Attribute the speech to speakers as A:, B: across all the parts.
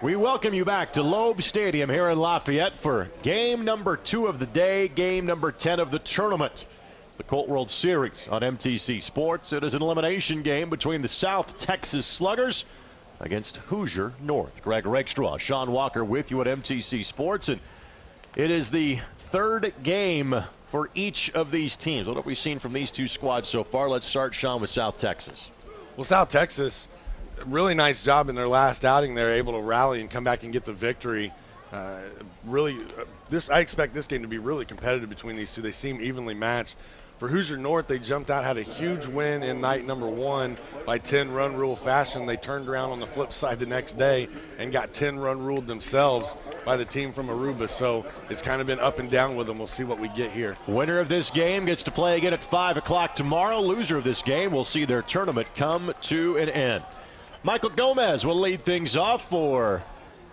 A: We welcome you back to Loeb Stadium here in Lafayette for game number 2 of the day, game number 10 of the tournament. The Colt World Series on MTC Sports. It is an elimination game between the South Texas Sluggers against Hoosier North. Greg Rakestraw, Sean Walker with you at MTC Sports, and it is the third game for each of these teams. What have we seen from these two squads so far? Let's start, Sean, with South Texas.
B: Well, South Texas, really nice job in their last outing. They're able to rally and come back and get the victory. I expect this game to be really competitive between these two. They seem evenly matched. For Hoosier North, they jumped out, had a huge win in night number 1 by 10-run rule fashion. They turned around on the flip side the next day and got 10-run ruled themselves by the team from Aruba. So it's kind of been up and down with them. We'll see what we get here.
A: Winner of this game gets to play again at 5 o'clock tomorrow. Loser of this game will see their tournament come to an end. Michael Gomez will lead things off for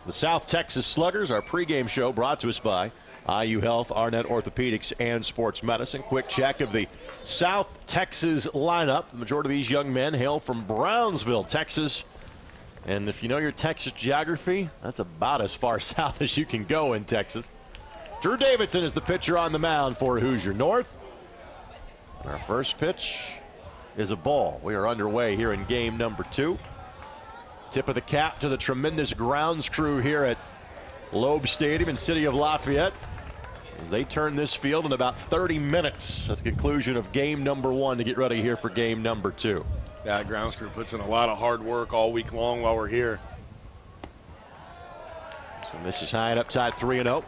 A: the South Texas Sluggers. Our pregame show brought to us by IU Health, Arnett Orthopedics, and Sports Medicine. Quick check of the South Texas lineup. The majority of these young men hail from Brownsville, Texas. And if you know your Texas geography, that's about as far south as you can go in Texas. Drew Davidson is the pitcher on the mound for Hoosier North. And our first pitch is a ball. We are underway here in game number 2. Tip of the cap to the tremendous grounds crew here at Loeb Stadium in City of Lafayette, as they turn this field in about 30 minutes at the conclusion of game number 1 to get ready here for game number 2.
B: Yeah, grounds crew puts in a lot of hard work all week long while we're here.
A: So this is high and up, tied 3-0.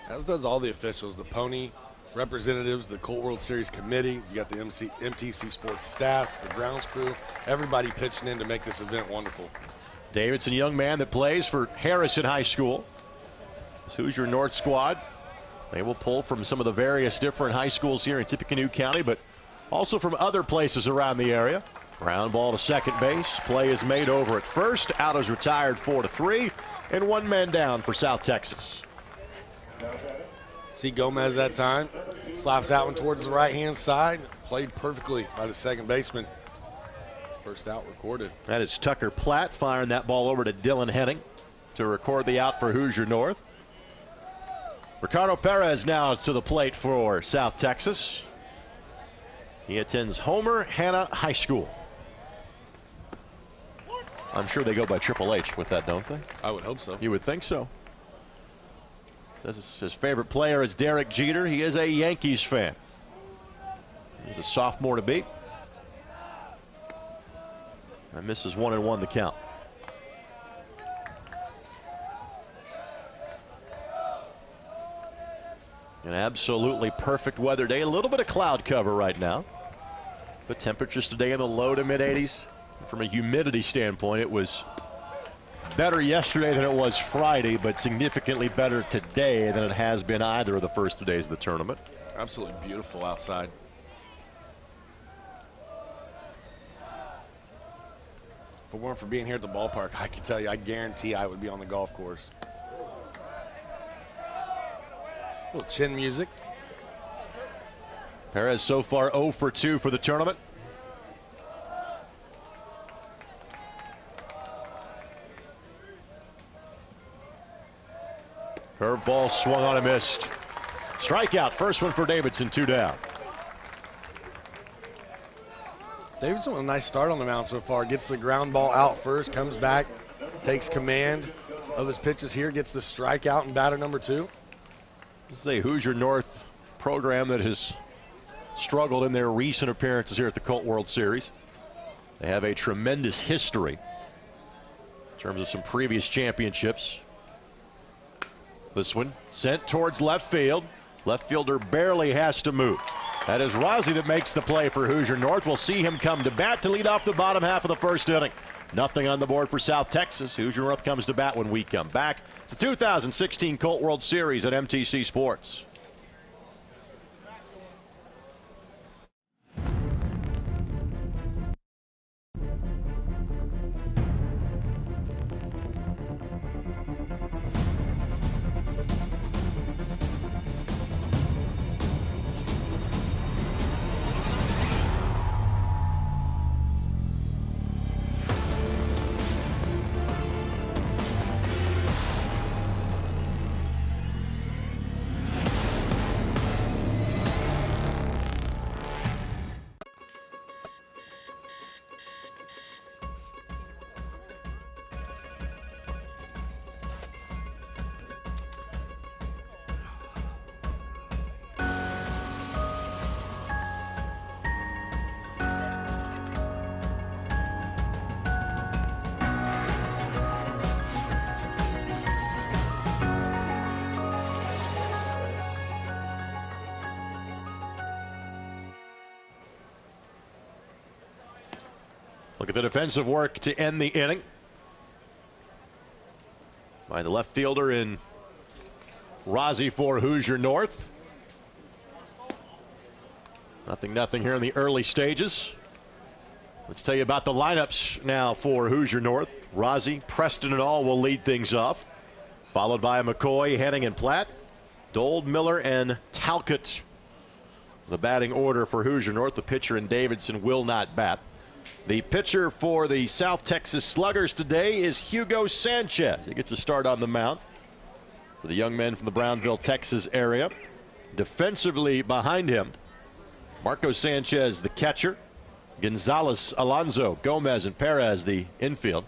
B: As does all the officials, the Pony representatives, the Colt World Series committee. You got the MTC Sports staff, the grounds crew, everybody pitching in to make this event wonderful.
A: Davidson, a young man that plays for Harrison High School. This Hoosier North squad, they will pull from some of the various different high schools here in Tippecanoe County, but also from other places around the area. Ground ball to second base. Play is made over at first. Out is retired 4-3, and 1 man down for South Texas.
B: See Gomez that time. Slaps out one towards the right-hand side. Played perfectly by the second baseman. First out recorded.
A: That is Tucker Platt firing that ball over to Dylan Henning to record the out for Hoosier North. Ricardo Perez now to the plate for South Texas. He attends Homer Hanna High School. I'm sure they go by Triple H with that, don't they?
B: I would hope so.
A: You would think so. His favorite player is Derek Jeter. He is a Yankees fan. He's a sophomore to beat. And misses 1-1 the count. An absolutely perfect weather day. A little bit of cloud cover right now, but temperatures today in the low to mid 80s. From a humidity standpoint, it was better yesterday than it was Friday, but significantly better today than it has been either of the first 2 days of the tournament.
B: Absolutely beautiful outside. If it weren't for being here at the ballpark, I can tell you, I guarantee I would be on the golf course. A little chin music.
A: Perez so far 0 for 2 for the tournament. Curveball swung on and missed. Strikeout, first one for Davidson, 2 down.
B: Davidson with a nice start on the mound so far. Gets the ground ball out first, comes back, takes command of his pitches here, gets the strikeout in batter number 2.
A: This is a Hoosier North program that has struggled in their recent appearances here at the Colt World Series. They have a tremendous history in terms of some previous championships. This one sent towards left field. Left fielder barely has to move. That is Rossi that makes the play for Hoosier North. We'll see him come to bat to lead off the bottom half of the first inning. Nothing on the board for South Texas. Hoosier North comes to bat when we come back. It's the 2016 Colt World Series at MTC Sports. Look at the defensive work to end the inning by the left fielder in Rozzi for Hoosier North. 0-0 here in the early stages. Let's tell you about the lineups now for Hoosier North. Rozzi, Preston, and all will lead things off, followed by McCoy, Henning, and Platt. Dold, Miller, and Talcott. The batting order for Hoosier North. The pitcher in Davidson will not bat. The pitcher for the South Texas Sluggers today is Hugo Sanchez. He gets a start on the mound for the young men from the Brownsville, Texas area. Defensively behind him, Marco Sanchez, the catcher. Gonzalez, Alonso, Gomez, and Perez, the infield.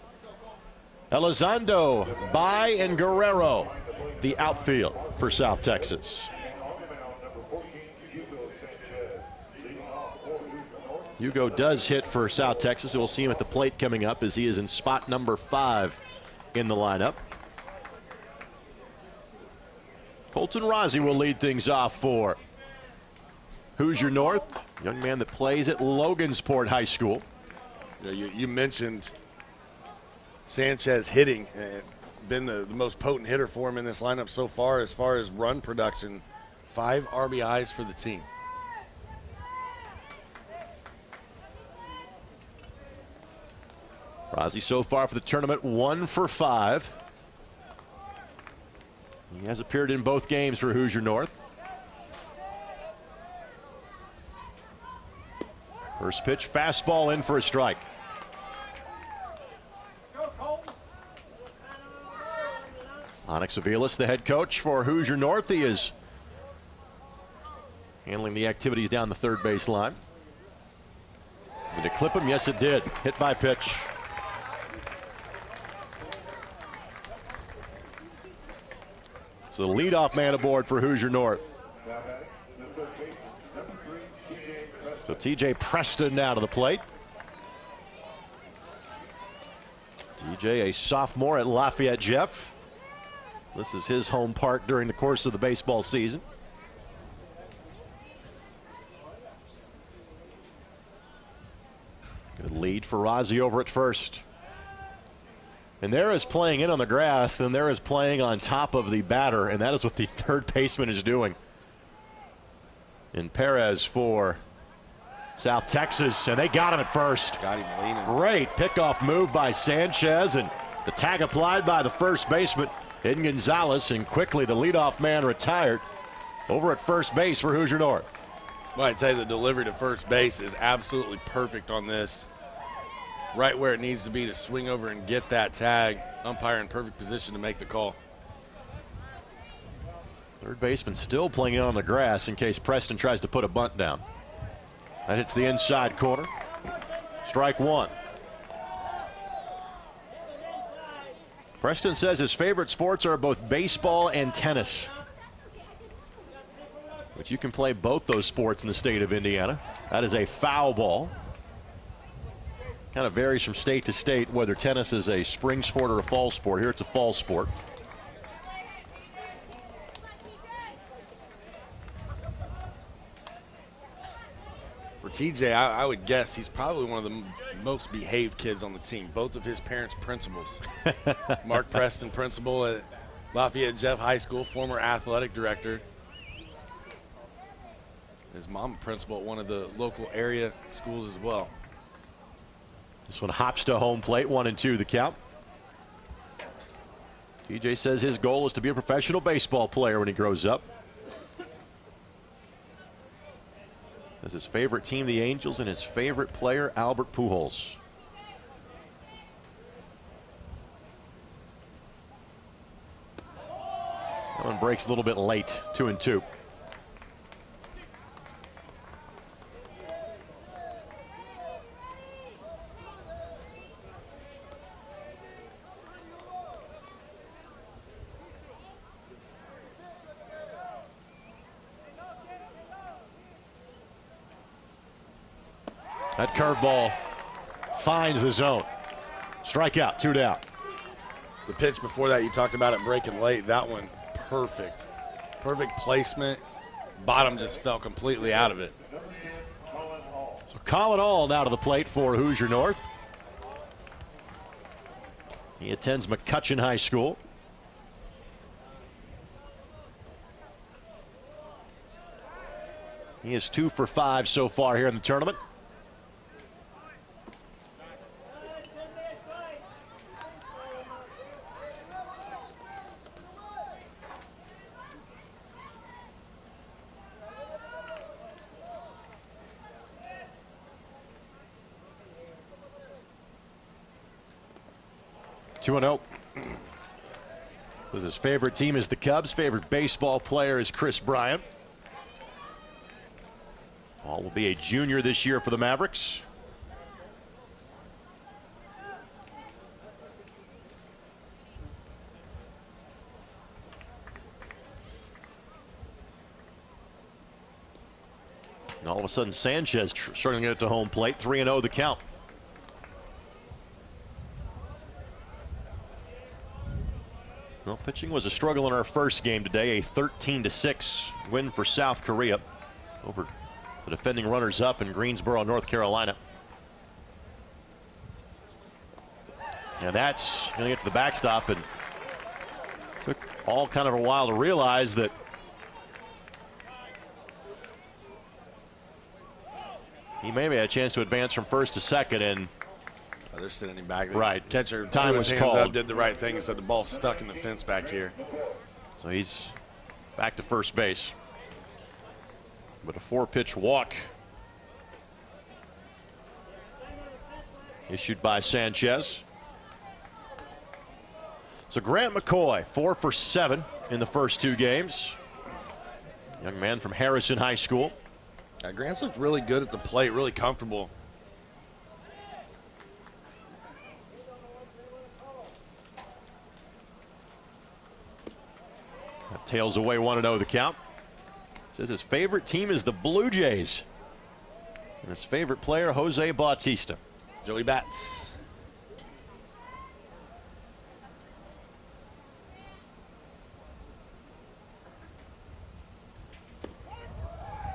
A: Elizondo, Bai, and Guerrero, the outfield for South Texas. Hugo does hit for South Texas. We'll see him at the plate coming up as he is in spot number 5 in the lineup. Colton Rozzi will lead things off for Hoosier North, young man that plays at Logansport High School.
B: You mentioned Sanchez hitting, been the most potent hitter for him in this lineup so far as run production. 5 RBIs for the team.
A: Rozzi so far for the tournament 1 for 5. He has appeared in both games for Hoosier North. First pitch, fastball in for a strike. Onyx Avilas, the head coach for Hoosier North. He is handling the activities down the third base line. Did it clip him? Yes, it did. Hit by pitch. So the leadoff man aboard for Hoosier North. So TJ Preston now to the plate. TJ, a sophomore at Lafayette Jeff. This is his home park during the course of the baseball season. Good lead for Rozzi over at first. And there is playing in on the grass, then there is playing on top of the batter, and that is what the third baseman is doing. And Perez for South Texas, and they got him at first.
B: Got him leaning.
A: Great pickoff move by Sanchez, and the tag applied by the first baseman, Eden Gonzalez, and quickly the leadoff man retired over at first base for Hoosier North.
B: Well, I'd say the delivery to first base is absolutely perfect on this. Right where it needs to be to swing over and get that tag. Umpire in perfect position to make the call.
A: Third baseman still playing it on the grass in case Preston tries to put a bunt down. That hits the inside corner. Strike 1. Preston says his favorite sports are both baseball and tennis, which you can play both those sports in the state of Indiana. That is a foul ball. Kind of varies from state to state whether tennis is a spring sport or a fall sport. Here it's a fall sport.
B: For TJ, I would guess he's probably one of the most behaved kids on the team. Both of his parents principals. Mark Preston, principal at Lafayette Jeff High School, former athletic director. His mom, principal at one of the local area schools as well.
A: This one hops to home plate, 1-2 the count. TJ says his goal is to be a professional baseball player when he grows up. As his favorite team, the Angels, and his favorite player, Albert Pujols. That one breaks a little bit late, 2-2. That curveball finds the zone. Strikeout, 2 down.
B: The pitch before that, you talked about it breaking late. That one, perfect. Perfect placement. Bottom just fell completely out of it.
A: So Colin All now to the plate for Hoosier North. He attends McCutcheon High School. He is 2 for 5 so far here in the tournament. Two and 0. His favorite team is the Cubs. Favorite baseball player is Chris Bryant. Paul will be a junior this year for the Mavericks. And all of a sudden, Sanchez starting to get it to home plate. 3-0 the count. Well, pitching was a struggle in our first game today. A 13-6 win for South Korea over the defending runners-up in Greensboro, North Carolina. And that's going to get to the backstop, and took all kind of a while to realize that he maybe had a chance to advance from first to second, and
B: they're sending him back.
A: Right.
B: Catcher
A: time was
B: hands
A: called.
B: Up, did the right thing and said the ball's stuck in the fence back here.
A: So he's back to first base. But a 4-pitch walk issued by Sanchez. So Grant McCoy, 4 for 7 in the first 2 games. Young man from Harrison High School.
B: Grant's looked really good at the plate, really comfortable.
A: That tails away 1-0 the count. Says his favorite team is the Blue Jays. And his favorite player, Jose Bautista.
B: Joey Bats.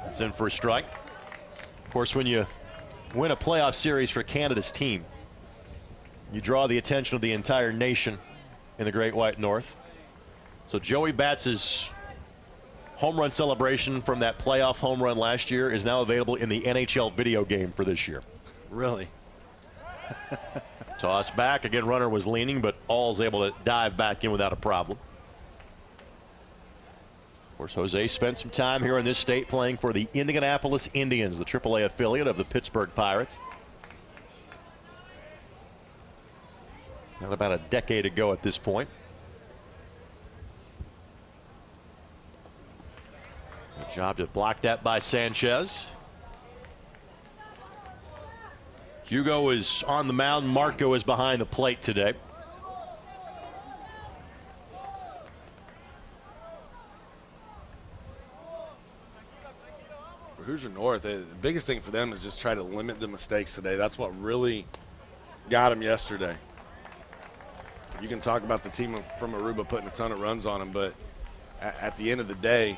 A: It's in for a strike. Of course, when you win a playoff series for Canada's team, you draw the attention of the entire nation in the Great White North. So Joey Bats' home run celebration from that playoff home run last year is now available in the NHL video game for this year.
B: Really?
A: Toss back. Again, runner was leaning, but All's able to dive back in without a problem. Of course, Jose spent some time here in this state playing for the Indianapolis Indians, the AAA affiliate of the Pittsburgh Pirates. Not about a decade ago at this point. Good job to block that by Sanchez. Hugo is on the mound. Marco is behind the plate today.
B: For Hoosier North, the biggest thing for them is just try to limit the mistakes today. That's what really got them yesterday. You can talk about the team from Aruba putting a ton of runs on them, but at the end of the day,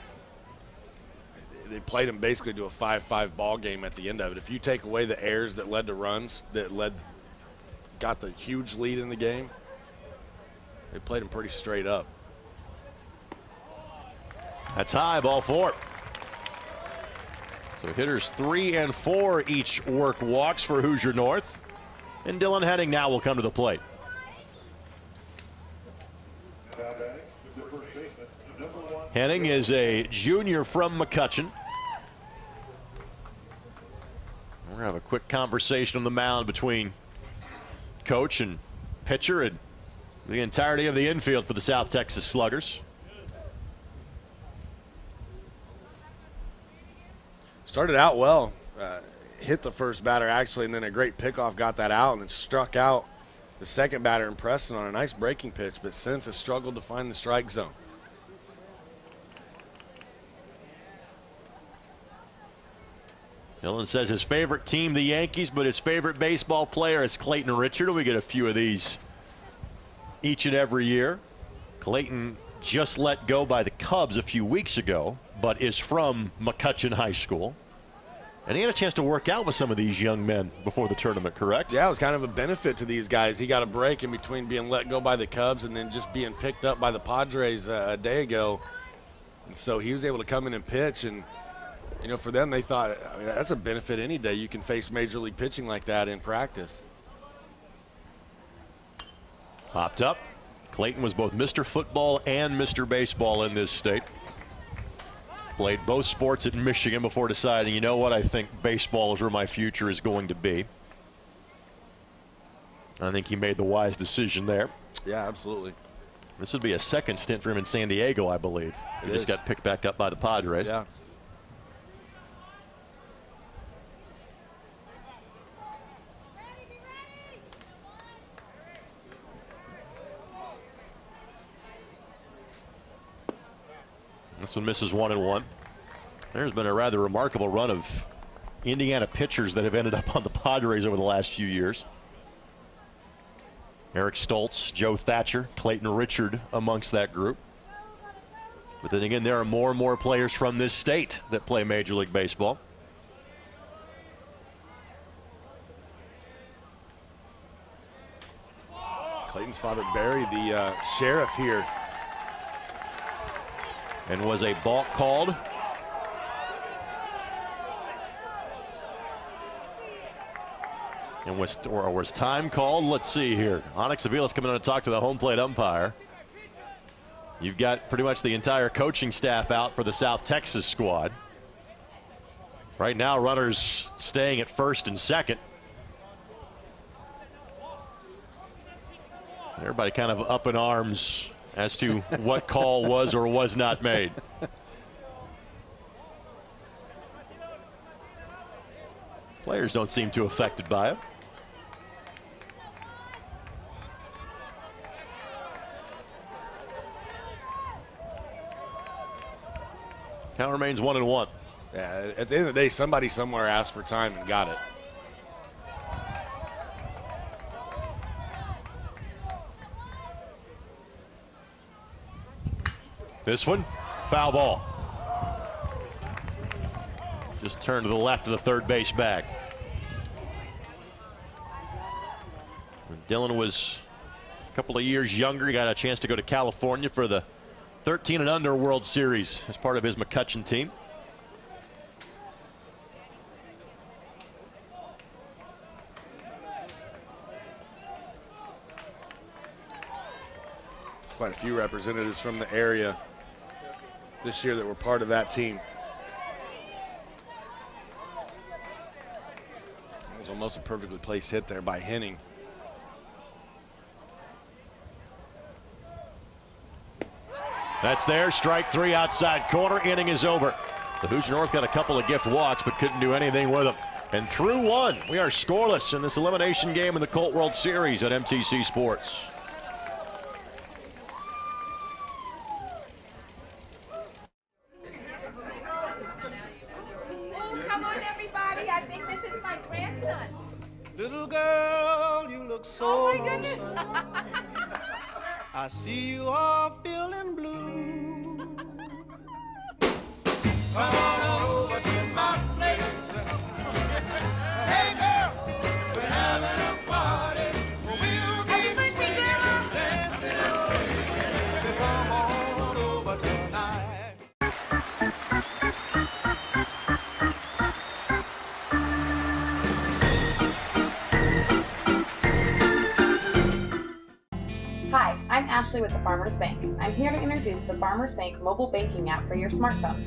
B: they played them basically to a 5-5 ball game at the end of it. If you take away the errors that led to runs, got the huge lead in the game, they played them pretty straight up.
A: That's high, ball 4. So hitters 3 and 4 each work walks for Hoosier North. And Dylan Henning now will come to the plate. Henning is a junior from McCutcheon. We're going to have a quick conversation on the mound between coach and pitcher and the entirety of the infield for the South Texas Sluggers.
B: Started out well, hit the first batter actually, and then a great pickoff got that out and then struck out the second batter in Preston on a nice breaking pitch, but since has struggled to find the strike zone.
A: Dylan says his favorite team, the Yankees, but his favorite baseball player is Clayton Richard. We get a few of these each and every year. Clayton just let go by the Cubs a few weeks ago, but is from McCutcheon High School. And he had a chance to work out with some of these young men before the tournament, correct?
B: Yeah, it was kind of a benefit to these guys. He got a break in between being let go by the Cubs and then just being picked up by the Padres a day ago. And so he was able to come in and pitch. And, you know, for them, they thought, I mean, that's a benefit any day. You can face major league pitching like that in practice.
A: Popped up. Clayton was both Mr. Football and Mr. Baseball in this state. Played both sports at Michigan before deciding, you know what, I think baseball is where my future is going to be. I think he made the wise decision there.
B: Yeah, absolutely.
A: This would be a second stint for him in San Diego, I believe. He just got picked back up by the Padres.
B: Yeah.
A: This one misses 1-1. There's been a rather remarkable run of Indiana pitchers that have ended up on the Padres over the last few years. Eric Stoltz, Joe Thatcher, Clayton Richard amongst that group. But then again, there are more and more players from this state that play Major League Baseball.
B: Clayton's father, Barry, the sheriff here.
A: And was a balk called? And was time called? Let's see here. Onyx Avila's coming in to talk to the home plate umpire. You've got pretty much the entire coaching staff out for the South Texas squad. Right now, runners staying at first and second. Everybody kind of up in arms as to what call was or was not made. Players don't seem too affected by it. Count remains 1-1.
B: Yeah, at the end of the day, somebody somewhere asked for time and got it.
A: This one, foul ball. Just turned to the left of the third base bag. Dylan was a couple of years younger. He got a chance to go to California for the 13 and under World Series as part of his McCutcheon team.
B: Quite a few representatives from the area this year that were part of that team. It was almost a perfectly placed hit there by Henning.
A: That's there. Strike three outside corner. Inning is over. The Hoosier North got a couple of gift walks but couldn't do anything with them. And through one, we are scoreless in this elimination game in the Colt World Series at MTC Sports.
C: Little girl, you look so lonesome. I see you all feeling blue. Come on over to my place. Hey girl, we're having a party. We'll be singing, dancing and singing. Come on over tonight.
D: Hi, I'm Ashley with the Farmers Bank. I'm here to introduce the Farmers Bank mobile banking app for your smartphone.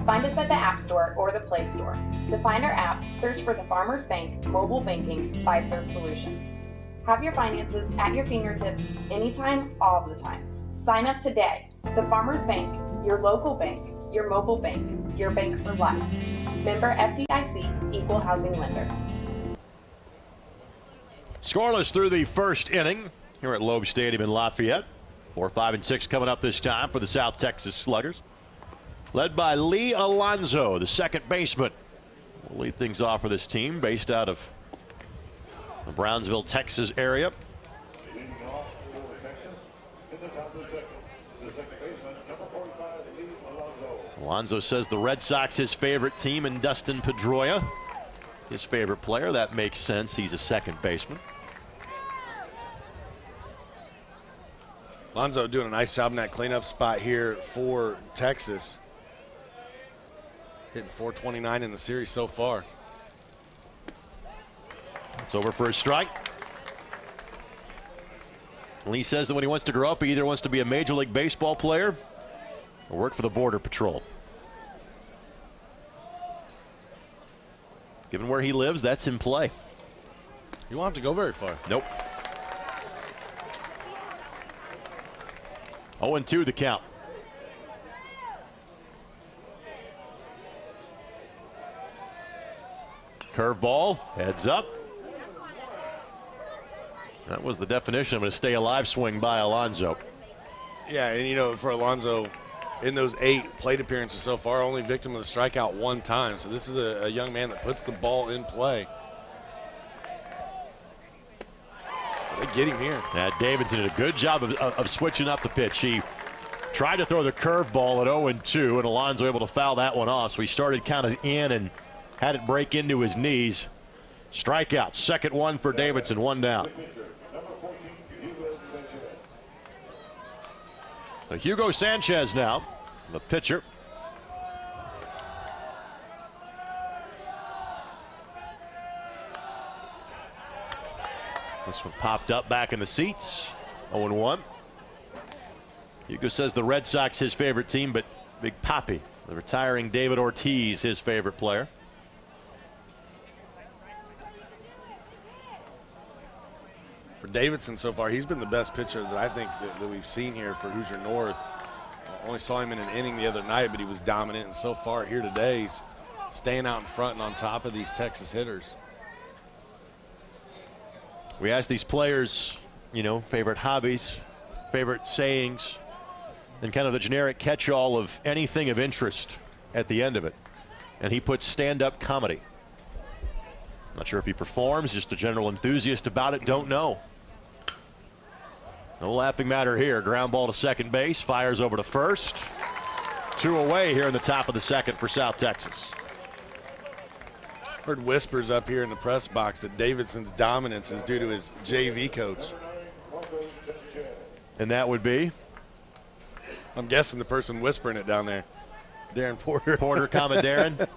D: Find us at the App Store or the Play Store. To find our app, search for the Farmers Bank Mobile Banking Fiserv Solutions. Have your finances at your fingertips anytime, all the time. Sign up today. The Farmers Bank, your local bank, your mobile bank, your bank for life. Member FDIC, Equal Housing Lender.
A: Scoreless through the first inning here at Loeb Stadium in Lafayette. 4, 5, and 6 coming up this time for the South Texas Sluggers. Led by Lee Alonzo, the second baseman. Will lead things off for this team based out of the Brownsville, Texas area. Alonso says the Red Sox his favorite team, and Dustin Pedroia his favorite player. That makes sense. He's a second baseman.
B: Alonso doing a nice job in that cleanup spot here for Texas. Hitting .429 in the series so far.
A: It's over for a strike. Lee says that when he wants to grow up, he either wants to be a Major League Baseball player or work for the Border Patrol. Given where he lives, that's in play.
B: You won't have to go very far.
A: Nope. 0-2 the count. Curveball, heads up. That was the definition of a stay alive swing by Alonso.
B: Yeah, and you know, for Alonso, in those 8 plate appearances so far, only victim of the strikeout 1 time. So this is a young man that puts the ball in play. They get him here.
A: Davidson did a good job of switching up the pitch. He tried to throw the curveball at 0-2, and Alonso able to foul that one off. So he started kind of in and had it break into his knees. Strikeout, second one for Davidson, 1 down. So Hugo Sanchez now, the pitcher. This one popped up back in the seats. 0-1. Hugo says the Red Sox his favorite team, but Big Papi, the retiring David Ortiz, his favorite player.
B: For Davidson so far, he's been the best pitcher that I think that we've seen here for Hoosier North. Only saw him in an inning the other night, but he was dominant. And so far here today, he's staying out in front and on top of these Texas hitters.
A: We asked these players, you know, favorite hobbies, favorite sayings, and kind of the generic catch-all of anything of interest at the end of it. And he puts stand-up comedy. Not sure if he performs, just a general enthusiast about it, don't know. No laughing matter here. Ground ball to second base, fires over to first. 2 away here in the top of the second for South Texas.
B: Heard whispers up here in the press box that Davidson's dominance is due to his JV coach.
A: And that would be?
B: I'm guessing the person whispering it down there, Darren Porter.
A: Porter, Darren.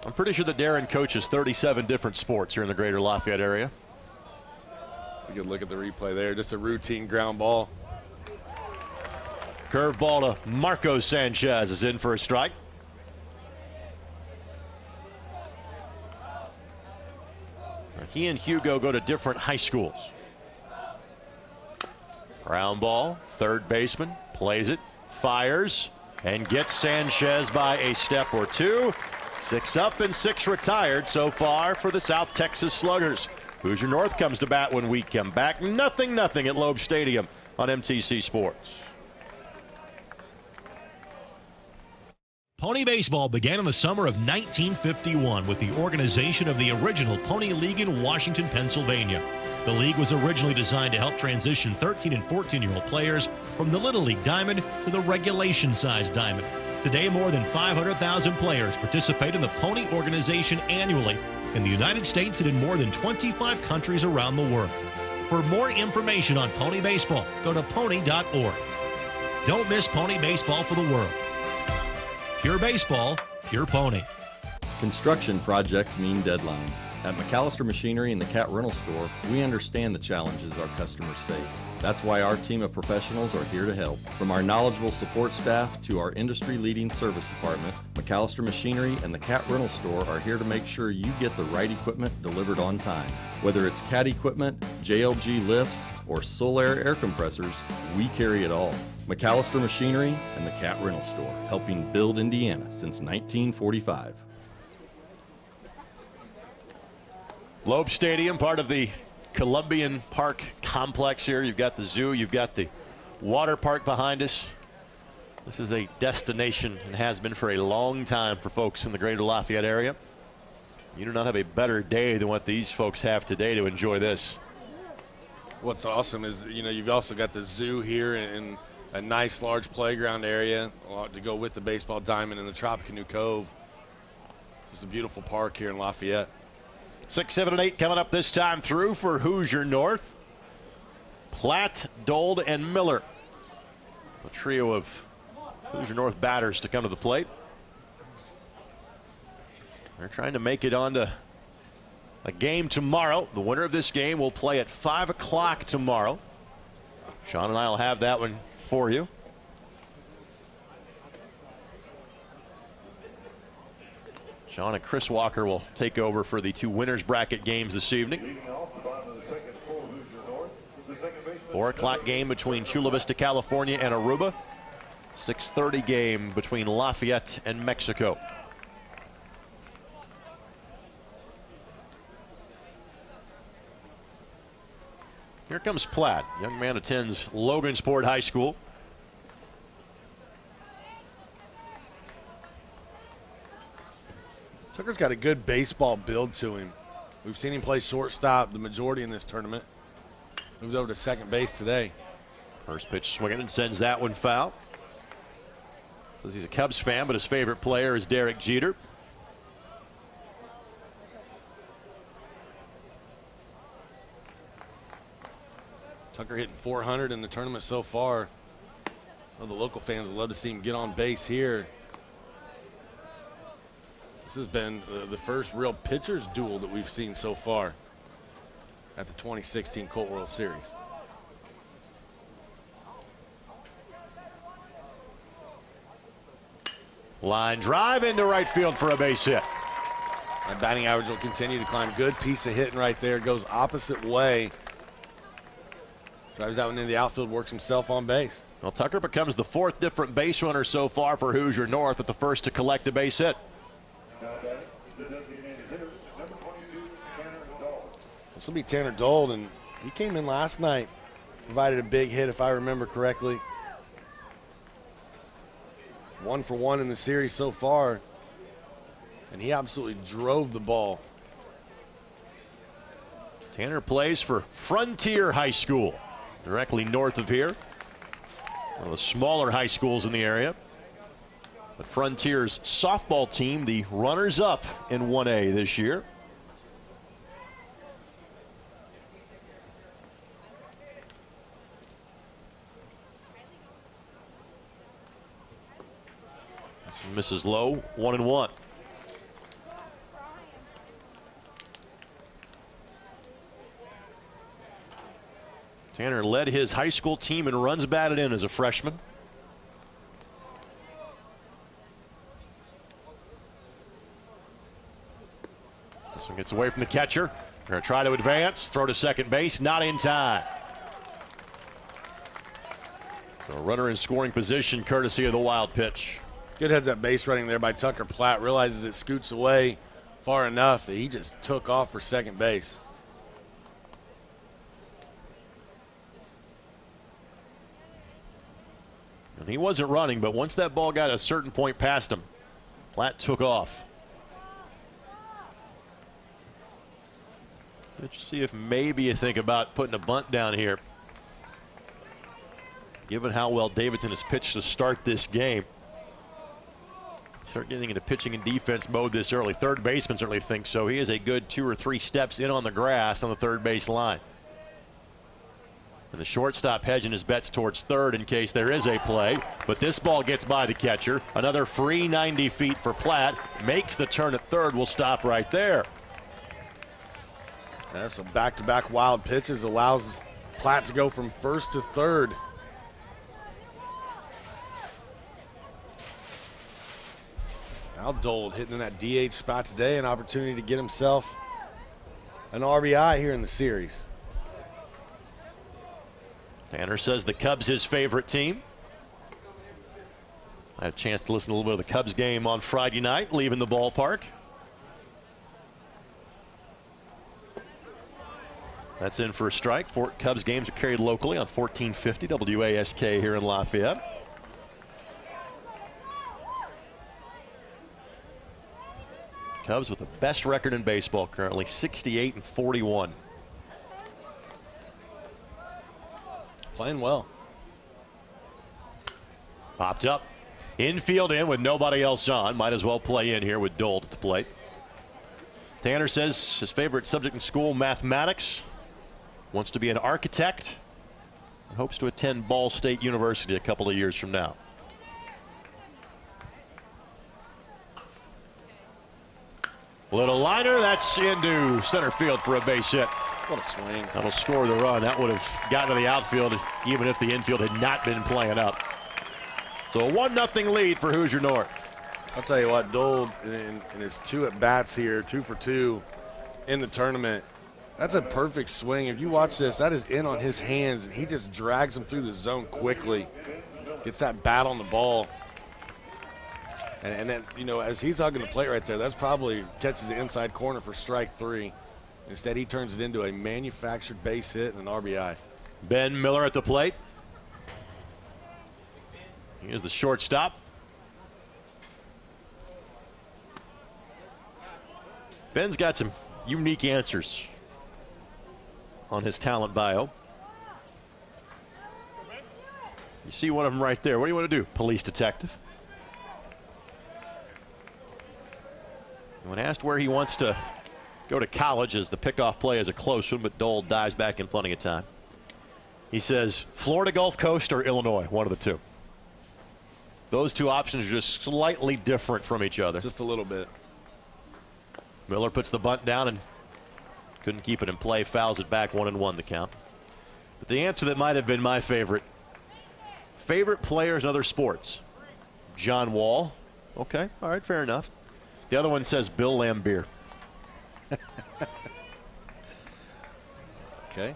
A: I'm pretty sure that Darren coaches 37 different sports here in the greater Lafayette area.
B: That's a good look at the replay there. Just a routine ground ball.
A: Curveball to Marco Sanchez is in for a strike. He and Hugo go to different high schools. Ground ball, third baseman, plays it, fires, and gets Sanchez by a step or 2. 6 up and 6 retired so far for the South Texas Sluggers. Hoosier North comes to bat when we come back. 0-0 at Loeb Stadium on MTC Sports.
E: Pony baseball began in the summer of 1951 with the organization of the original Pony League in Washington, Pennsylvania. The league was originally designed to help transition 13 and 14-year-old players from the Little League Diamond to the regulation-sized Diamond. Today, more than 500,000 players participate in the Pony organization annually in the United States and in more than 25 countries around the world. For more information on pony baseball, go to pony.org. Don't miss pony baseball for the world. Pure baseball, pure pony.
F: Construction projects mean deadlines. At McAllister Machinery and the Cat Rental Store, we understand the challenges our customers face. That's why our team of professionals are here to help. From our knowledgeable support staff to our industry-leading service department, McAllister Machinery and the Cat Rental Store are here to make sure you get the right equipment delivered on time. Whether it's cat equipment, JLG lifts, or Solaire air compressors, we carry it all. McAllister Machinery and the Cat Rental Store, helping build Indiana since 1945.
A: Loeb Stadium, part of the Columbian Park complex here. You've got the zoo, you've got the water park behind us. This is a destination and has been for a long time for folks in the greater Lafayette area. You do not have a better day than what these folks have today to enjoy this.
B: What's awesome is, you know, you've also got the zoo here and a nice large playground area to go with the baseball diamond in the Tropicanoe Cove. Just a beautiful park here in Lafayette.
A: 6, 7, and 8 coming up this time through for Hoosier North. Platt, Dold, and Miller. A trio of Hoosier North batters to come to the plate. They're trying to make it onto a game tomorrow. The winner of this game will play at 5 o'clock tomorrow. Sean and I will have that one for you. Sean and Chris Walker will take over for the 2 winners bracket games this evening. 4 o'clock game between Chula Vista, California and Aruba. 6:30 game between Lafayette and Mexico. Here comes Platt. Young man attends Logansport High School.
B: Tucker's got a good baseball build to him. We've seen him play shortstop the majority in this tournament. Moves over to second base today.
A: First pitch swinging and sends that one foul. Says he's a Cubs fan, but his favorite player is Derek Jeter.
B: Tucker hitting 400 in the tournament so far. Well, the local fans would love to see him get on base here. This has been the first real pitcher's duel that we've seen so far at the 2016 Colt World Series.
A: Line drive into right field for a base hit.
B: That batting average will continue to climb. Good piece of hitting right there. Goes opposite way. Drives that one into the outfield, works himself on base.
A: Well, Tucker becomes the 4th different base runner so far for Hoosier North, but the first to collect a base hit.
B: This will be Tanner Dold, and he came in last night, provided a big hit if I remember correctly. 1 for 1 in the series so far, and he absolutely drove the ball.
A: Tanner plays for Frontier High School, directly north of here. One of the smaller high schools in the area. But Frontier's softball team, the runners-up in 1A this year. Misses low, 1-1. Tanner led his high school team in runs batted in as a freshman. This one gets away from the catcher. They're going to try to advance, throw to second base, not in time. So a runner in scoring position courtesy of the wild pitch.
B: Good heads up base running there by Tucker. Platt realizes it scoots away far enough that he just took off for second base.
A: And he wasn't running, but once that ball got a certain point past him, Platt took off. Let's see if maybe you think about putting a bunt down here. Given how well Davidson has pitched to start this game. Start getting into pitching and defense mode this early. Third baseman certainly thinks so. He is a good 2 or 3 steps in on the grass on the third base line. And the shortstop hedging his bets towards third in case there is a play. But this ball gets by the catcher. Another free 90 feet for Platt. Makes the turn at third. Will stop right there.
B: Yeah, so back-to-back wild pitches allows Platt to go from first to third. Now Dold hitting in that DH spot today, an opportunity to get himself an RBI here in the series.
A: Tanner says the Cubs his favorite team. I had a chance to listen to a little bit of the Cubs game on Friday night, leaving the ballpark. That's in for a strike. Cubs games are carried locally on 1450 WASK here in Lafayette. Cubs with the best record in baseball currently, 68-41.
B: Playing well.
A: Popped up. Infield in with nobody else on. Might as well play in here with Dolt at the plate. Tanner says his favorite subject in school, mathematics. Wants to be an architect. And hopes to attend Ball State University a couple of years from now. Little liner, that's into center field for a base hit.
B: What a swing.
A: That'll score the run. That would have gotten to the outfield even if the infield had not been playing up. So a 1-0 lead for Hoosier North.
B: I'll tell you what, Dole in his 2 at-bats here, 2 for 2 in the tournament. That's a perfect swing. If you watch this, that is in on his hands, and he just drags him through the zone quickly. Gets that bat on the ball. And then, you know, as he's hugging the plate right there, that's probably catches the inside corner for strike 3. Instead, he turns it into a manufactured base hit and an RBI.
A: Ben Miller at the plate. Here's the shortstop. Ben's got some unique answers on his talent bio. You see one of them right there. What do you want to do, police detective? When asked where he wants to go to college, as the pickoff play is a close one, but Dole dives back in plenty of time. He says Florida Gulf Coast or Illinois, one of the two. Those two options are just slightly different from each other.
B: Just a little bit.
A: Miller puts the bunt down and couldn't keep it in play, fouls it back, 1-1 the count. But the answer that might have been my favorite players in other sports. John Wall. Okay, all right, fair enough. The other one says Bill Laimbeer.
B: Okay.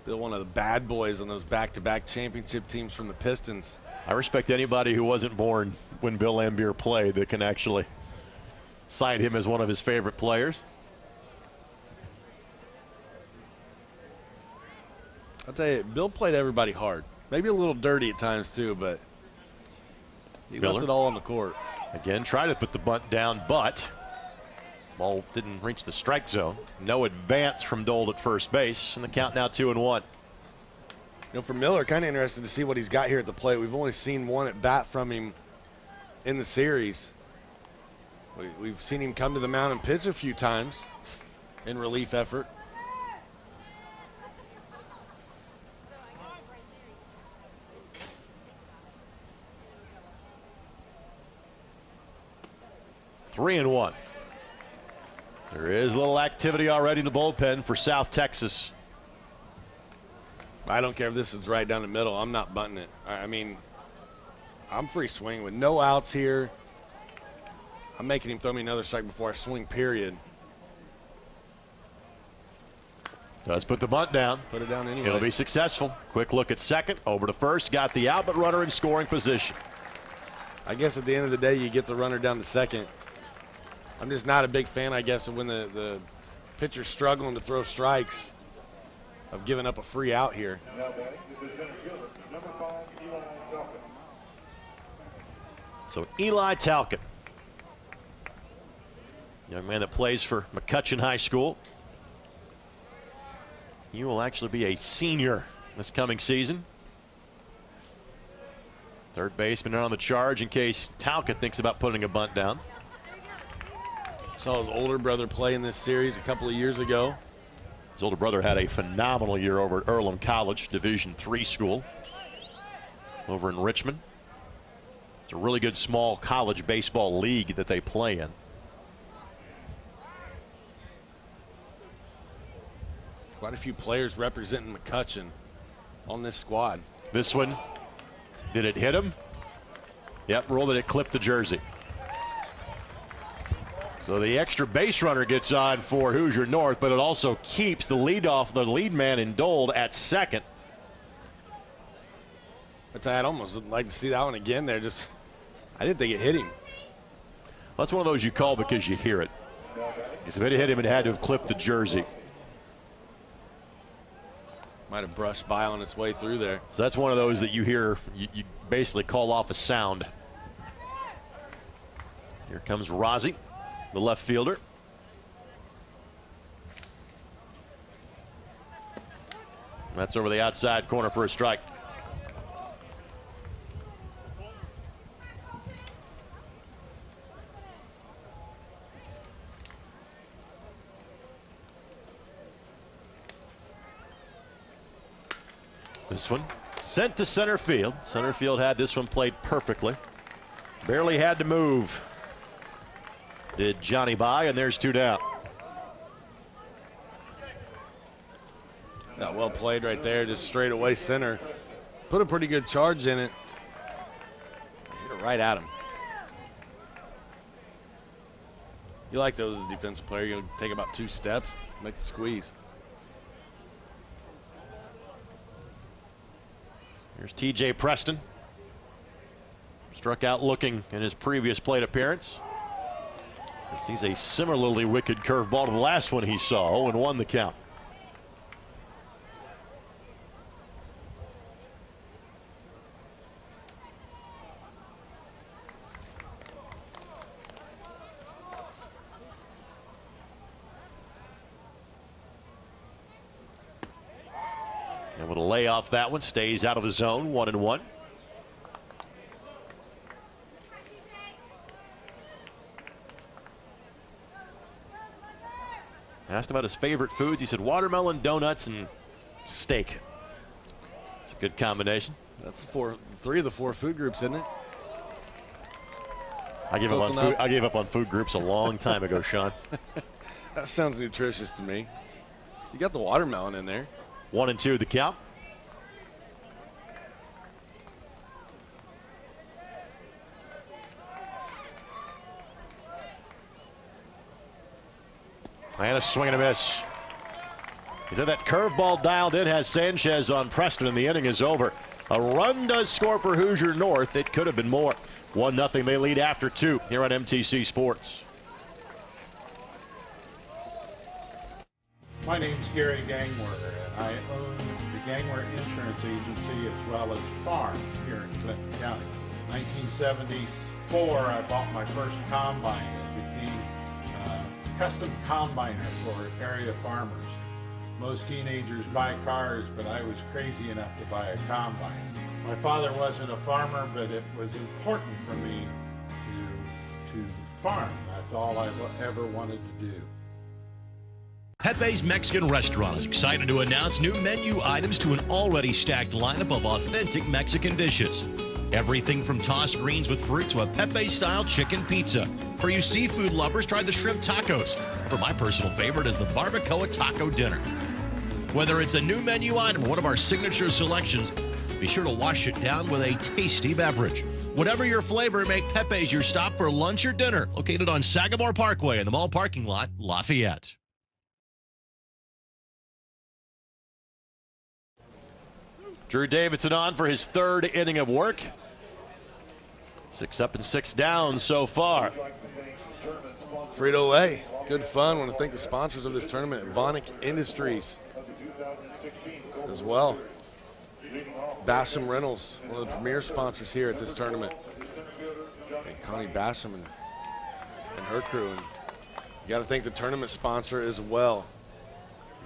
B: Bill, one of the bad boys on those back-to-back championship teams from the Pistons.
A: I respect anybody who wasn't born when Bill Laimbeer played that can actually cite him as one of his favorite players.
B: I'll tell you, Bill played everybody hard. Maybe a little dirty at times too, but he
A: Miller.
B: left it all on the court.
A: Again, tried to put the bunt down, but ball didn't reach the strike zone. No advance from Dold at first base, and the count now 2-1.
B: You know, for Miller, kind of interested to see what he's got here at the plate. We've only seen one at bat from him in the series. We've seen him come to the mound and pitch a few times in relief effort.
A: Three and one. There is a little activity already in the bullpen for South Texas.
B: I don't care if this is right down the middle. I'm not bunting it. I mean, I'm free swing with no outs here. I'm making him throw me another strike before I swing, period.
A: Does put the bunt down.
B: Put it down anyway.
A: It'll be successful. Quick look at second, over to first, got the out, but runner in scoring position.
B: I guess at the end of the day, you get the runner down to second. I'm just not a big fan, I guess, of when the pitcher's struggling to throw strikes, of giving up a free out here.
G: Now batting is the center fielder, number 5, Eli Dalton.
A: So Eli Talcott, young man that plays for McCutcheon High School. He will actually be a senior this coming season. Third baseman on the charge in case Talcott thinks about putting a bunt down.
B: Saw his older brother play in this series a couple of years ago.
A: His older brother had a phenomenal year over at Earlham College, Division III school over in Richmond. It's a really good small college baseball league that they play in.
B: Quite a few players representing McCutcheon on this squad.
A: This one, did it hit him? Yep, rolled it, it clipped the jersey. So the extra base runner gets on for Hoosier North, but it also keeps the lead man in Dold at second.
B: I'd almost like to see that one again there. Just, I didn't think it hit him.
A: That's one of those you call because you hear it. If it hit him, it had to have clipped the jersey.
B: Might have brushed by on its way through there.
A: So that's one of those that you hear, you basically call off a sound. Here comes Rozzi, the left fielder. That's over the outside corner for a strike. This one sent to center field. Center field had this one played perfectly. Barely had to move. Did Johnny By, and there's 2 down.
B: Yeah, well played right there, just straight away center. Put a pretty good charge in it. Hit it right at him. You like those as a defensive player. You're going to take about 2 steps, make the squeeze.
A: Here's TJ Preston. Struck out looking in his previous plate appearance. He's a similarly wicked curveball to the last one he saw. 0-1 the count. Able to lay off that one, stays out of the zone, 1-1. Asked about his favorite foods. He said watermelon, donuts, and steak. It's a good combination.
B: That's 3 of the 4 food groups, isn't it?
A: I gave up on food. I gave up on food groups a long time ago, Sean.
B: That sounds nutritious to me. You got the watermelon in there.
A: 1-2 the count. And a swing and a miss. He said that curveball dialed in has Sanchez on Preston, and the inning is over. A run does score for Hoosier North. It could have been more. 1-0 they lead after 2 here on MTC Sports.
H: My name's Gary Gangwer, and I own the Gangwer Insurance Agency as well as farm here in Clinton County. 1974, I bought my first combine. It became custom combiner for area farmers. Most teenagers buy cars, but I was crazy enough to buy a combine. My father wasn't a farmer, but it was important for me to farm. That's all I ever wanted to do.
E: Pepe's Mexican Restaurant is excited to announce new menu items to an already stacked lineup of authentic Mexican dishes. Everything from tossed greens with fruit to a Pepe-style chicken pizza. For you seafood lovers, try the shrimp tacos. For my personal favorite is the barbacoa taco dinner. Whether it's a new menu item or one of our signature selections, be sure to wash it down with a tasty beverage. Whatever your flavor, make Pepe's your stop for lunch or dinner. Located on Sagamore Parkway in the mall parking lot, Lafayette.
A: Drew Davidson on for his 3rd inning of work. 6 up and 6 down so far.
B: Frito-Lay, good fun. Want to thank the sponsors of this tournament, Vonic Industries as well. Basham Reynolds, one of the premier sponsors here at this tournament. And Connie Basham and her crew. And you got to thank the tournament sponsor as well.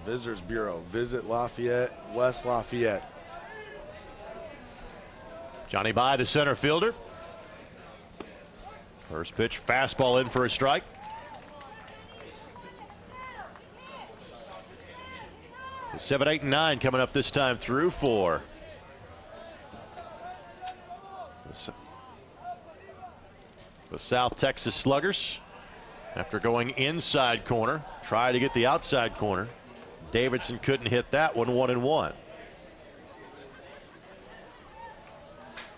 B: Visitors Bureau, Visit Lafayette, West Lafayette.
A: Johnny By, the center fielder. First pitch, fastball in for a strike. So 7, 8, and 9 coming up this time through for the South Texas Sluggers. After going inside corner, try to get the outside corner. Davidson couldn't hit that one. 1-1.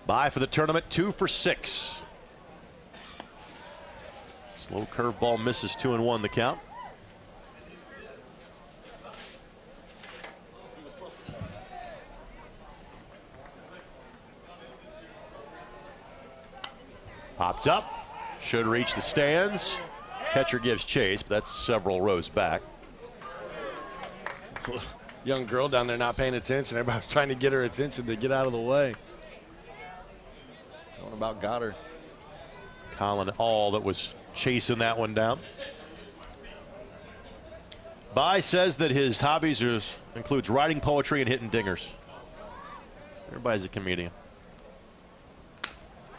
A: By for the tournament, 2 for 6. Slow curveball misses, 2-1 the count. Popped up, should reach the stands. Catcher gives chase, but that's several rows back.
B: Young girl down there not paying attention. Everybody's trying to get her attention to get out of the way. Going about got her.
A: Colin All that was chasing that one down. Bai says that his hobbies includes writing poetry and hitting dingers. Everybody's a comedian.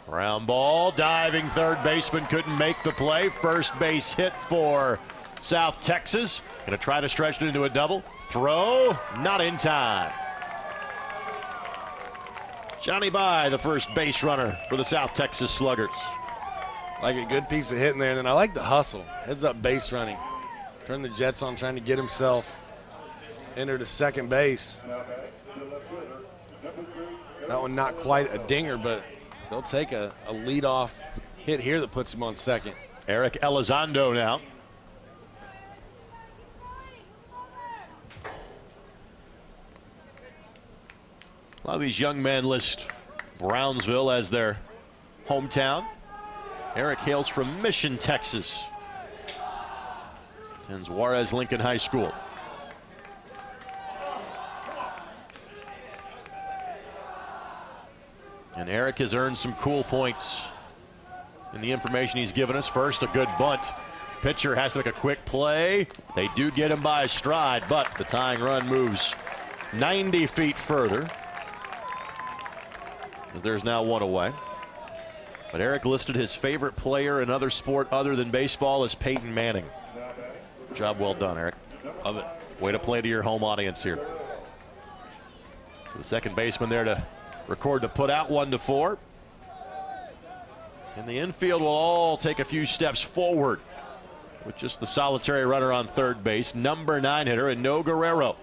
A: Ground ball, diving third baseman couldn't make the play. First base hit for South Texas. Going to try to stretch it into a double. Throw, not in time. Johnny Bai, the first base runner for the South Texas Sluggers.
B: Like a good piece of hitting there, and then I like the hustle. Heads up base running. Turn the jets on, trying to get himself into to second base. That one not quite a dinger, but they'll take a leadoff hit here that puts him on second.
A: Eric Elizondo now. A lot of these young men list Brownsville as their hometown. Eric hails from Mission, Texas. Attends Juarez Lincoln High School. And Eric has earned some cool points in the information he's given us. First, a good bunt. Pitcher has to make a quick play. They do get him by a stride, but the tying run moves 90 feet further. There's now one away. But Eric listed his favorite player in another sport other than baseball as Peyton Manning. Job well done, Eric. Love it. Way to play to your home audience here. So the second baseman there to record to put out 1-4. And the infield will all take a few steps forward with just the solitary runner on third base. Number 9 hitter, No Guerrero.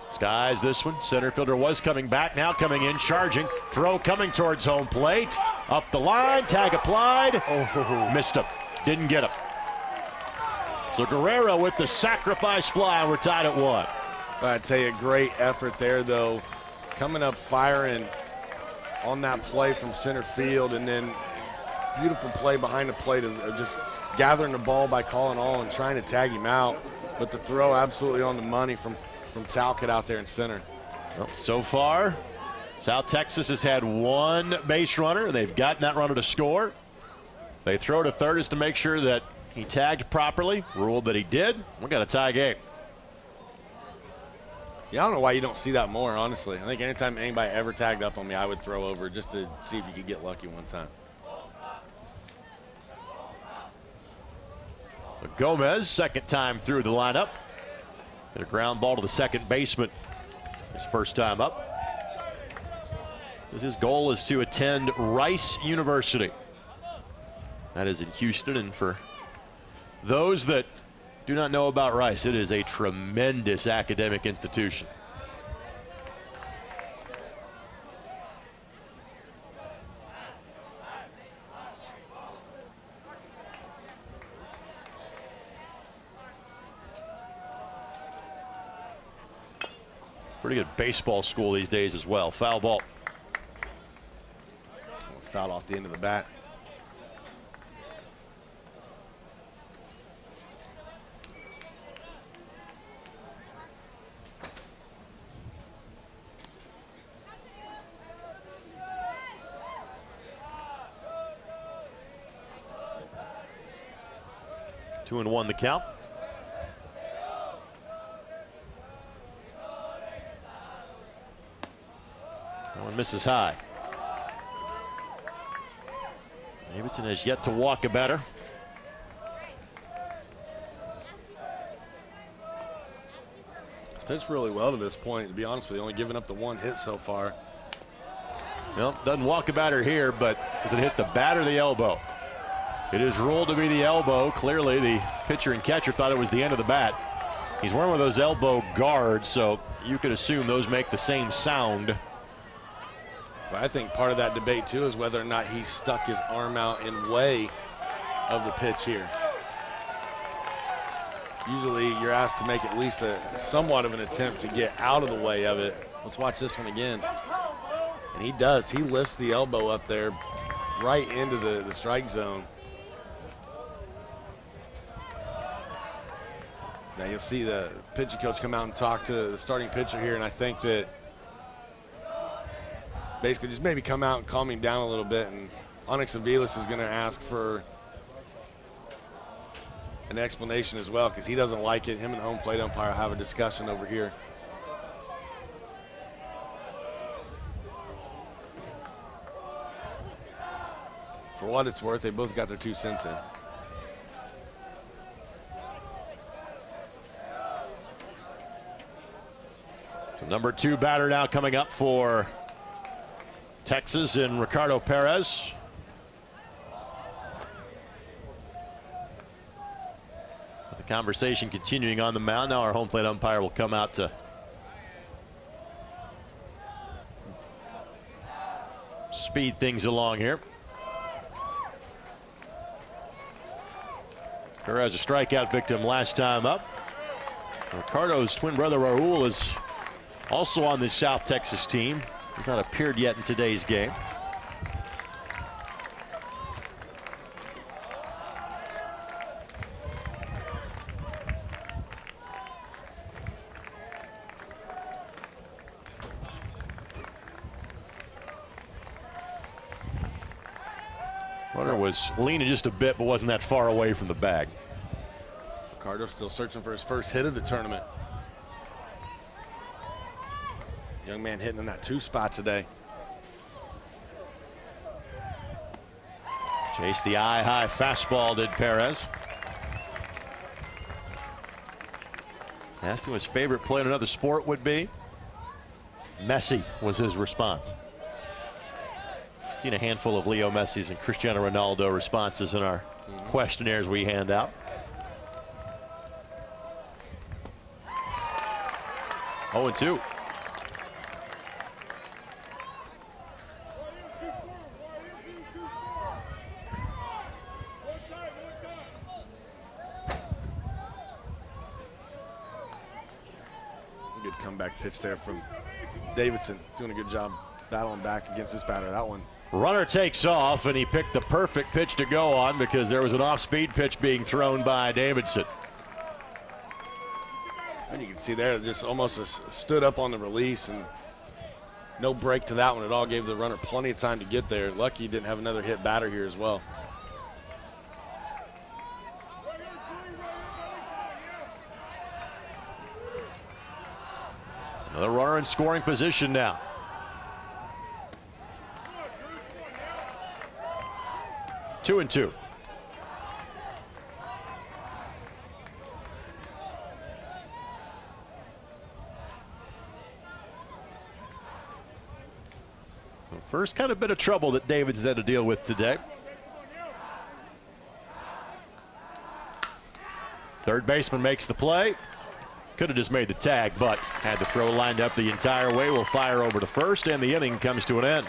A: Skies this one. Center fielder was coming back, now coming in, charging. Throw coming towards home plate. Up the line, tag applied. Oh, missed him. Didn't get him. So Guerrero with the sacrifice fly. We're tied at 1.
B: I tell you, great effort there, though. Coming up firing on that play from center field, and then beautiful play behind the plate of just gathering the ball by calling all and trying to tag him out. But the throw absolutely on the money from Talcott out there in center.
A: Well, so far, South Texas has had one base runner. They've gotten that runner to score. They throw to third just to make sure that he tagged properly. Ruled that he did. We got a tie game.
B: Yeah, I don't know why you don't see that more, honestly. I think anytime anybody ever tagged up on me, I would throw over just to see if you could get lucky one time.
A: Gomez, second time through the lineup. Hit a ground ball to the second baseman. His first time up. His goal is to attend Rice University. That is in Houston, and for those that do not know about Rice, it is a tremendous academic institution. Pretty good baseball school these days as well. Foul ball.
B: Foul off the end of the bat.
A: Two and one the count. That one misses high. Davidson has yet to walk a batter.
B: He's pitched really well to this point, to be honest with you. Only giving up the one hit so far.
A: Well, doesn't walk a batter here, but does it hit the bat or the elbow? It is ruled to be the elbow. Clearly, the pitcher and catcher thought it was the end of the bat. He's wearing one of those elbow guards, so you could assume those make the same sound.
B: But I think part of that debate, too, is whether or not he stuck his arm out in way of the pitch here. Usually, you're asked to make at least somewhat of an attempt to get out of the way of it. Let's watch this one again. And he does. He lifts the elbow up there right into the strike zone. Now you'll see the pitching coach come out and talk to the starting pitcher here, and I think that basically just maybe come out and calm him down a little bit, and Onyx Aviles is going to ask for an explanation as well, because he doesn't like it. Him and the home plate umpire have a discussion over here. For what it's worth, they both got their 2 cents in.
A: So number 2 batter now coming up for Texas in Ricardo Perez. With the conversation continuing on the mound, now our home plate umpire will come out to speed things along here. Perez a strikeout victim last time up. Ricardo's twin brother Raul is also on this South Texas team. He's not appeared yet in today's game. Runner was leaning just a bit, but wasn't that far away from the bag.
B: Ricardo still searching for his first hit of the tournament. Young man hitting in that 2 spot today.
A: Chased the eye-high fastball, did Perez. Asked him what his favorite play in another sport would be. Messi was his response. Seen a handful of Leo Messi's and Cristiano Ronaldo responses in our questionnaires we hand out. 0-2.
B: A good comeback pitch there from Davidson. Doing a good job battling back against this batter. That one.
A: Runner takes off, and he picked the perfect pitch to go on because there was an off-speed pitch being thrown by Davidson.
B: And you can see there, just almost stood up on the release, and no break to that one at all. Gave the runner plenty of time to get there. Lucky he didn't have another hit batter here as well.
A: Another runner in scoring position now. Two and two. First kind of bit of trouble that David's had to deal with today. Third baseman makes the play. Could have just made the tag, but had the throw lined up the entire way. Will fire over to first, and the inning comes to an end.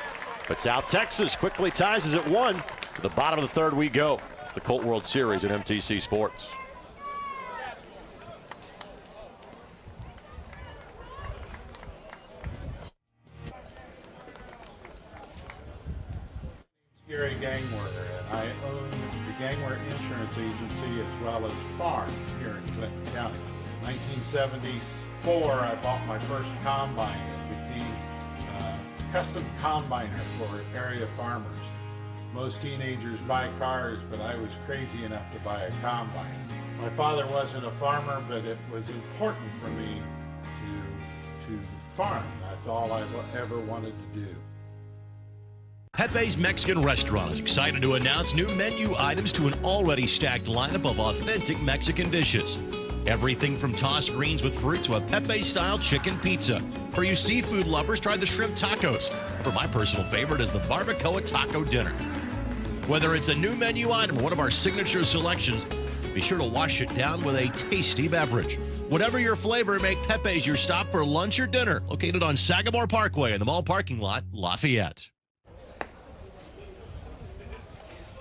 A: But South Texas quickly ties us at 1. To the bottom of the third we go. The Colt World Series at MTC Sports.
H: Gary Gang Worker, and I own the Gang Worker Insurance Agency as well as farm here in Clinton County. 1974, I bought my first combine. It became a custom combiner for area farmers. Most teenagers buy cars, but I was crazy enough to buy a combine. My father wasn't a farmer, but it was important for me to farm. That's all I ever wanted to do.
E: Pepe's Mexican Restaurant is excited to announce new menu items to an already stacked lineup of authentic Mexican dishes. Everything from tossed greens with fruit to a Pepe-style chicken pizza. For you seafood lovers, try the shrimp tacos. For my personal favorite is the barbacoa taco dinner. Whether it's a new menu item or one of our signature selections, be sure to wash it down with a tasty beverage. Whatever your flavor, make Pepe's your stop for lunch or dinner. Located on Sagamore Parkway in the mall parking lot, Lafayette.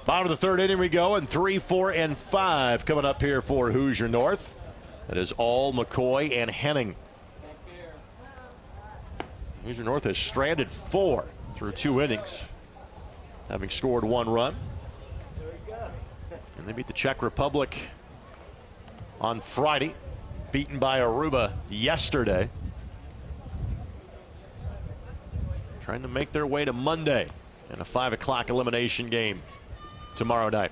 A: Bottom of the third inning we go, and 3, 4, and 5 coming up here for Hoosier North. That is all McCoy and Henning. Hoosier North has stranded 4 through 2 innings, having scored 1 run. And they beat the Czech Republic on Friday, beaten by Aruba yesterday. Trying to make their way to Monday in a 5 o'clock elimination game tomorrow night.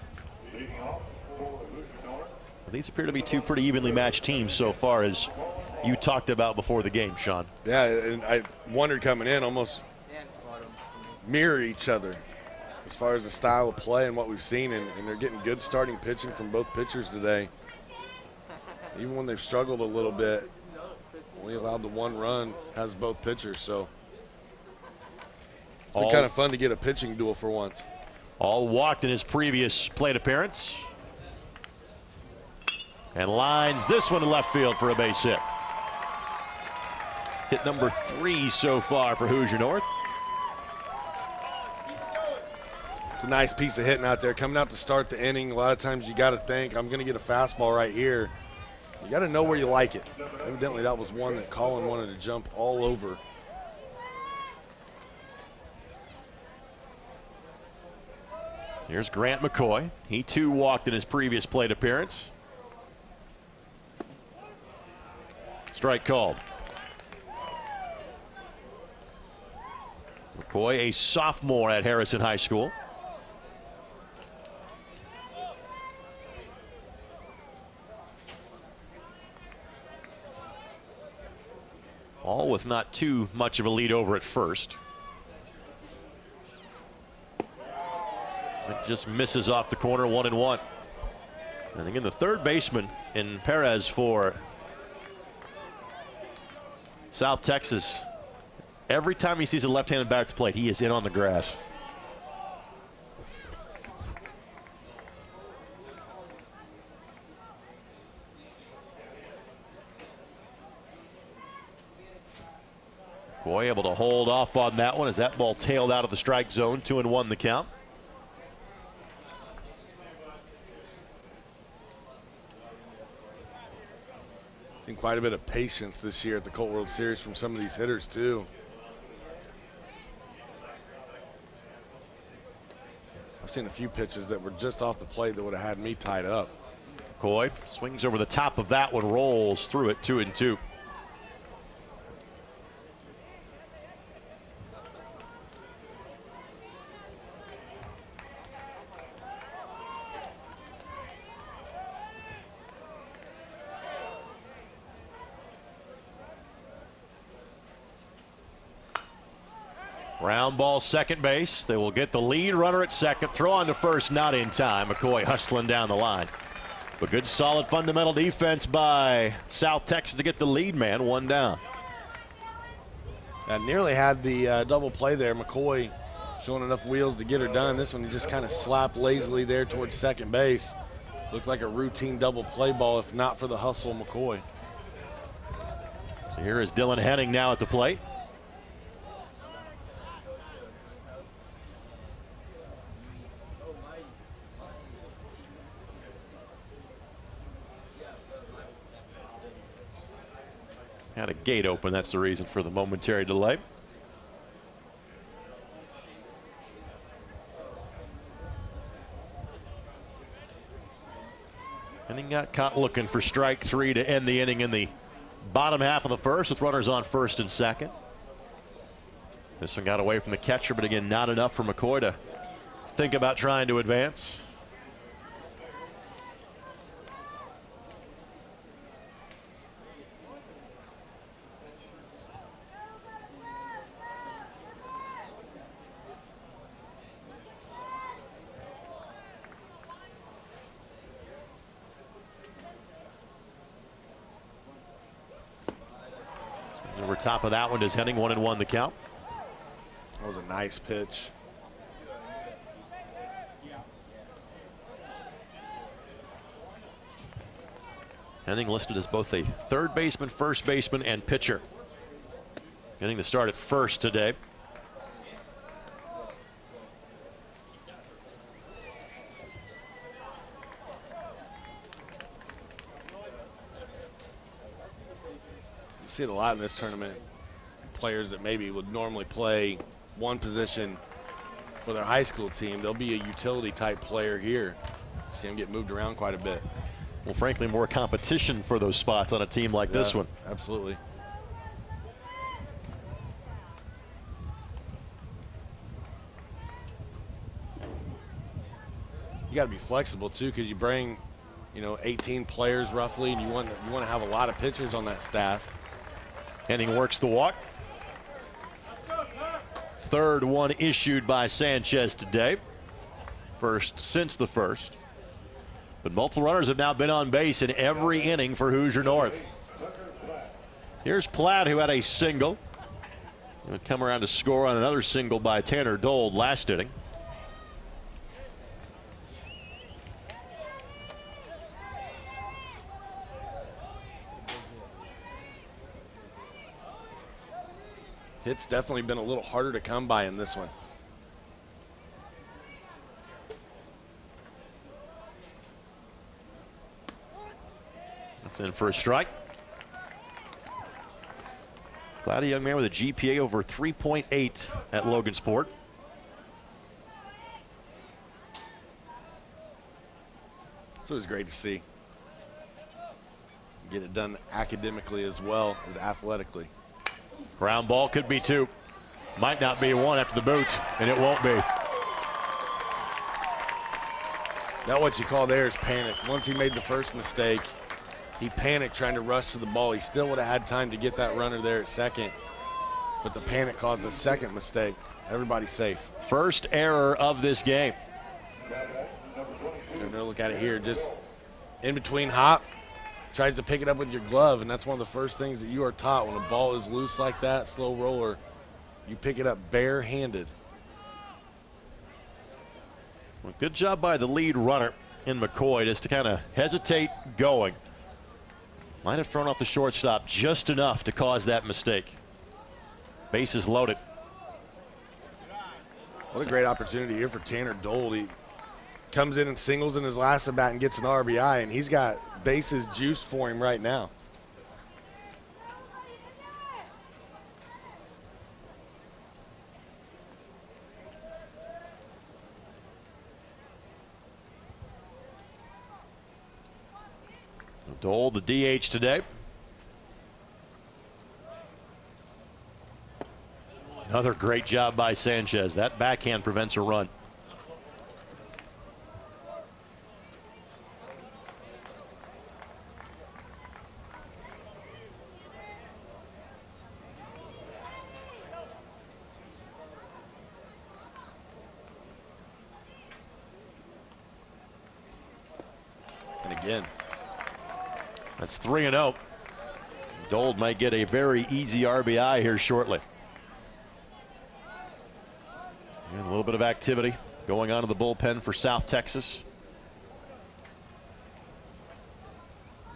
G: Leading off for the Hoosier North,
A: These appear to be two pretty evenly matched teams so far, as you talked about before the game, Sean.
B: Yeah, and I wondered coming in, almost mirror each other as far as the style of play and what we've seen, and they're getting good starting pitching from both pitchers today. Even when they've struggled a little bit, only allowed the 1 run, has both pitchers, so it's been kind of fun to get a pitching duel for once.
A: All walked in his previous plate appearance. And lines this one to left field for a base hit. Hit number 3 so far for Hoosier North.
B: It's a nice piece of hitting out there. Coming out to start the inning, a lot of times you got to think, I'm going to get a fastball right here. You got to know where you like it. Evidently that was one that Colin wanted to jump all over.
A: Here's Grant McCoy. He too walked in his previous plate appearance. Strike called. McCoy, a sophomore at Harrison High School. All with not too much of a lead over at first. It just misses off the corner, 1-1. And again, the third baseman in Perez for South Texas. Every time he sees a left-handed batter at the plate, he is in on the grass. Boy, able to hold off on that one as that ball tailed out of the strike zone. 2-1 the count.
B: Seen quite a bit of patience this year at the Colt World Series from some of these hitters too. I've seen a few pitches that were just off the plate that would have had me tied up.
A: McCoy swings over the top of that one, rolls through it, 2-2. Ground ball, second base. They will get the lead runner at second. Throw on to first, not in time. McCoy hustling down the line. But good, solid fundamental defense by South Texas to get the lead man, 1 down.
B: Nearly had the double play there. McCoy showing enough wheels to get her done. This one he just kind of slapped lazily there towards second base. Looked like a routine double play ball if not for the hustle McCoy.
A: So here is Dylan Henning now at the plate. Had a gate open, that's the reason for the momentary delay. And he got caught looking for strike 3 to end the inning in the bottom half of the first with runners on first and second. This one got away from the catcher, but again, not enough for McCoy to think about trying to advance. Over top of that one is Henning, 1-1 the count.
B: That was a nice pitch.
A: Henning listed as both a third baseman, first baseman, and pitcher. Getting the start at first today.
B: See it a lot in this tournament. Players that maybe would normally play one position for their high school team, they'll be a utility type player here. See them get moved around quite a bit.
A: Well, frankly, more competition for those spots on a team like this one.
B: Absolutely. You got to be flexible too, because you bring, 18 players roughly, and you want to have a lot of pitchers on that staff.
A: Henning works the walk. Third one issued by Sanchez today. First since the first. But multiple runners have now been on base in every inning for Hoosier North. Here's Platt, who had a single. He'll come around to score on another single by Tanner Dold last inning.
B: It's definitely been a little harder to come by in this one.
A: That's in for a strike. Glad a young man with a GPA over 3.8 at Logansport.
B: So it was great to see. Get it done academically as well as athletically.
A: Ground ball could be two. Might not be one after the boot, and it won't be.
B: Now what you call there is panic. Once he made the first mistake, he panicked trying to rush to the ball. He still would have had time to get that runner there at second, but the panic caused a second mistake. Everybody's safe.
A: First error of this game.
B: They're gonna look at it here, just in between hop, tries to pick it up with your glove, and that's one of the first things that you are taught when a ball is loose like that, slow roller, you pick it up barehanded.
A: Well, good job by the lead runner in McCoy just to kind of hesitate going. Might have thrown off the shortstop just enough to cause that mistake. Bases loaded.
B: What a great opportunity here for Tanner Dold. He comes in and singles in his last at bat and gets an RBI, and he's got bases juiced for him right now.
A: Dold, the DH today. Another great job by Sanchez. That backhand prevents a run.
B: And again,
A: that's 3-0. Dold might get a very easy RBI here shortly. And a little bit of activity going on in the bullpen for South Texas.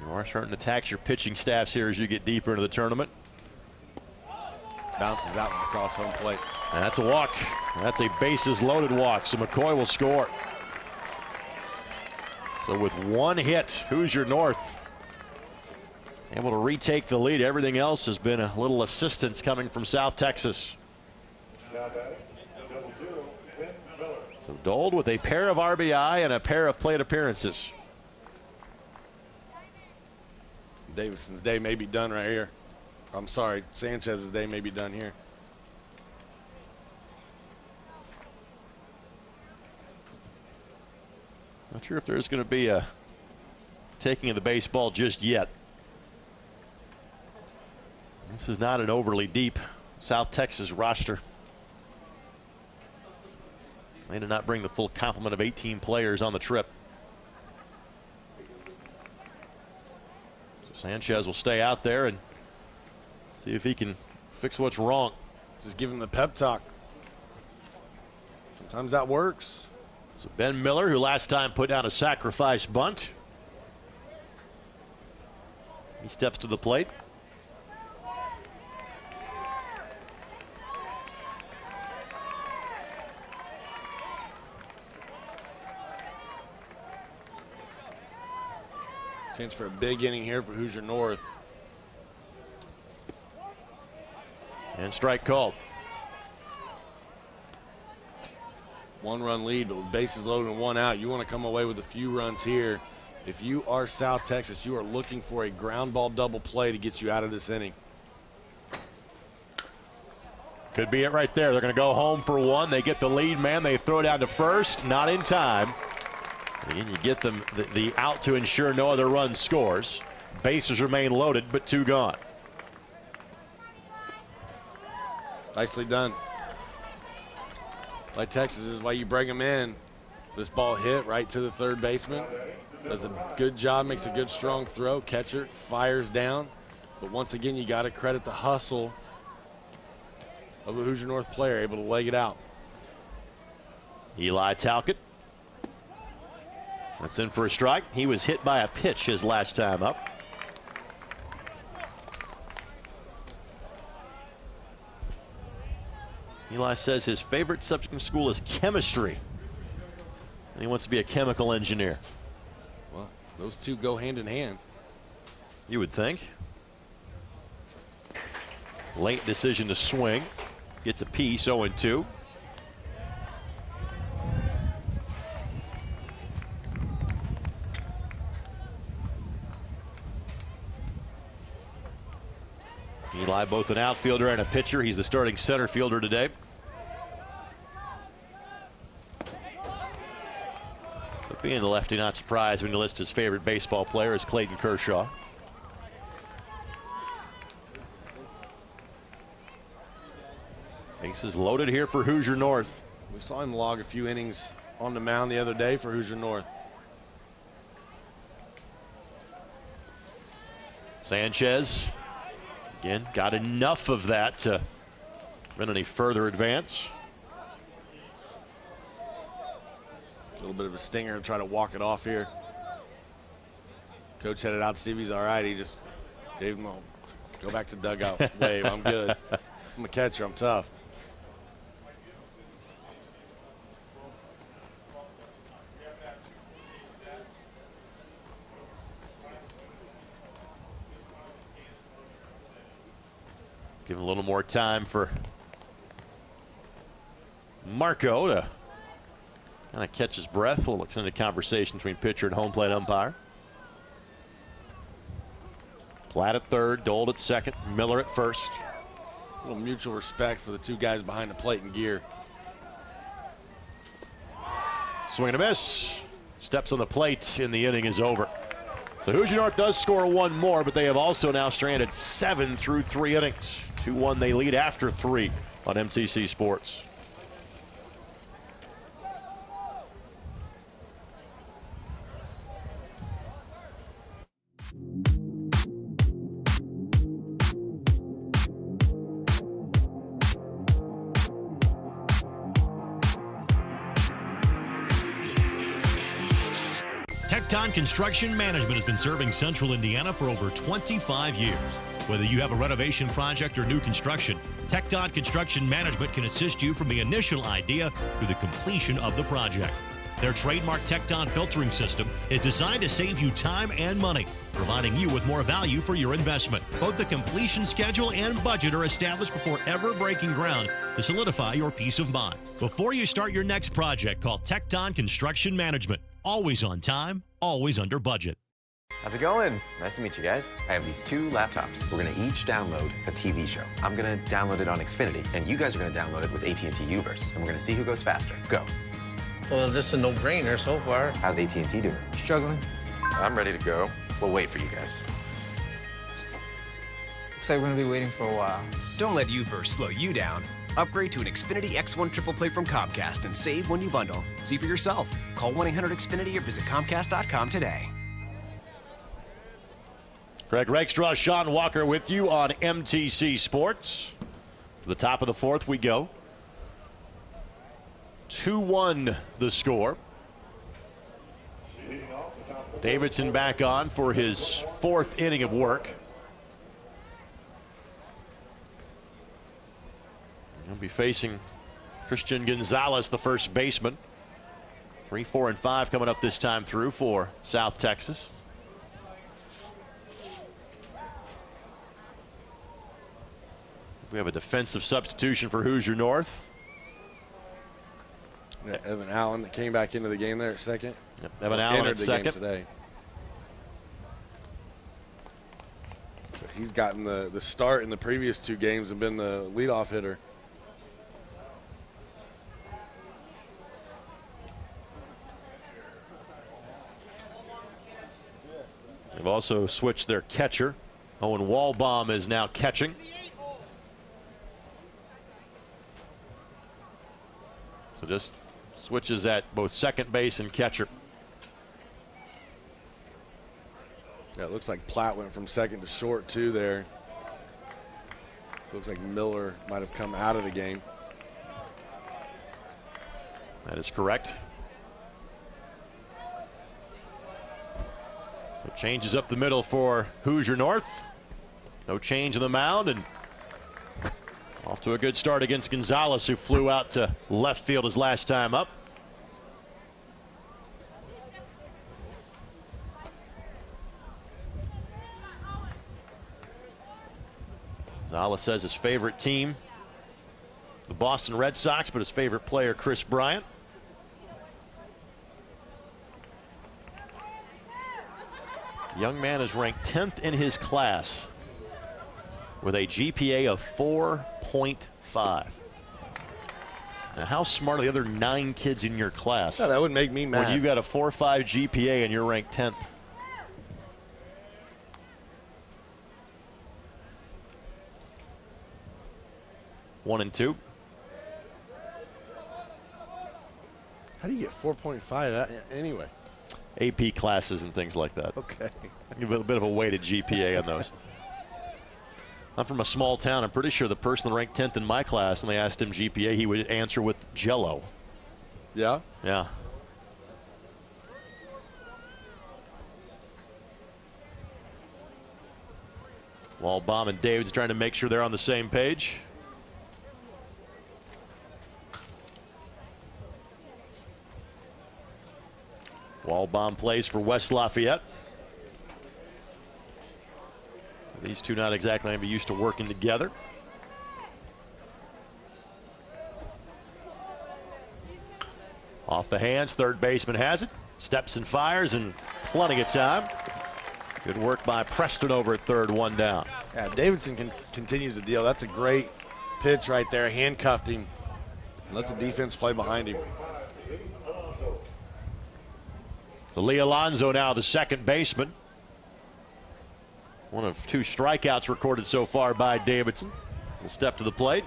A: You are starting to tax your pitching staffs here as you get deeper into the tournament.
B: bounces out across home plate.
A: And that's a walk. That's a bases loaded walk, so Mccoy will score. So with one hit, Hoosier North able to retake the lead. Everything else has been a little assistance coming from South Texas. So Dold with a pair of RBI and a pair of plate appearances.
B: Davidson's day may be done right here. I'm sorry, Sanchez's day may be done here.
A: Not sure if there's going to be a taking of the baseball just yet. This is not an overly deep South Texas roster. They did not bring the full complement of 18 players on the trip. So Sanchez will stay out there and see if he can fix what's wrong.
B: Just give him the pep talk. Sometimes that works.
A: So Ben Miller, who last time put down a sacrifice bunt. He steps to the plate.
B: Chance for a big inning here for Hoosier North.
A: And strike called.
B: One-run lead, but with bases loaded and one out, you want to come away with a few runs here. If you are South Texas, you are looking for a ground ball double play to get you out of this inning.
A: Could be it right there. They're going to go home for one. They get the lead man. They throw down to first. Not in time. Again, you get them the out to ensure no other run scores. Bases remain loaded, but 2 gone.
B: Nicely done by Texas. This is why you bring them in. This ball hit right to the third baseman. Does a good job, makes a good strong throw. Catcher fires down. But once again, you got to credit the hustle of a Hoosier North player able to leg it out.
A: Eli Talcott. That's in for a strike. He was hit by a pitch his last time up. Eli says his favorite subject in school is chemistry. And he wants to be a chemical engineer.
B: Well, those two go hand in hand.
A: You would think. Late decision to swing. Gets a piece, 0-2. Eli, both an outfielder and a pitcher. He's the starting center fielder today. But being the lefty, not surprised when you list his favorite baseball player as Clayton Kershaw. Bases loaded here for Hoosier North.
B: We saw him log a few innings on the mound the other day for Hoosier North.
A: Sanchez, again, got enough of that to prevent any further advance.
B: A little bit of a stinger to try to walk it off here. Coach headed out. Stevie's all right. He just gave him a go back to dugout wave. I'm good. I'm a catcher. I'm tough.
A: Give him a little more time for Marco to kind of catch his breath. A little extended conversation between pitcher and home plate umpire. Platt at third, Dold at second, Miller at first.
B: A little mutual respect for the two guys behind the plate in gear.
A: Swing and a miss. Steps on the plate, and the inning is over. So Hoosier North does score 1 more, but they have also now stranded 7 through 3 innings. 2-1 they lead after 3 on MTC Sports.
E: Tecton Construction Management has been serving Central Indiana for over 25 years. Whether you have a renovation project or new construction, Tecton Construction Management can assist you from the initial idea to the completion of the project. Their trademark Tecton filtering system is designed to save you time and money, providing you with more value for your investment. Both the completion schedule and budget are established before ever breaking ground to solidify your peace of mind. Before you start your next project, call Tecton Construction Management. Always on time, always under budget.
I: How's it going? Nice to meet you guys. I have these 2 laptops. We're gonna each download a TV show. I'm gonna download it on Xfinity, and you guys are gonna download it with AT&T Uverse. And we're gonna see who goes faster. Go.
J: Well, this is a no-brainer so far.
I: How's AT&T doing?
J: Struggling.
I: I'm ready to go. We'll wait for you guys.
J: Looks like we're gonna be waiting for a while.
K: Don't let Uverse slow you down. Upgrade to an Xfinity X1 Triple Play from Comcast and save when you bundle. See for yourself. Call 1-800-XFINITY or visit Comcast.com today.
A: Greg Rakestraw, Sean Walker with you on MTC Sports. To the top of the 4th we go. 2-1 the score. Davidson back on for his 4th inning of work. He'll be facing Christian Gonzalez, the first baseman. 3, 4, and 5 coming up this time through for South Texas. We have a defensive substitution for Hoosier North.
B: Yeah, Evan Allen that came back into the game there at second.
A: Yep, Evan Allen at second.
B: Today. So he's gotten the start in the previous 2 games and been the leadoff hitter.
A: They've also switched their catcher. Owen Walbaum is now catching. So just switches at both second base and catcher.
B: Yeah, it looks like Platt went from second to short too there. Looks like Miller might have come out of the game.
A: That is correct. So changes up the middle for Hoosier North. No change in the mound, and off to a good start against Gonzalez, who flew out to left field his last time up. Gonzalez says his favorite team, the Boston Red Sox, but his favorite player, Chris Bryant. Young man is ranked 10th in his class with a GPA of 4.5. Now, how smart are the other 9 kids in your class?
B: Yeah, that would make me mad.
A: When you got a 4.5 GPA and you're ranked 10th. One and two.
B: How do you get 4.5 anyway?
A: AP classes and things like that.
B: Okay.
A: Give a bit of a weighted GPA on those. I'm from a small town. I'm pretty sure the person that ranked 10th in my class, when they asked him GPA, he would answer with Jello.
B: Yeah?
A: Yeah. Walbaum and David's trying to make sure they're on the same page. Walbaum plays for West Lafayette. These two not exactly going to be used to working together. Off the hands, third baseman has it. Steps and fires, and plenty of time. Good work by Preston over at third, one down.
B: Yeah, Davidson continues the deal. That's a great pitch right there. Handcuffed him. Let the defense play behind him.
A: So Lee Alonso now the second baseman. One of 2 strikeouts recorded so far by Davidson. Will step to the plate.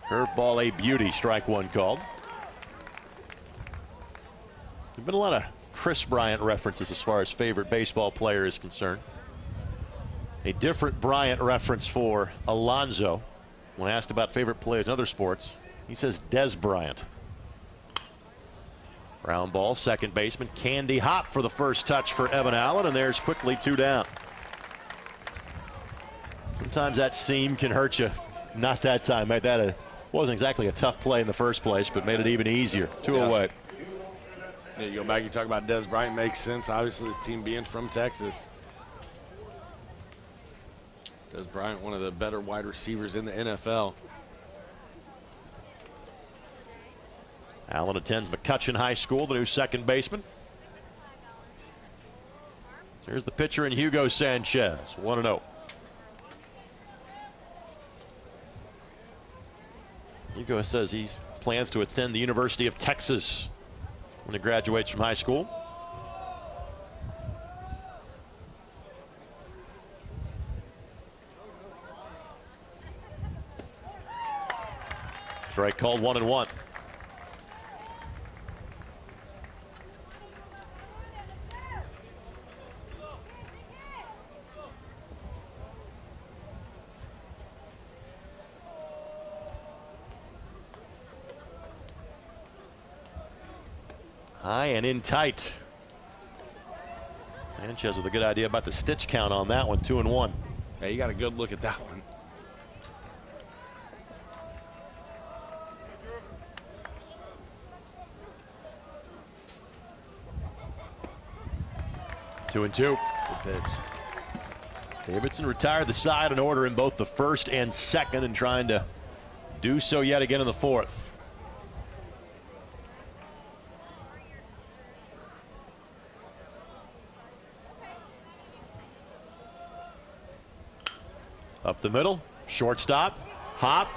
A: Curveball a beauty, strike one called. There've been a lot of Chris Bryant references as far as favorite baseball player is concerned. A different Bryant reference for Alonso. When asked about favorite players in other sports, he says Des Bryant. Ground ball, second baseman Candy Hop for the first touch for Evan Allen, and there's quickly 2 down. Sometimes that seam can hurt you. Not that time. Made that wasn't exactly a tough play in the first place, but made it even easier. 2 away.
B: Yeah, you go back, you talk about Des Bryant, makes sense. Obviously, this team being from Texas. Des Bryant, one of the better wide receivers in the NFL.
A: Allen attends McCutcheon High School, the new second baseman. Here's the pitcher in Hugo Sanchez, 1-0. Hugo says he plans to attend the University of Texas when he graduates from high school. Strike called, 1-1. High and in tight. Sanchez with a good idea about the stitch count on that one, 2-1.
B: Yeah, you got a good look at that one.
A: Two and two.
B: Good pitch.
A: Davidson retired the side in order in both the first and second, and trying to do so yet again in the fourth. Up the middle, shortstop, Hop,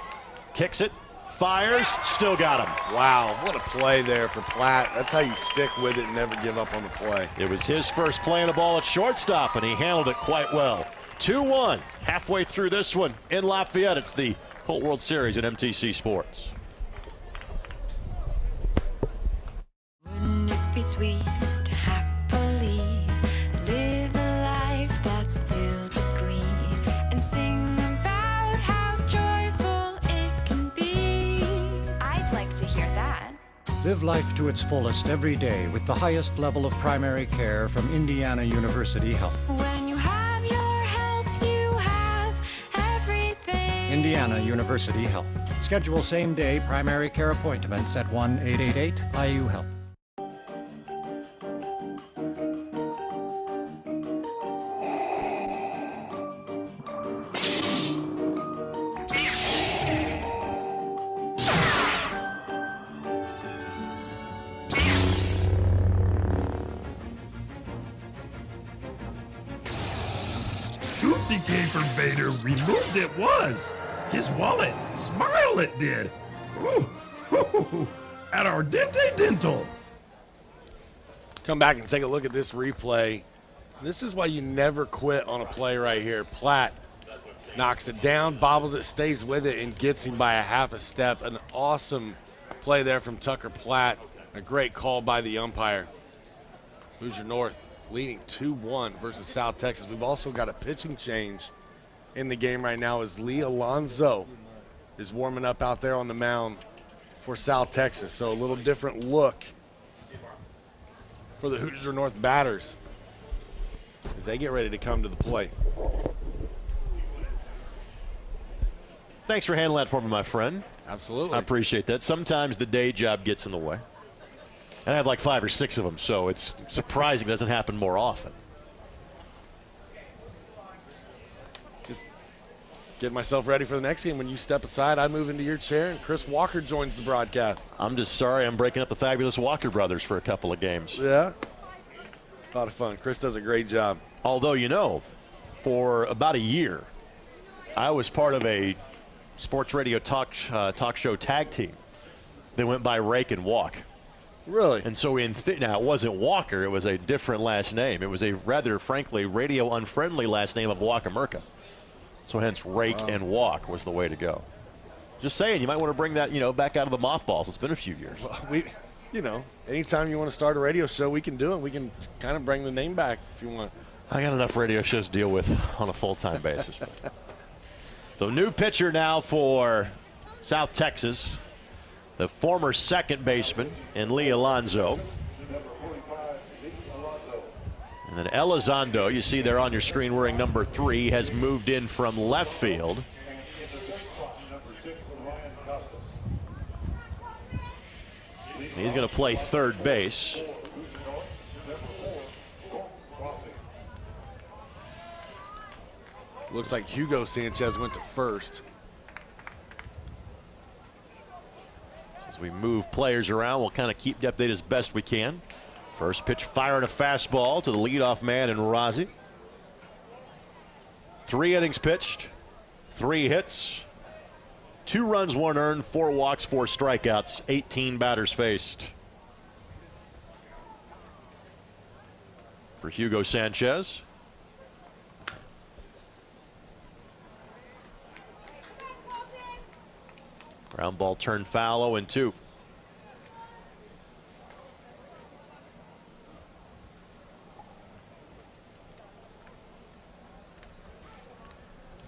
A: kicks it, Fires, still got him.
B: Wow, what a play there for Platt. That's how you stick with it and never give up on the play.
A: It was his first play on the ball at shortstop, and he handled it quite well. 2-1, halfway through this one in Lafayette. It's the Colt World Series at MTC Sports.
C: Wouldn't it be sweet to happily live a life that's filled with glee and sing about how joyful it can be? I'd like to hear that.
L: Live life to its fullest every day with the highest level of primary care from Indiana University Health.
C: When you have your health, you have everything.
L: Indiana University Health. Schedule same-day primary care appointments at 1-888-IU-HEALTH.
M: Caper Vader removed it was his wallet. Smile it did. Ooh, at our Dente Dental.
B: Come back and take a look at this replay. This is why you never quit on a play right here. Platt knocks it down, bobbles it, stays with it, and gets him by a half a step. An awesome play there from Tucker Platt. A great call by the umpire. Hoosier North leading 2-1 versus South Texas. We've also got a pitching change in the game right now as Lee Alonzo is warming up out there on the mound for South Texas. So a little different look for the Hoosier North batters as they get ready to come to the plate.
A: Thanks for handling that for me, my friend.
B: Absolutely.
A: I appreciate that. Sometimes the day job gets in the way. And I have like 5 or 6 of them, so it's surprising it doesn't happen more often.
B: Just get myself ready for the next game. When you step aside, I move into your chair, and Chris Walker joins the broadcast.
A: I'm just sorry I'm breaking up the fabulous Walker brothers for a couple of games.
B: Yeah. A lot of fun. Chris does a great job.
A: Although, you know, for about a year, I was part of a sports radio talk show tag team. They went by Rake and Walk.
B: Really?
A: And so now it wasn't Walker, it was a different last name. It was a rather, frankly, radio unfriendly last name of Wakamerka. So hence Rake and Walk was the way to go. Just saying, you might want to bring that, back out of the mothballs. It's been a few years.
B: Well, anytime you want to start a radio show, we can do it. We can kind of bring the name back if you want.
A: I got enough radio shows to deal with on a full-time basis. So new pitcher now for South Texas. The former second baseman in Lee Alonzo. And then Elizondo, you see there on your screen wearing number 3, has moved in from left field. He's going to play third base.
B: Looks like Hugo Sanchez went to first.
A: As we move players around, we'll kind of keep the update as best we can. First pitch firing a fastball to the leadoff man in Razi. 3 innings pitched, 3 hits, 2 runs, 1 earned, 4 walks, 4 strikeouts, 18 batters faced. For Hugo Sanchez. Ground ball turned foul, 0-2.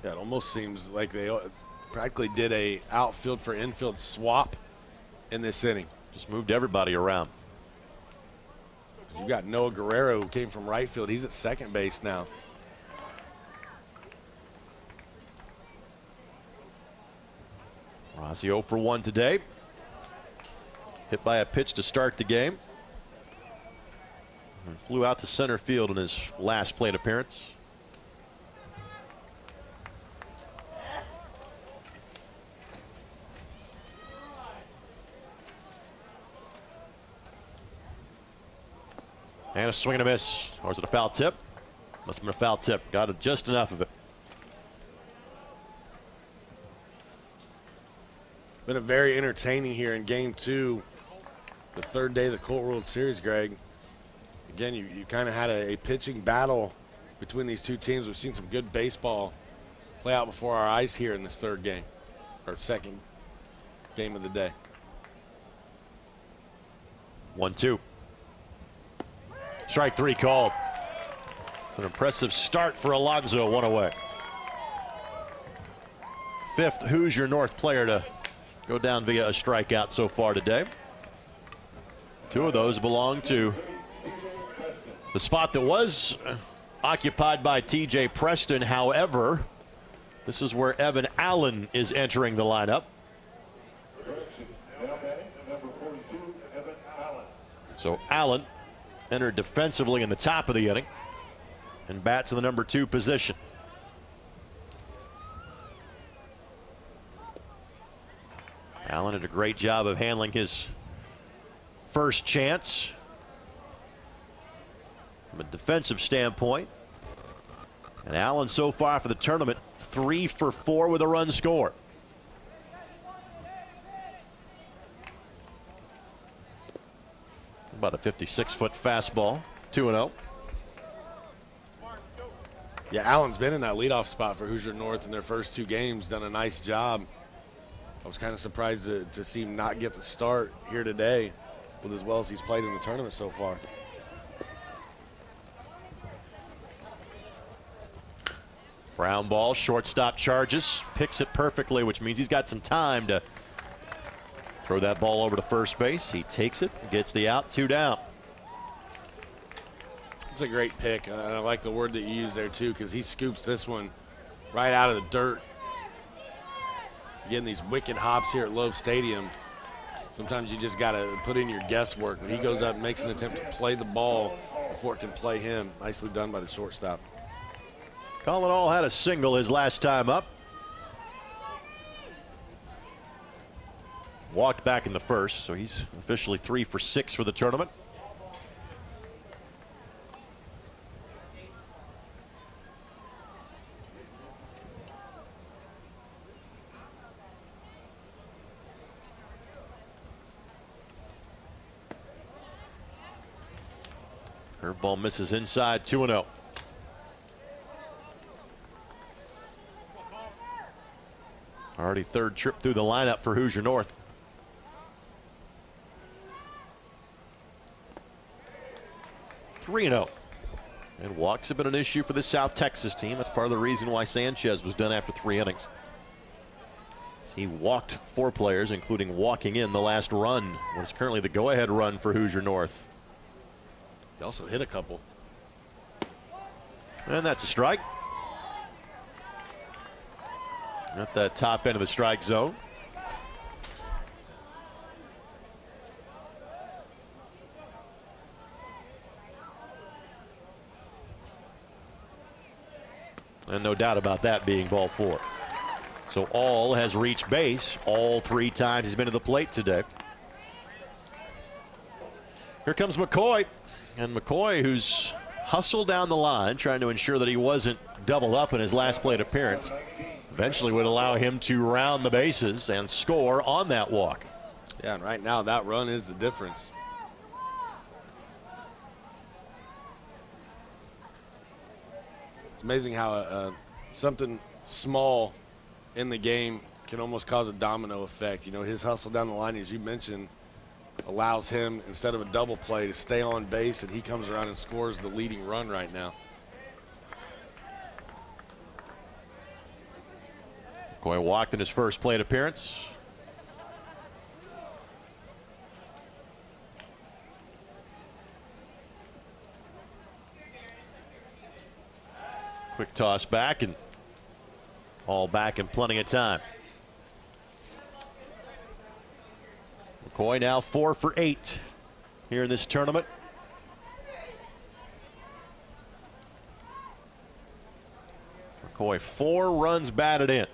B: Yeah, it almost seems like they practically did a outfield for infield swap in this inning.
A: Just moved everybody around.
B: You got Noah Guerrero, who came from right field. He's at second base now.
A: Rossi 0 for 1 today. Hit by a pitch to start the game. And flew out to center field in his last plate appearance. And a swing and a miss. Or is it a foul tip? Must have been a foul tip. Got it just enough of it.
B: Been a very entertaining here in Game 2, the third day of the Colt World Series, Greg. Again, you kind of had a pitching battle between these two teams. We've seen some good baseball play out before our eyes here in this third game, or second game of the day.
A: 1-2. Strike 3 called. An impressive start for Alonso, 1 away. 5th Hoosier North player to go down via a strikeout so far today. 2 of those belong to the spot that was occupied by TJ Preston. However, this is where Evan Allen is entering the lineup. So Allen entered defensively in the top of the inning and bats in the number 2 position. Allen did a great job of handling his first chance from a defensive standpoint. And Allen so far for the tournament, 3 for 4 with a run scored. About a 56-foot fastball, 2-0.
B: Yeah, Allen's been in that leadoff spot for Hoosier North in their first 2 games, done a nice job. I was kind of surprised to see him not get the start here today with as well as he's played in the tournament so far.
A: Ground ball, shortstop charges, picks it perfectly, which means he's got some time to throw that ball over to first base. He takes it, gets the out, 2 down.
B: It's a great pick. I like the word that you used there too, because he scoops this one right out of the dirt. Getting these wicked hops here at Loeb Stadium. Sometimes you just got to put in your guesswork, but he goes up and makes an attempt to play the ball before it can play him. Nicely done by the shortstop.
A: Colin All had a single his last time up. Walked back in the first, so he's officially 3 for 6 for the tournament. Curveball misses inside, 2-0. Already 3rd trip through the lineup for Hoosier North. (3-0). And walks have been an issue for the South Texas team. That's part of the reason why Sanchez was done after 3 innings. He walked 4 players, including walking in the last run, what is currently the go-ahead run for Hoosier North.
B: He also hit a couple.
A: And that's a strike. At the top end of the strike zone. And no doubt about that being ball 4. So All has reached base all 3 times he's been to the plate today. Here comes McCoy. And McCoy, who's hustled down the line, trying to ensure that he wasn't doubled up in his last plate appearance, eventually would allow him to round the bases and score on that walk.
B: Yeah, and right now that run is the difference. It's amazing how something small in the game can almost cause a domino effect. You know, his hustle down the line, as you mentioned, allows him, instead of a double play, to stay on base, and he comes around and scores the leading run right now.
A: McCoy walked in his first plate appearance. Quick toss back, and All back in plenty of time. McCoy now 4 for 8 here in this tournament. McCoy 4 runs batted in.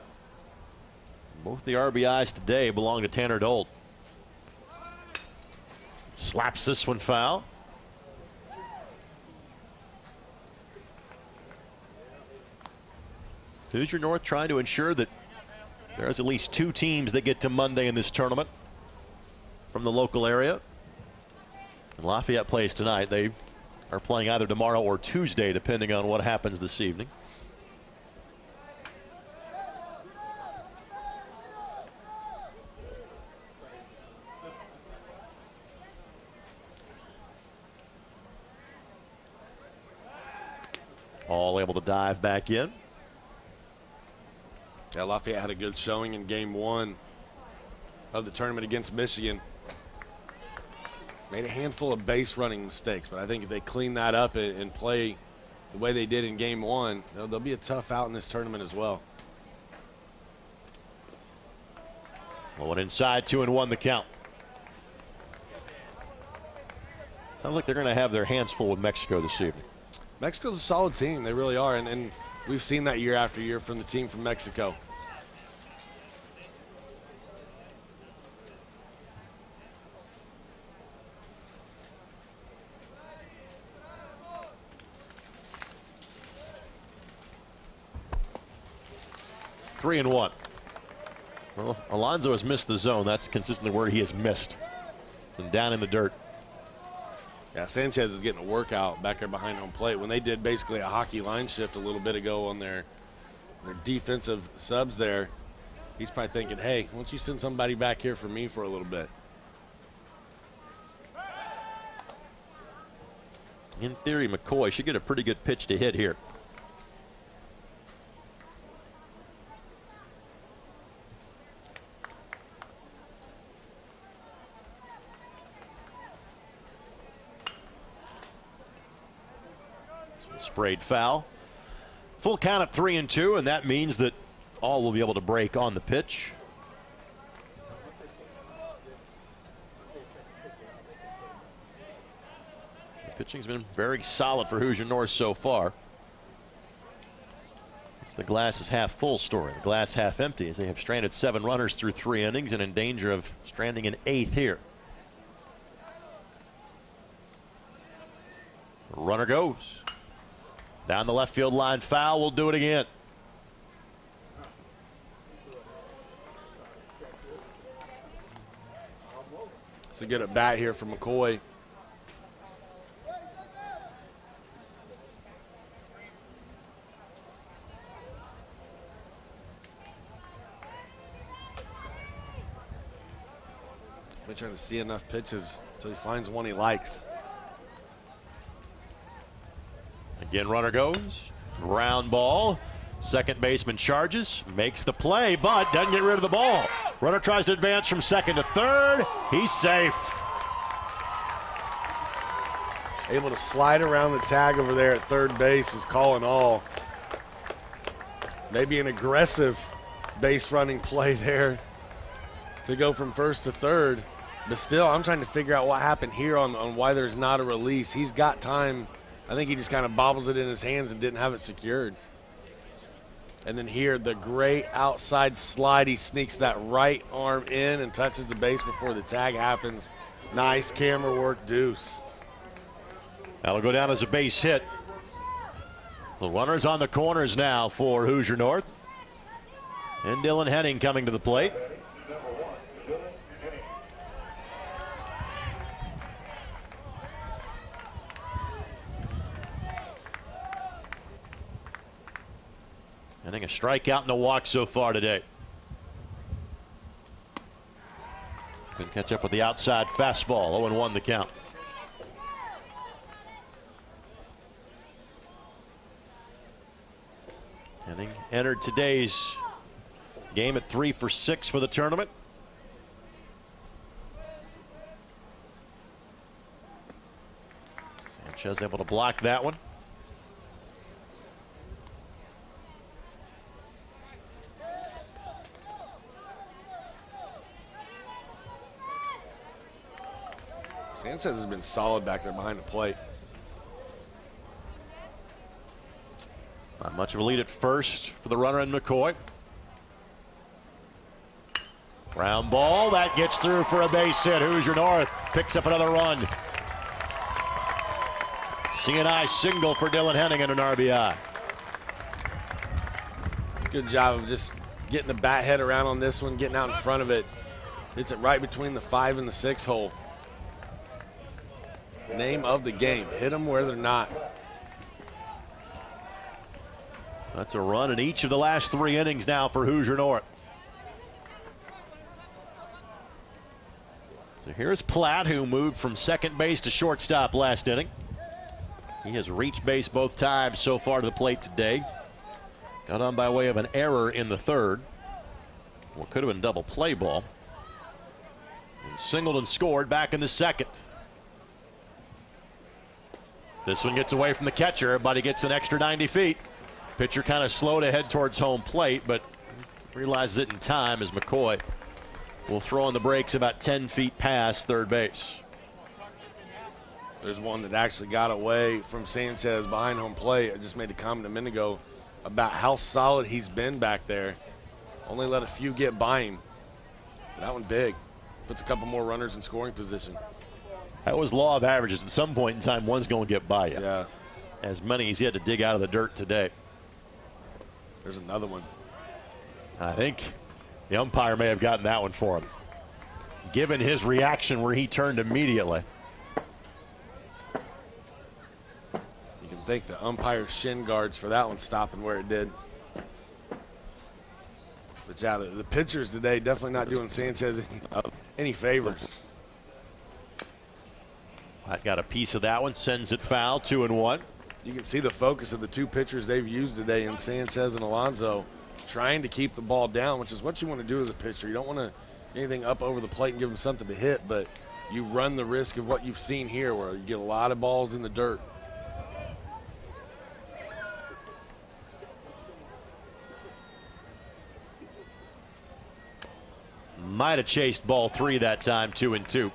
A: Both the RBIs today belong to Tanner Dold. Slaps this one foul. Hoosier North trying to ensure that There's at least 2 teams that get to Monday in this tournament from the local area. And Lafayette plays tonight. They are playing either tomorrow or Tuesday, depending on what happens this evening. All able to dive back in.
B: Yeah, Lafayette had a good showing in game 1 of the tournament against Michigan. Made a handful of base running mistakes, but I think if they clean that up and play the way they did in game 1, they'll be a tough out in this tournament as well.
A: Well, inside, 2-1 the count. Sounds like they're going to have their hands full with Mexico this evening.
B: Mexico's a solid team. They really are, and we've seen that year after year from the team from Mexico.
A: Three and one. Well, Alonso has missed the zone. That's consistently where he has missed. And down in the dirt.
B: Yeah, Sanchez is getting a workout back there behind home plate. When they did basically a hockey line shift a little bit ago on their defensive subs there, he's probably thinking, hey, why don't you send somebody back here for me for a little bit?
A: In theory, Mccoy should get a pretty good pitch to hit here. Sprayed foul. Full count at 3-2, and that means that all will be able to break on the pitch. The pitching's been very solid for Hoosier North so far. It's the glass is half full story. The glass half empty, as they have stranded 7 runners through 3 innings and in danger of stranding an 8th here. Runner goes. Down the left field line, foul. Will do it again.
B: It's a good at bat here for McCoy. Been trying to see enough pitches until he finds one he likes.
A: Again, runner goes. Ground ball. Second baseman charges. Makes the play, but doesn't get rid of the ball. Runner tries to advance from second to third. He's safe.
B: Able to slide around the tag over there at third base is calling all. Maybe an aggressive base running play there to go from first to third. But still, I'm trying to figure out what happened here on why there's not a release. He's got time. I think he just kind of bobbles it in his hands and didn't have it secured. And then here, the great outside slide. He sneaks that right arm in and touches the base before the tag happens. Nice camera work, Deuce.
A: That'll go down as a base hit. The runners on the corners now for Hoosier North. And Dylan Henning coming to the plate. Henning a strikeout and a walk so far today. Can catch up with the outside fastball. 0-1 the count. Henning entered today's game at 3 for 6 for the tournament. Sanchez able to block that one.
B: Sanchez has been solid back there behind the plate.
A: Not much of a lead at first for the runner in McCoy. Ground ball, that gets through for a base hit. Hoosier North picks up another run. CNI single for Dylan Henning and an RBI.
B: Good job of just getting the bat head around on this one, getting out in front of it. Hits it right between the 5 and the 6 hole. Name of the game. Hit them where they're not.
A: That's a run in each of the last 3 innings now for Hoosier North. So here's Platt, who moved from second base to shortstop last inning. He has reached base both times so far to the plate today. Got on by way of an error in the 3rd. What could have been a double play ball. And singled and scored back in the 2nd. This one gets away from the catcher. Everybody gets an extra 90 feet. Pitcher kind of slow to head towards home plate, but realizes it in time as Mccoy will throw on the brakes about 10 feet past third base.
B: There's one that actually got away from Sanchez behind home plate. I just made a comment a minute ago about how solid he's been back there. Only let a few get by him. That one big. Puts a couple more runners in scoring position.
A: That was law of averages. At some point in time, one's going to get by you.
B: Yeah.
A: As many as he had to dig out of the dirt today.
B: There's another one.
A: I think the umpire may have gotten that one for him, given his reaction where he turned immediately.
B: You can thank the umpire's shin guards for that one stopping where it did. But yeah, the pitchers today definitely not doing Sanchez any favors.
A: I got a piece of that one, sends it foul, 2-1.
B: You can see the focus of the 2 pitchers they've used today in Sanchez and Alonso, trying to keep the ball down, which is what you want to do as a pitcher. You don't want to anything up over the plate and give them something to hit, but you run the risk of what you've seen here where you get a lot of balls in the dirt.
A: Might have chased ball 3 that time, 2-2.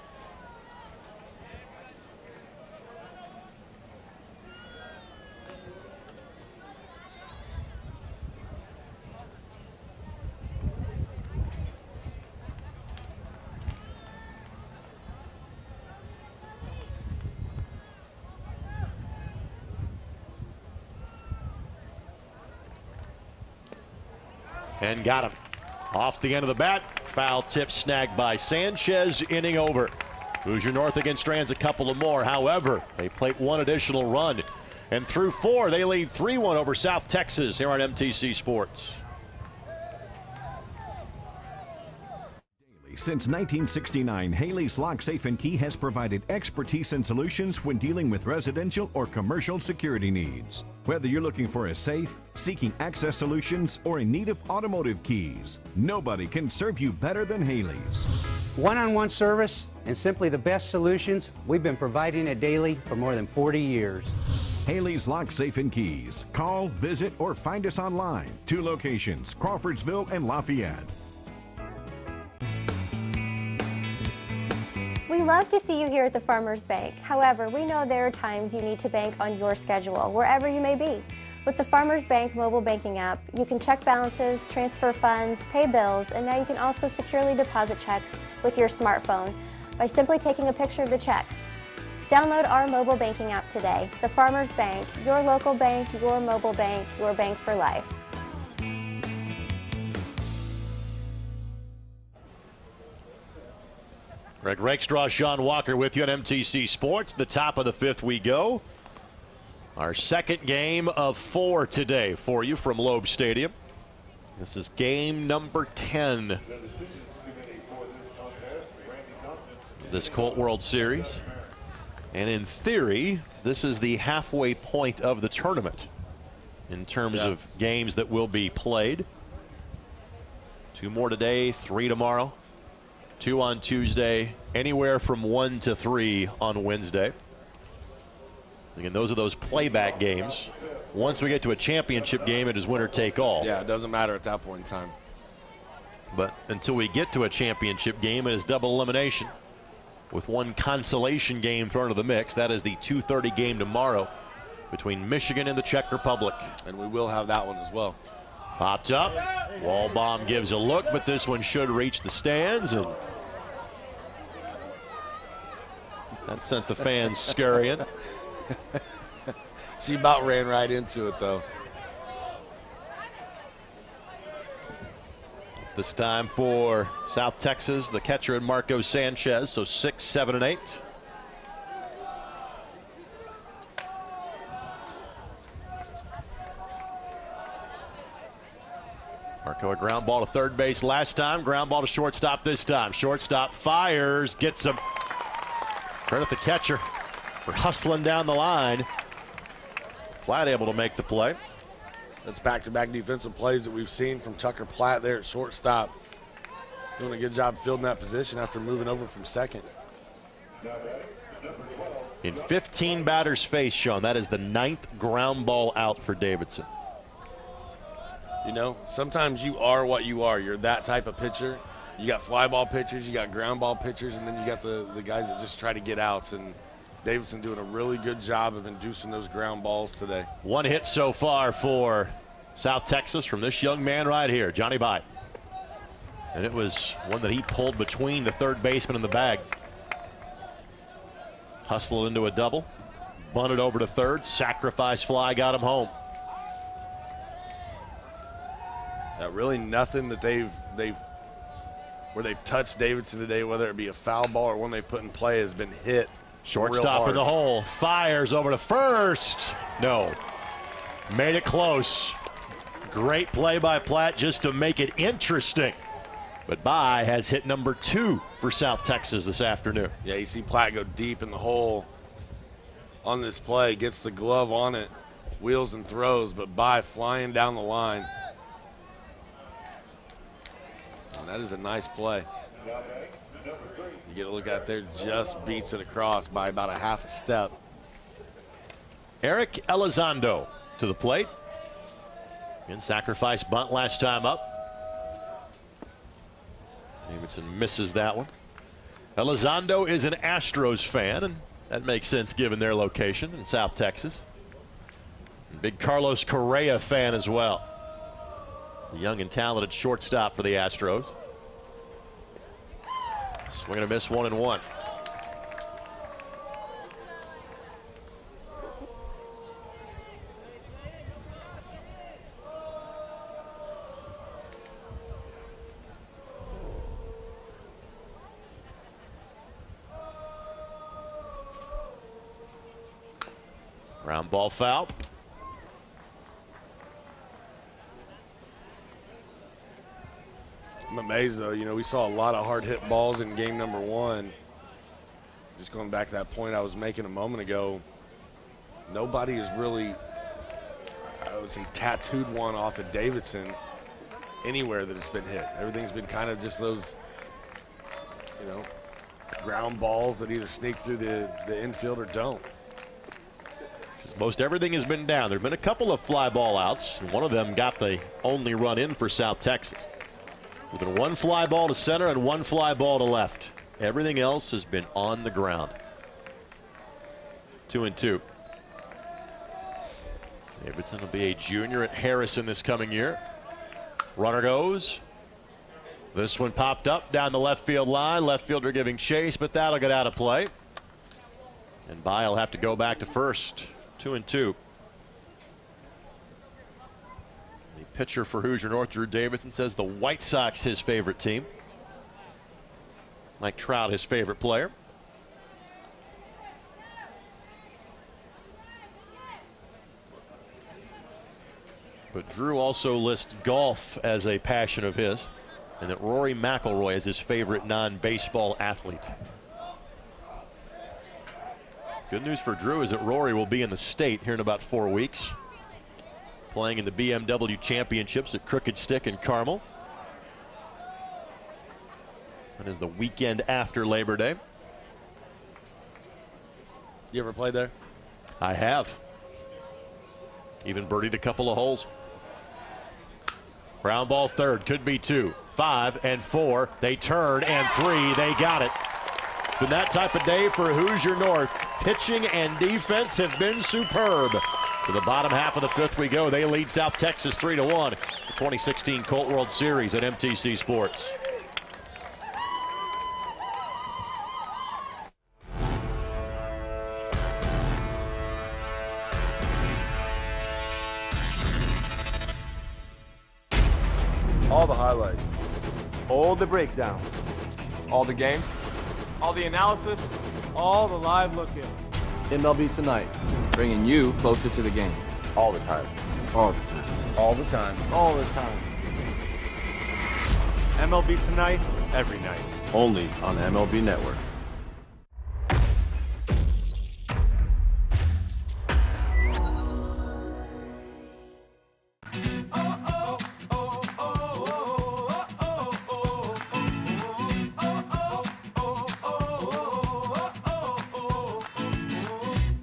A: And got him. Off the end of the bat. Foul tip snagged by Sanchez. Inning over. Hoosier North against Strands a couple of more. However, they plate 1 additional run. And through 4, they lead 3-1 over South Texas here on MTC Sports.
N: Since 1969, Haley's Lock, Safe, and Key has provided expertise and solutions when dealing with residential or commercial security needs. Whether you're looking for a safe, seeking access solutions, or in need of automotive keys, nobody can serve you better than Haley's.
O: One-on-one service and simply the best solutions we've been providing at Daily for more than 40 years.
N: Haley's Lock, Safe, and Keys. Call, visit, or find us online. 2 locations, Crawfordsville and Lafayette.
P: We love to see you here at the Farmers Bank. However, we know there are times you need to bank on your schedule, wherever you may be. With the Farmers Bank mobile banking app, you can check balances, transfer funds, pay bills, and now you can also securely deposit checks with your smartphone by simply taking a picture of the check. Download our mobile banking app today. The Farmers Bank, your local bank, your mobile bank, your bank for life.
A: Greg Rakestraw, Sean Walker with you on MTC Sports. The top of the 5th we go. Our second game of 4 today for you from Loeb Stadium. This is game number 10. This Colt World Series. And in theory, this is the halfway point of the tournament in terms of games that will be played. 2 more today, 3 tomorrow. 2 on Tuesday, anywhere from 1 to 3 on Wednesday. Again, those are those playback games. Once we get to a championship game, it is winner take all.
B: Yeah, it doesn't matter at that point in time.
A: But until we get to a championship game, it is double elimination with 1 consolation game thrown into the mix. That is the 2:30 game tomorrow between Michigan and the Czech Republic.
B: And we will have that one as well.
A: Popped up. Wallbaum gives a look, but this one should reach the stands, and that sent the fans scurrying.
B: She about ran right into it, though.
A: This time for South Texas, the catcher and Marco Sanchez, so 6, 7, and 8. Marco a ground ball to third base last time, ground ball to shortstop this time. Shortstop fires, gets him. Credit the catcher for hustling down the line. Platt able to make the play.
B: That's back-to-back defensive plays that we've seen from Tucker Platt there at shortstop. Doing a good job fielding that position after moving over from second.
A: In 15 batters faced, Sean, that is the 9th ground ball out for Davidson.
B: You know, sometimes you are what you are. You're that type of pitcher. You got fly ball pitchers, you got ground ball pitchers, and then you got the guys that just try to get outs. And Davidson doing a really good job of inducing those ground balls today.
A: One hit so far for South Texas from this young man right here, Johnny Bite. And it was one that he pulled between the third baseman and the bag. Hustled into a double, bunted over to third, sacrifice fly, got him home.
B: Really nothing that they've touched Davidson today, whether it be a foul ball or one they've put in play, has been hit.
A: Shortstop in the hole, fires over to first. No, made it close. Great play by Platt just to make it interesting. But Bye has hit number 2 for South Texas this afternoon.
B: Yeah, you see Platt go deep in the hole on this play, gets the glove on it, wheels and throws, but Bye flying down the line. And that is a nice play. You get a look at it there, just beats it across by about a half a step.
A: Eric Elizondo to the plate. In sacrifice bunt last time up. Davidson misses that one. Elizondo is an Astros fan, and that makes sense given their location in South Texas. Big Carlos Correa fan as well. The young and talented shortstop for the Astros. Swing and a miss, 1-1. Ground ball foul.
B: I'm amazed, though. You know, we saw a lot of hard hit balls in game number 1. Just going back to that point I was making a moment ago, nobody has really, I would say, tattooed one off of Davidson anywhere that it's been hit. Everything's been kind of just those, you know, ground balls that either sneak through the infield or don't.
A: Most everything has been down. There have been a couple of fly ball outs, and one of them got the only run in for South Texas. There's been one fly ball to center and one fly ball to left. Everything else has been on the ground. 2-2. Davidson will be a junior at Harrison this coming year. Runner goes. This one popped up down the left field line. Left fielder giving chase, but that'll get out of play. And Bye will have to go back to first. 2-2. The pitcher for Hoosier North, Drew Davidson, says the White Sox his favorite team. Mike Trout his favorite player. But Drew also lists golf as a passion of his, and that Rory McIlroy is his favorite non-baseball athlete. Good news for Drew is that Rory will be in the state here in about 4 weeks, playing in the BMW Championships at Crooked Stick in Carmel. That is the weekend after Labor Day.
B: You ever played there?
A: I have. Even birdied a couple of holes. Ground ball third, could be 2, 5, and 4. They turn, and 3, they got it. It's been that type of day for Hoosier North. Pitching and defense have been superb. To the bottom half of the 5th we go. They lead South Texas 3-1. The 2016 Colt World Series at MTC Sports.
Q: All the highlights, All the breakdowns.
R: All the game.
S: All the analysis. All the live look-ins.
R: MLB Tonight. Bringing you closer to the game.
I: All the time.
R: All the time.
Q: All the time.
S: All the time.
Q: MLB Tonight, every night.
F: Only on MLB Network.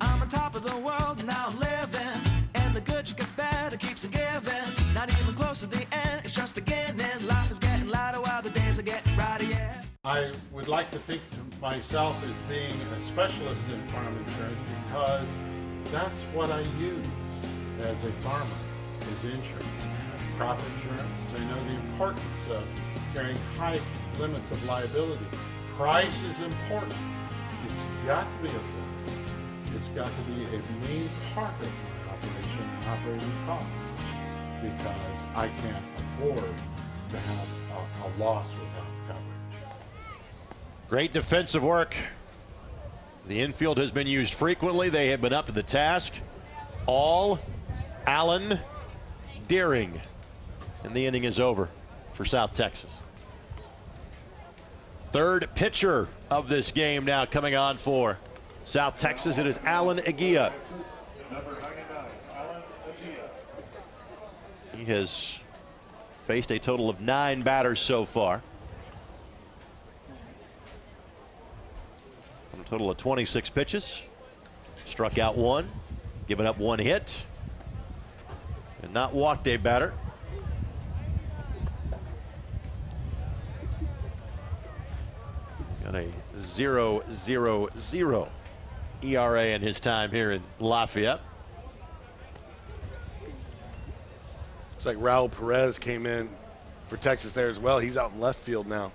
C: I'm on top of the world, now I'm living. And the good just gets better, keeps on giving. Not even close to the end, it's just beginning. Life is getting lighter while the days are getting brighter, yeah.
H: I would like to think of myself as being a specialist in farm insurance because that's what I use as a farmer, is insurance. Crop insurance, I know the importance of carrying high limits of liability. Price is important. It's got to be affordable. It's got to be a main part of my operation, operating costs, because I can't afford to have a loss without coverage.
A: Great defensive work. The infield has been used frequently. They have been up to the task. All Allen Deering. And the inning is over for South Texas. Third pitcher of this game now coming on for South Texas. It is Alan Agia.
G: Number 99, Alan Agia.
A: He has faced a total of 9 batters so far. From a total of 26 pitches. Struck out 1, given up 1 hit, and not walked a batter. Got a 0.000 ERA in his time here in Lafayette.
B: Looks like Raul Perez came in for Texas there as well. He's out in left field now.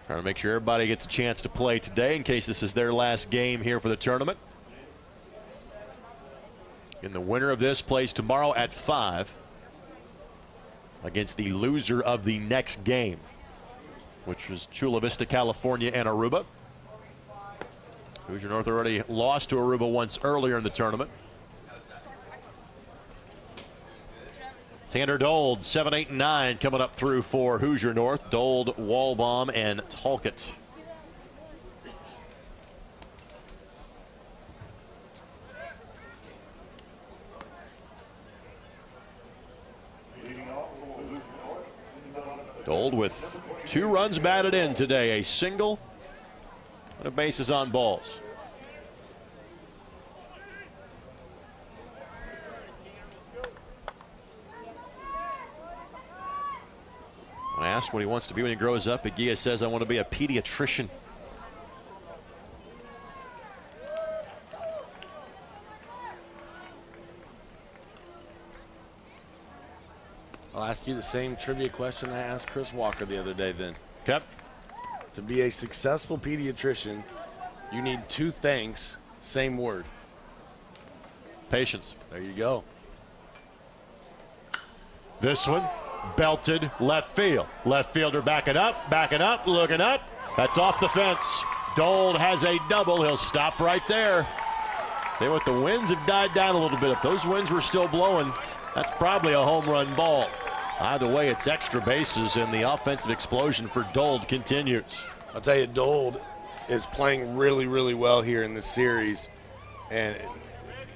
A: Trying to make sure everybody gets a chance to play today in case this is their last game here for the tournament. And the winner of this plays tomorrow at 5 against the loser of the next game, which is Chula Vista, California, and Aruba. Hoosier North already lost to Aruba once earlier in the tournament. Tanner Dold, 7, 8, and 9 coming up through for Hoosier North. Dold, Walbaum, and Talcott. Dold with 2 runs batted in today, a single and a bases on balls. When asked what he wants to be when he grows up, Agia says, I want to be a pediatrician.
B: I'll ask you the same trivia question I asked Chris Walker the other day then.
A: Okay.
B: To be a successful pediatrician, you need 2 things, same word.
A: Patience.
B: There you go.
A: This one belted left field. Left fielder backing up, looking up. That's off the fence. Dold has a double. He'll stop right there. Then with the winds have died down a little bit. If those winds were still blowing, that's probably a home run ball. Either way, it's extra bases, and the offensive explosion for Dold continues.
B: I'll tell you, Dold is playing really, really well here in this series. And,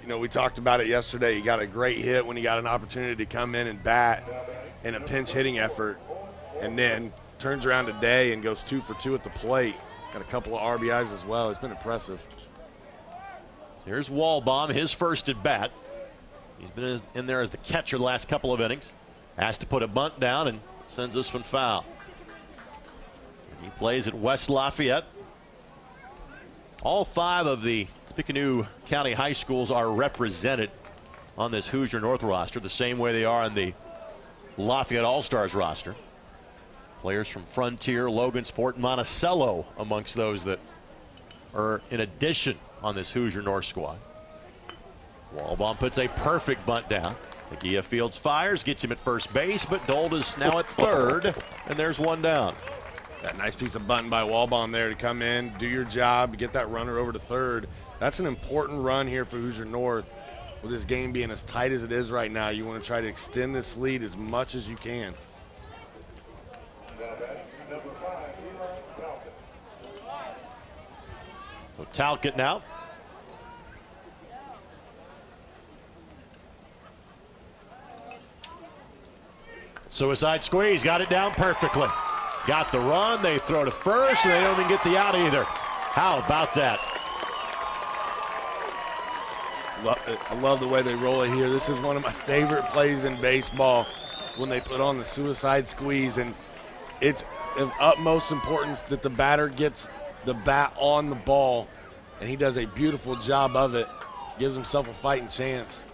B: you know, we talked about it yesterday. He got a great hit when he got an opportunity to come in and bat in a pinch hitting effort, and then turns around today and goes 2 for 2 at the plate. Got a couple of RBIs as well. It's been impressive.
A: Here's Walbaum, his first at bat. He's been in there as the catcher the last couple of innings. Has to put a bunt down and sends this one foul. He plays at West Lafayette. All 5 of the Tippecanoe County high schools are represented on this Hoosier North roster, the same way they are on the Lafayette All-Stars roster. Players from Frontier, Logansport, Monticello amongst those that are in addition on this Hoosier North squad. Walbaum puts a perfect bunt down. Agia fields fires, gets him at first base, but Dold is now at third, and there's one down.
B: That nice piece of bunting by Walbaum there to come in, do your job, get that runner over to third. That's an important run here for Hoosier North. With this game being as tight as it is right now, you want to try to extend this lead as much as you can.
A: So Talcott now. Suicide squeeze, got it down perfectly. Got the run, they throw to first, and they don't even get the out either. How about that?
B: I love the way they roll it here. This is one of my favorite plays in baseball when they put on the suicide squeeze, and it's of utmost importance that the batter gets the bat on the ball, and he does a beautiful job of it. Gives himself a fighting chance.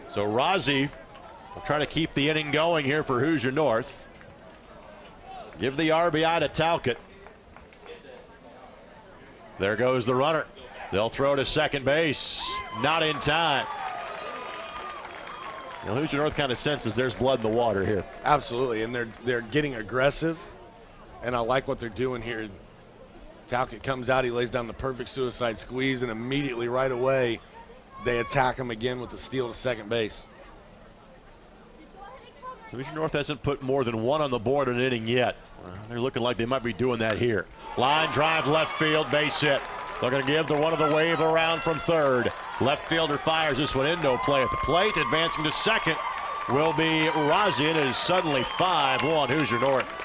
A: So Rozzi will try to keep the inning going here for Hoosier North. Give the RBI to Talcott. There goes the runner. They'll throw to second base. Not in time. You know, Hoosier North kind of senses there's blood in the water here.
B: Absolutely, and they're getting aggressive, and I like what they're doing here. Talcott comes out, he lays down the perfect suicide squeeze, and immediately right away they attack him again with the steal to second base.
A: Hoosier North hasn't put more than one on the board in an inning yet. They're looking like they might be doing that here. Line drive left field, base hit. They're going to give the one of the wave around from third. Left fielder fires this one in, no play at the plate. Advancing to second will be Rozzi, and it is suddenly 5-1 Hoosier North.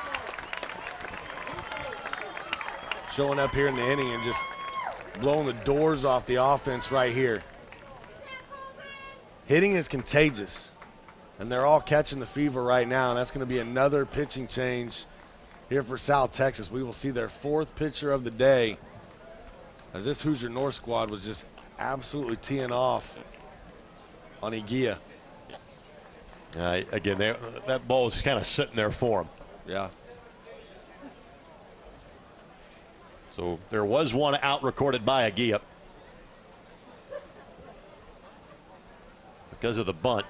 B: Showing up here in the inning and just blowing the doors off the offense right here. Hitting is contagious, and they're all catching the fever right now, and that's going to be another pitching change here for South Texas. We will see their fourth pitcher of the day, as this Hoosier North squad was just absolutely teeing off on Agia.
A: Again, that ball is kind of sitting there for them.
B: Yeah.
A: So there was one out recorded by Agia because of the bunt.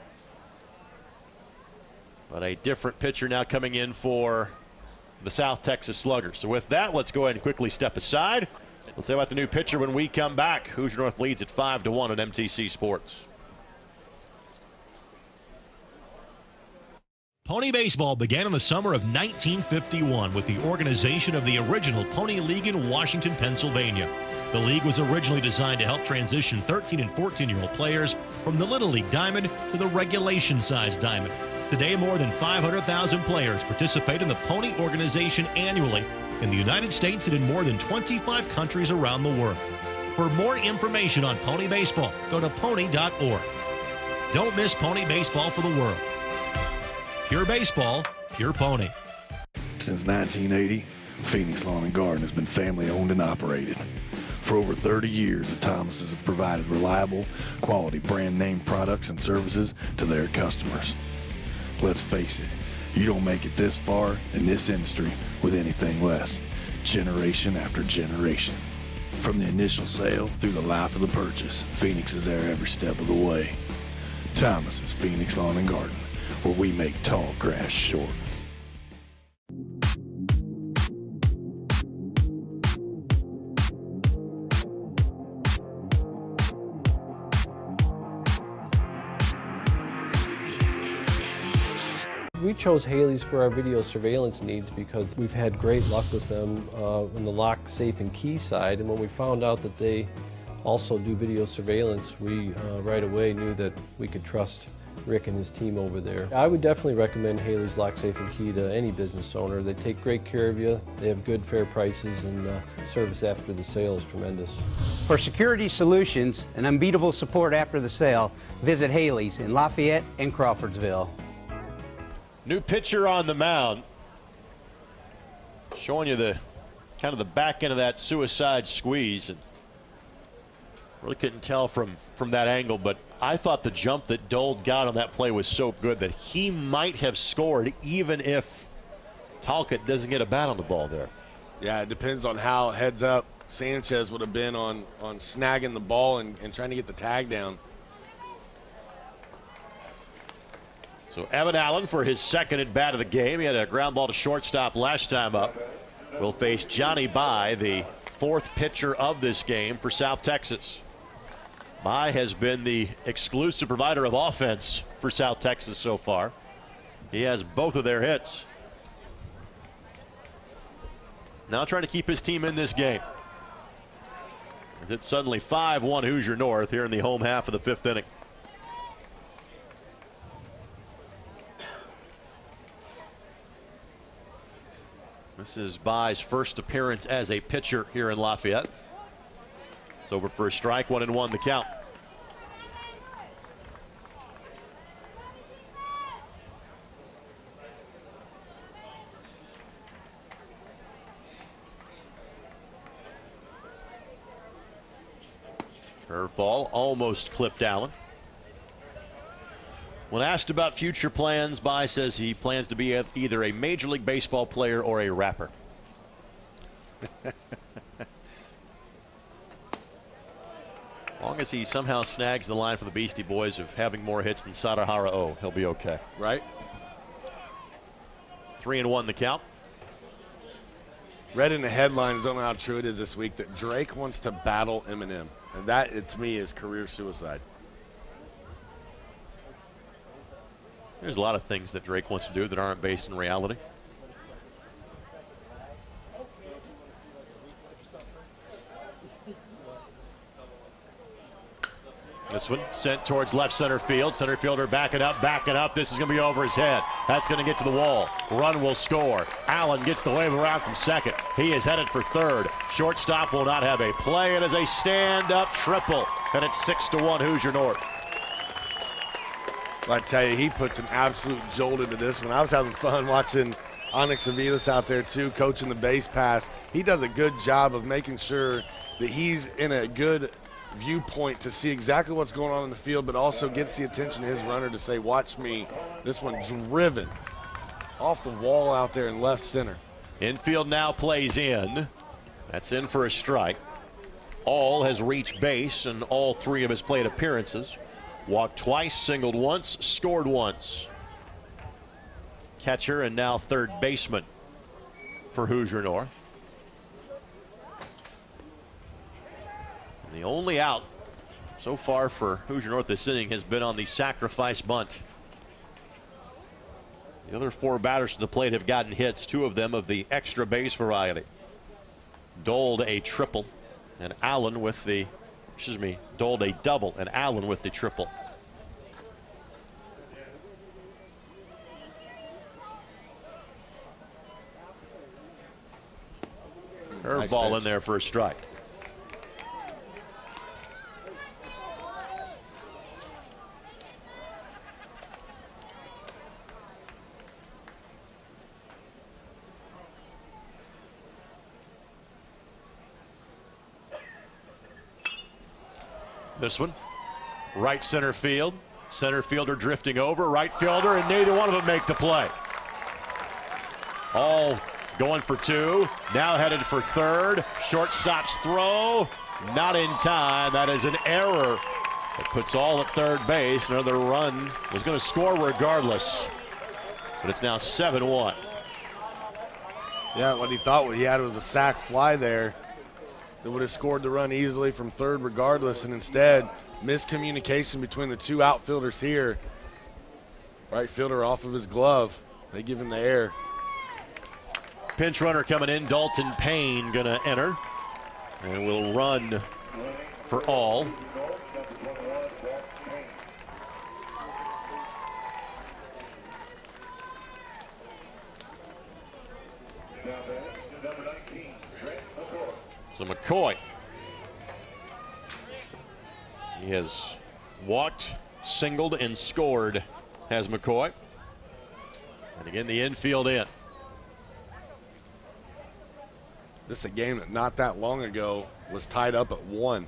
A: But a different pitcher now coming in for the South Texas Sluggers. So with that, let's go ahead and quickly step aside. We'll say about the new pitcher when we come back. Hoosier North leads at 5-1 on MTC Sports.
E: Pony baseball began in the summer of 1951 with the organization of the original Pony League in Washington, Pennsylvania. The league was originally designed to help transition 13 and 14-year-old players from the Little League Diamond to the regulation-sized Diamond. Today, more than 500,000 players participate in the Pony organization annually in the United States and in more than 25 countries around the world. For more information on pony baseball, go to pony.org. Don't miss pony baseball for the world. Pure baseball, pure pony.
T: Since 1980, Phoenix Lawn and Garden has been family owned and operated. For over 30 years, the Thomases have provided reliable, quality brand name products and services to their customers. Let's face it, you don't make it this far in this industry with anything less. Generation after generation. From the initial sale through the life of the purchase, Phoenix is there every step of the way. Thomas's Phoenix Lawn and Garden, where we make tall grass short.
U: We chose Haley's for our video surveillance needs because we've had great luck with them on the lock, safe, and key side. And when we found out that they also do video surveillance, we right away knew that we could trust Rick and his team over there. I would definitely recommend Haley's Lock, Safe, and Key to any business owner. They take great care of you. They have good, fair prices, and service after the sale is tremendous.
O: For security solutions and unbeatable support after the sale, visit Haley's in Lafayette and Crawfordsville.
A: New pitcher on the mound. Showing you the kind of the back end of that suicide squeeze. And really couldn't tell from that angle, but I thought the jump that Dold got on that play was so good that he might have scored even if Talcott doesn't get a bat on the ball there.
B: Yeah, it depends on how heads up Sanchez would have been on snagging the ball and trying to get the tag down.
A: So Evan Allen for his second at bat of the game. He had a ground ball to shortstop last time up. Will face Johnny Bai, the fourth pitcher of this game for South Texas. Bai has been the exclusive provider of offense for South Texas so far. He has both of their hits. Now trying to keep his team in this game. As it's suddenly 5-1 Hoosier North here in the home half of the fifth inning. This is Bai's first appearance as a pitcher here in Lafayette. It's over for a strike, 1-1 the count. Curveball almost clipped Allen. When asked about future plans, Bai says he plans to be either a Major League Baseball player or a rapper. As long as he somehow snags the line for the Beastie Boys of having more hits than Sadahara O, he'll be okay.
B: Right.
A: 3-1 the count.
B: Read in the headlines, don't know how true it is this week, that Drake wants to battle Eminem. And that, to me, is career suicide.
A: There's a lot of things that Drake wants to do that aren't based in reality. This one sent towards left center field. Center fielder backing up, backing up. This is going to be over his head. That's going to get to the wall. Run will score. Allen gets the wave around from second. He is headed for third. Shortstop will not have a play. It is a stand-up triple, and it's 6-1 Hoosier North.
B: I tell you, he puts an absolute jolt into this one. I was having fun watching Onyx Aviles out there, too, coaching the base pass. He does a good job of making sure that he's in a good viewpoint to see exactly what's going on in the field, but also gets the attention of his runner to say, watch me. This one driven off the wall out there in left center.
A: Infield now plays in. That's in for a strike. All has reached base in all three of his plate appearances. Walked twice, singled once, scored once. Catcher and now third baseman for Hoosier North. And the only out so far for Hoosier North this inning has been on the sacrifice bunt. The other four batters to the plate have gotten hits, two of them of the extra base variety. Doled a triple, and Allen with the, doled a double, and Allen with the triple. Curveball
B: Nice
A: in there for a strike. This one, right center field. Center fielder drifting over, right fielder, and neither one of them make the play. All going for two, now headed for third. Shortstop's throw, not in time. That is an error. It puts all at third base. Another run was going to score regardless, but it's now 7-1.
B: Yeah, what he thought he had was a sac fly there that would have scored the run easily from third regardless, and instead miscommunication between the two outfielders here. Right fielder off of his glove. They give him the air.
A: Pinch runner coming in. Dalton Payne going to enter and will run for all. So McCoy, he has walked, singled, and scored, has McCoy. And again, the infield in.
B: This is a game that not that long ago was tied up at 1.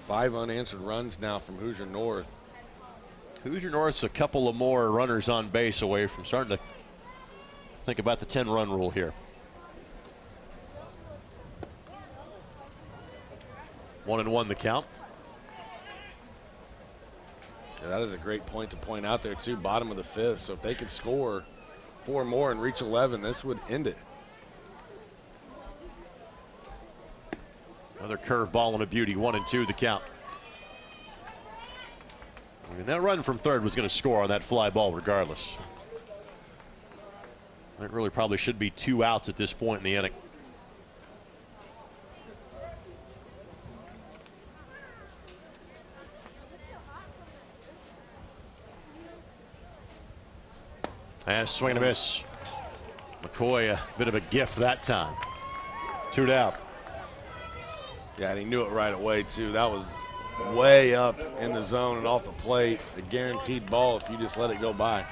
B: 5 unanswered runs now from Hoosier North.
A: Hoosier North's a couple of more runners on base away from starting to think about the 10-run rule here. 1-1 the count.
B: Yeah, that is a great point to point out there, too. Bottom of the fifth. So if they could score 4 more and reach 11, this would end it.
A: Another curveball and a beauty. 1-2 the count. And that run from third was going to score on that fly ball regardless. There really probably should be 2 outs at this point in the inning. And a swing and a miss. McCoy, a bit of a gift that time. 2 down.
B: Yeah, and he knew it right away, too. That was way up in the zone and off the plate. A guaranteed ball if you just let it go by.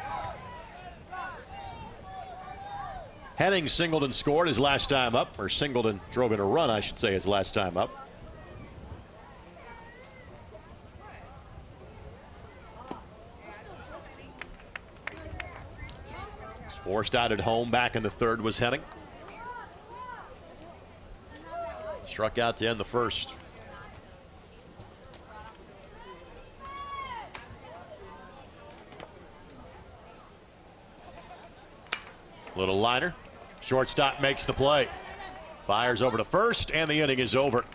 A: Henning singled and scored his last time up, or singled and drove in a run, I should say, his last time up. Forced out at home. Back in the third was Henning. Struck out to end the first. Little liner. Shortstop makes the play. Fires over to first, and the inning is over.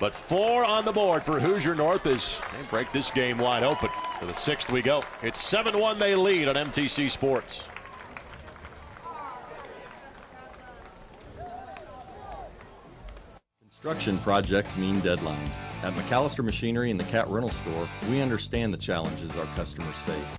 A: But 4 on the board for Hoosier North as they break this game wide open. To the 6th we go. It's 7-1 they lead on MTC Sports.
F: Construction projects mean deadlines. At McAllister Machinery and the Cat Rental Store, we understand the challenges our customers face.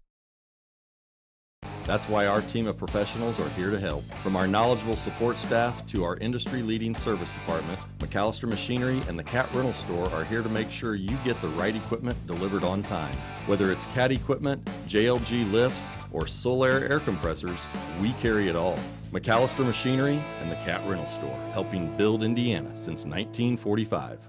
F: That's why our team of professionals are here to help. From our knowledgeable support staff to our industry-leading service department, McAllister Machinery and the Cat Rental Store are here to make sure you get the right equipment delivered on time. Whether it's cat equipment, JLG lifts, or Solaire air compressors, we carry it all. McAllister Machinery and the Cat Rental Store, helping build Indiana since 1945.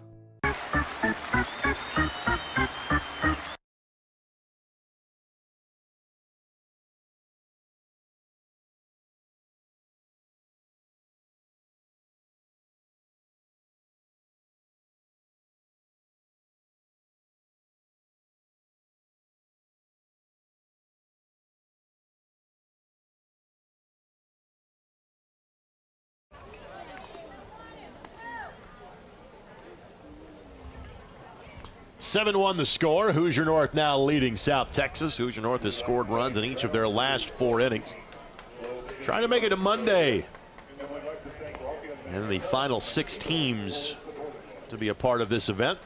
A: (7-1) the score. Hoosier North now leading South Texas. Hoosier North has scored runs in each of their last 4 innings. Trying to make it a Monday. And the final 6 teams to be a part of this event.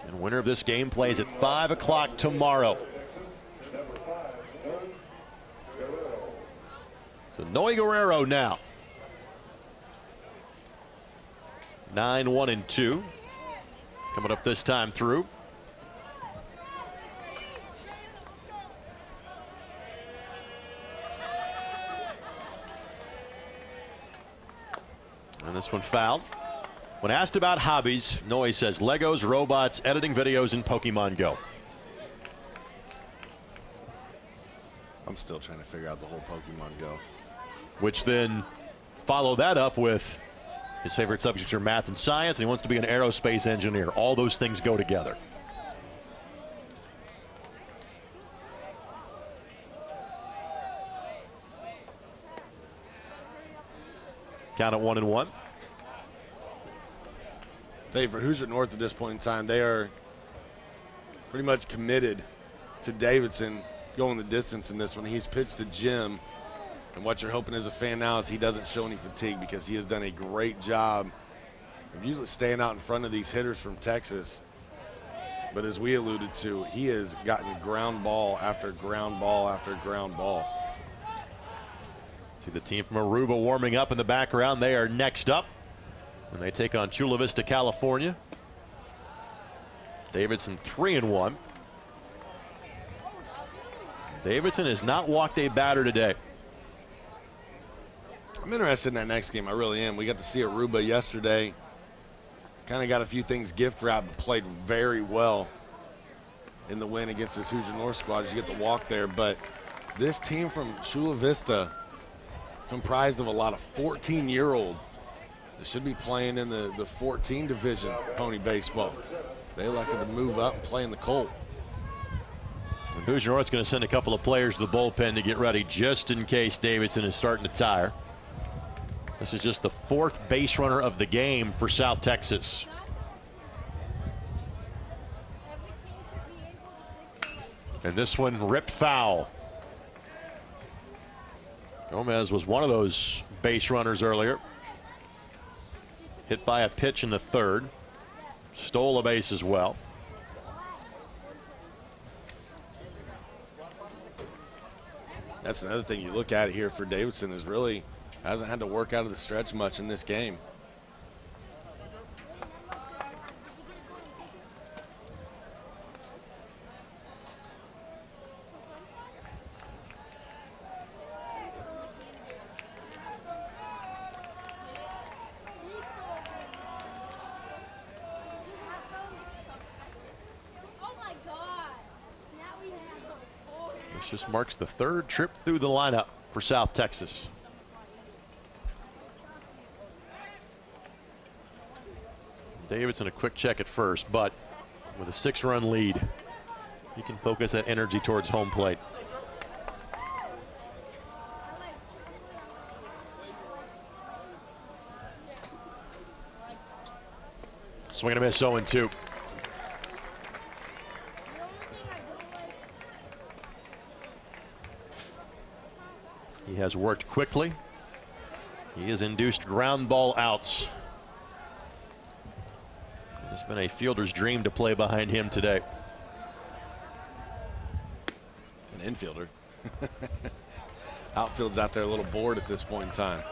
A: And winner of this game plays at 5 o'clock tomorrow. So Noe Guerrero now. 9-1-2. Coming up this time through. And this one fouled. When asked about hobbies, Noe says Legos, robots, editing videos, and Pokemon Go.
B: I'm still trying to figure out the whole Pokemon Go.
A: Which then follow that up with his favorite subjects are math and science, and he wants to be an aerospace engineer. All those things go together. Count at 1-1.
B: Dave, for Hoosier North at this point in time, they are pretty much committed to Davidson going the distance in this one. He's pitched to Jim. And what you're hoping as a fan now is he doesn't show any fatigue, because he has done a great job of usually staying out in front of these hitters from Texas. But as we alluded to, he has gotten ground ball after ground ball after ground ball.
A: See the team from Aruba warming up in the background. They are next up when they take on Chula Vista, California. Davidson 3-1. Davidson has not walked a batter today.
B: I'm interested in that next game. I really am. We got to see Aruba yesterday. Kind of got a few things gift wrapped, but played very well in the win against this Hoosier North squad as you get the walk there. But this team from Chula Vista, comprised of a lot of 14-year-old They should be playing in the 14 division pony baseball. They elected to move up and play in the Colt.
A: And Hoosier North's going to send a couple of players to the bullpen to get ready just in case Davidson is starting to tire. This is just the 4th base runner of the game for South Texas. And this one ripped foul. Gomez was one of those base runners earlier. Hit by a pitch in the 3rd. Stole a base as well.
B: That's another thing you look at here for Davidson is really hasn't had to work out of the stretch much in this game.
A: This just marks the 3rd trip through the lineup for South Texas. Davidson a quick check at first, but with a 6-run lead, he can focus that energy towards home plate. Swing and a miss, 0-2. He has worked quickly. He has induced ground ball outs. It's been a fielder's dream to play behind him today.
B: An infielder. Outfield's out there a little bored at this point in time.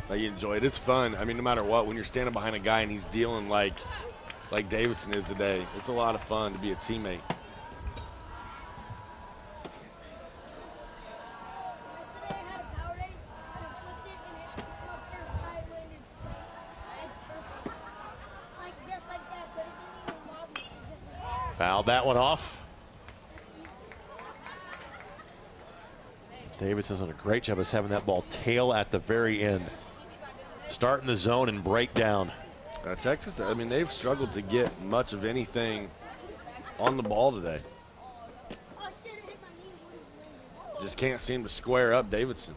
B: But you enjoy it. It's fun. I mean, no matter what, when you're standing behind a guy and he's dealing like Davidson is today, it's a lot of fun to be a teammate.
A: Fouled that one off. Davidson's done a great job of having that ball tail at the very end. Start in the zone and break down.
B: Texas, I mean, they've struggled to get much of anything on the ball today. Just can't seem to square up Davidson.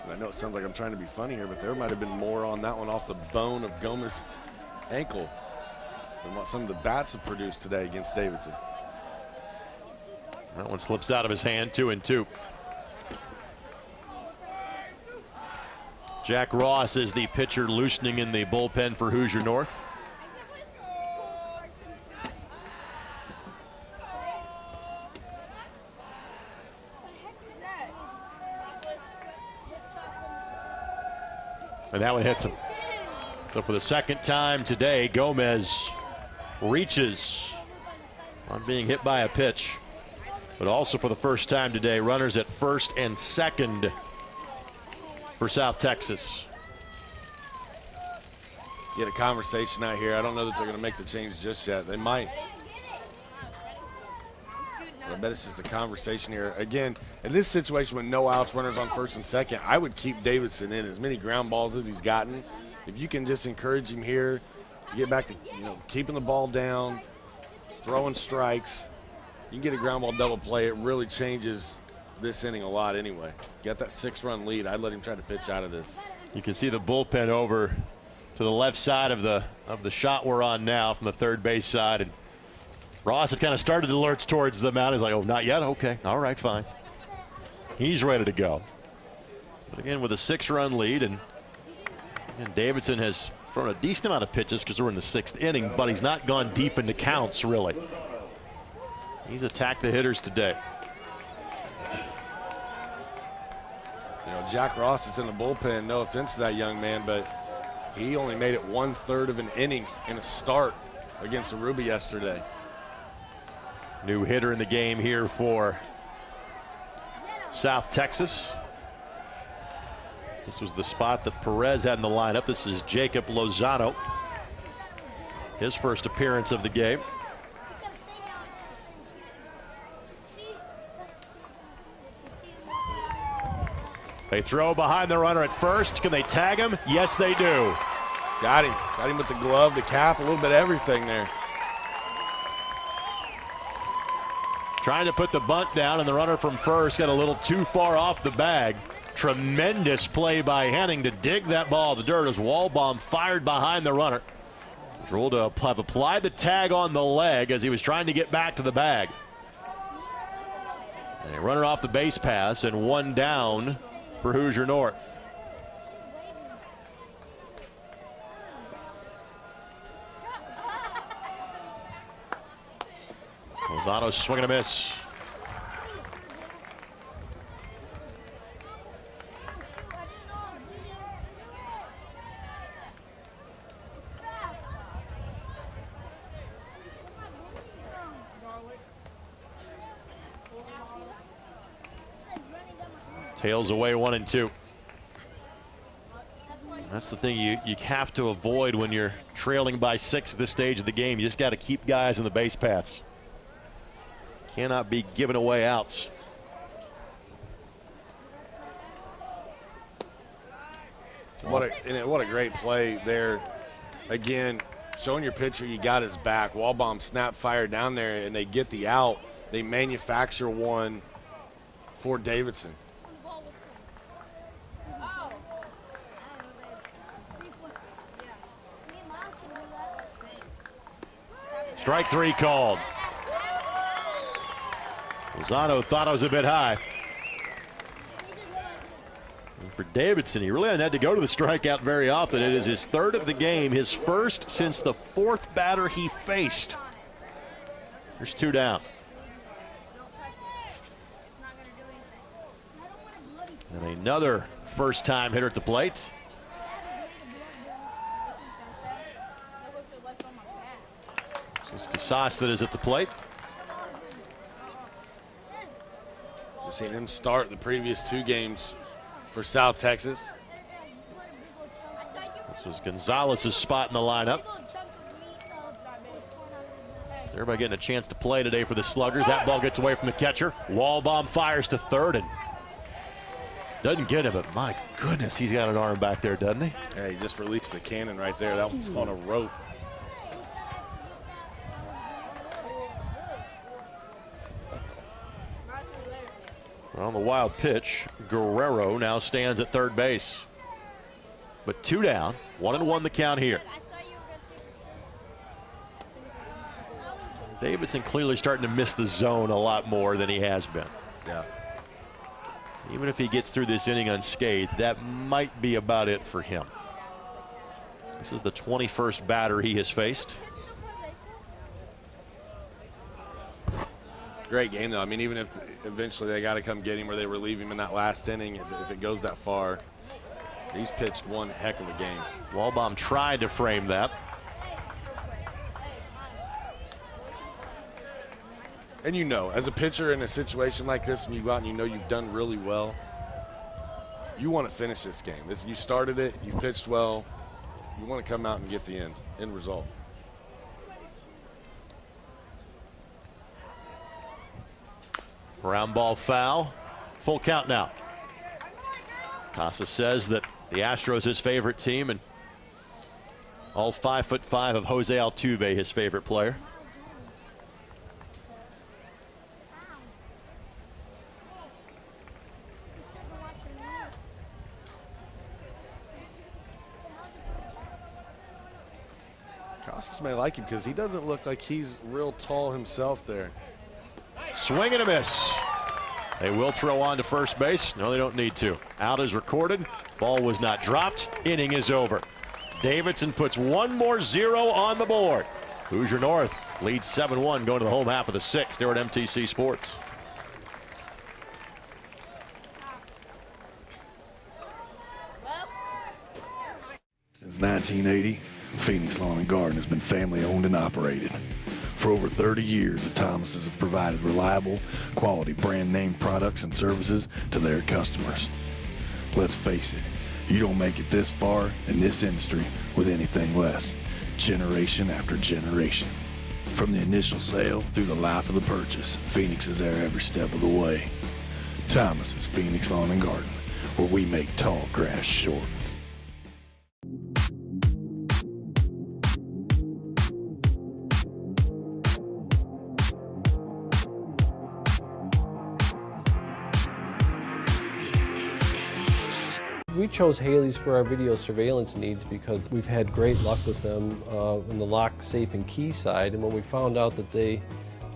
B: I know it sounds like I'm trying to be funny here, but there might have been more on that one off the bone of Gomez's ankle than what some of the bats have produced today against Davidson.
A: That one slips out of his hand, 2-2. Jack Ross is the pitcher loosening in the bullpen for Hoosier North. And that one hits him. So for the 2nd time today, Gomez reaches on being hit by a pitch. But also for the first time today, runners at 1st and 2nd for South Texas.
B: Get a conversation out here. I don't know that they're going to make the change just yet. They might. I bet it's just a conversation here. Again, in this situation with no outs, runners on 1st and 2nd, I would keep Davidson in as many ground balls as he's gotten. If you can just encourage him here, get back to keeping the ball down, throwing strikes, you can get a ground ball double play. It really changes this inning a lot anyway. You got that 6-run lead. I'd let him try to pitch out of this.
A: You can see the bullpen over to the left side of the shot we're on now from the 3rd base side. And Ross had kind of started to lurch towards the mound. He's like, oh, not yet? Okay. All right, fine. He's ready to go. But again, with a 6-run lead, and Davidson has thrown a decent amount of pitches because we're in the 6th inning, but he's not gone deep into counts, really. He's attacked the hitters today.
B: Jack Ross is in the bullpen. No offense to that young man, but he only made it 1/3 of an inning in a start against Aruba yesterday.
A: New hitter in the game here for South Texas. This was the spot that Perez had in the lineup. This is Jacob Lozano. His first appearance of the game. They throw behind the runner at first. Can they tag him? Yes, they do.
B: Got him. Got him with the glove, the cap, a little bit of everything there.
A: Trying to put the bunt down, and the runner from first got a little too far off the bag. Tremendous play by Henning to dig that ball to dirt as Walbaum fired behind the runner. Was ruled to have applied the tag on the leg as he was trying to get back to the bag. And a runner off the base pass and one down for Hoosier North. Lozano swinging a miss. Tails away 1-2. That's the thing you have to avoid when you're trailing by 6 at this stage of the game. You just got to keep guys in the base paths. Cannot be giving away outs.
B: What a great play there. Again, showing your pitcher you got his back. Walbaum snap fire down there, and they get the out. They manufacture one for Davidson.
A: Strike 3 called. Lozano thought it was a bit high. And for Davidson, he really hasn't had to go to the strikeout very often. It is his third of the game, his first since the 4th batter he faced. There's 2 down. And another first-time hitter at the plate. It's Casas that is at the plate.
B: We've seen him start the previous 2 games for South Texas.
A: This was Gonzalez's spot in the lineup. Everybody getting a chance to play today for the Sluggers. That ball gets away from the catcher. Walbaum fires to third and doesn't get him, but my goodness, he's got an arm back there, doesn't he?
B: Yeah, he just released the cannon right there. That was on a rope.
A: On the wild pitch, Guerrero now stands at third base. But 2 down, 1-1 the count here. Davidson clearly starting to miss the zone a lot more than he has been.
B: Yeah.
A: Even if he gets through this inning unscathed, that might be about it for him. This is the 21st batter he has faced.
B: Great game, though. I mean, even if eventually they got to come get him or they relieve him in that last inning, if it goes that far, he's pitched one heck of a game.
A: Walbaum tried to frame that.
B: And you know, as a pitcher in a situation like this, when you go out and you know you've done really well, you want to finish this game. You started it, you pitched well, you want to come out and get the end result.
A: Ground ball foul. Full count now. Casa says that the Astros his favorite team and all 5'5" of Jose Altuve his favorite player.
B: Casas may like him because he doesn't look like he's real tall himself there.
A: Swing and a miss. They will throw on to first base. No, they don't need to. Out is recorded. Ball was not dropped. Inning is over. Davidson puts one more 0 on the board. Hoosier North leads 7-1 going to the home half of the 6th. They're at MTC Sports.
T: Since 1980, Phoenix Lawn and Garden has been family owned and operated. For over 30 years, the Thomases have provided reliable, quality brand name products and services to their customers. Let's face it, You don't make it this far in this industry with anything less. Generation after generation. From the initial sale through the life of the purchase, Phoenix is there every step of the way. Thomas's Phoenix Lawn and Garden, where we make tall grass short.
U: We chose Haley's for our video surveillance needs because we've had great luck with them in the lock, safe, and key side. And when we found out that they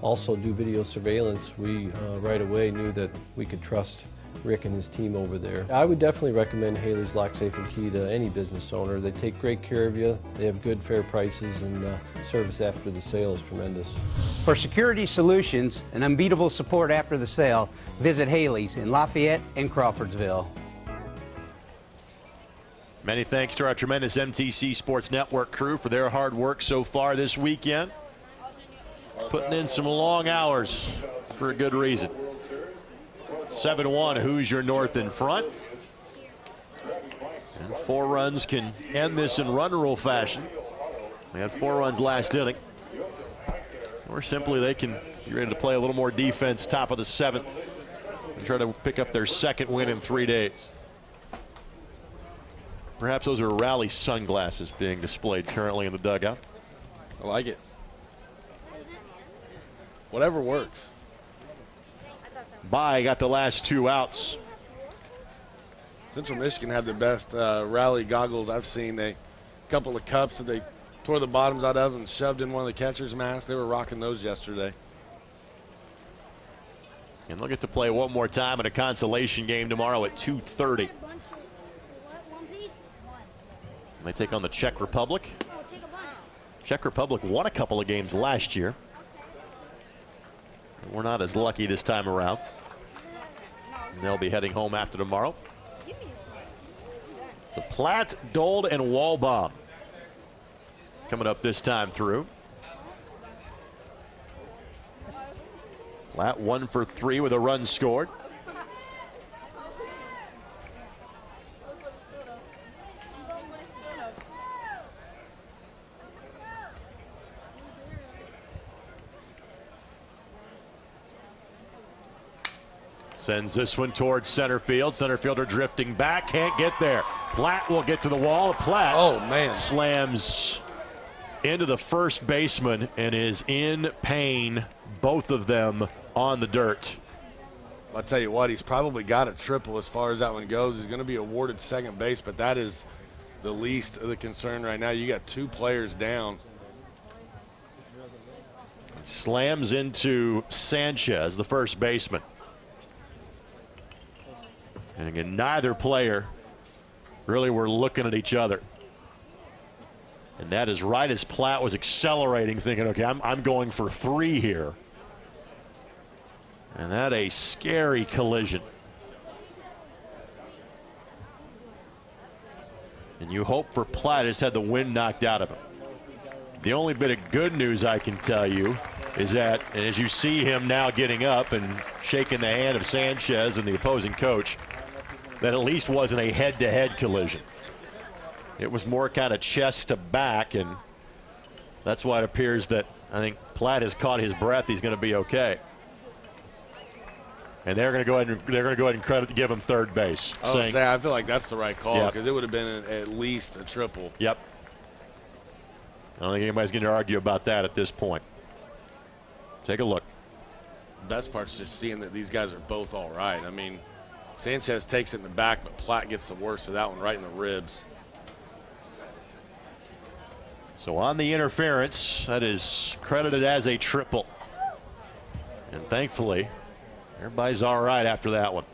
U: also do video surveillance, we right away knew that we could trust Rick and his team over there. I would definitely recommend Haley's Lock, Safe, and Key to any business owner. They take great care of you, they have good, fair prices, and service after the sale is tremendous.
O: For security solutions and unbeatable support after the sale, visit Haley's in Lafayette and Crawfordsville.
A: Many thanks to our tremendous MTC Sports Network crew for their hard work so far this weekend. Putting in some long hours for a good reason. 7-1 Hoosier North in front. And 4 runs can end this in run rule fashion. They had 4 runs last inning. Or simply they can be ready to play a little more defense top of the 7th and try to pick up their 2nd win in 3 days. Perhaps those are rally sunglasses being displayed currently in the dugout.
B: I like it. Whatever works.
A: Bai got the last 2 outs.
B: Central Michigan had the best rally goggles I've seen. A couple of cups that they tore the bottoms out of and shoved in one of the catcher's masks. They were rocking those yesterday.
A: And they'll get to play one more time in a consolation game tomorrow at 2:30. They take on the Czech Republic. Czech Republic won a couple of games last year. We're not as lucky this time around. And they'll be heading home after tomorrow. So Platt, Dold, and Walbaum coming up this time through. Platt 1 for 3 with a run scored. Sends this one towards center field. Center fielder drifting back, can't get there. Platt will get to the wall. Platt,
B: oh man,
A: slams into the first baseman and is in pain. Both of them on the dirt.
B: I'll tell you what, he's probably got a triple as far as that one goes. He's going to be awarded second base, but that is the least of the concern right now. You got 2 players down.
A: Slams into Sanchez, the first baseman. And again, neither player really were looking at each other. And that is right as Platt was accelerating, thinking, okay, I'm going for 3 here. And that a scary collision. And you hope for Platt has had the wind knocked out of him. The only bit of good news I can tell you is that, and as you see him now getting up and shaking the hand of Sanchez and the opposing coach, that at least wasn't a head-to-head collision. It was more kind of chest to back, and that's why it appears that I think Platt has caught his breath. He's going to be okay. And they're going to go ahead and give him third base.
B: I feel like that's the right call because it would have been at least a triple.
A: Yep. I don't think anybody's going to argue about that at this point. Take a look.
B: Best part's just seeing that these guys are both all right. I mean, Sanchez takes it in the back, but Platt gets the worst of that one right in the ribs.
A: So on the interference, that is credited as a triple. And thankfully, everybody's all right after that one.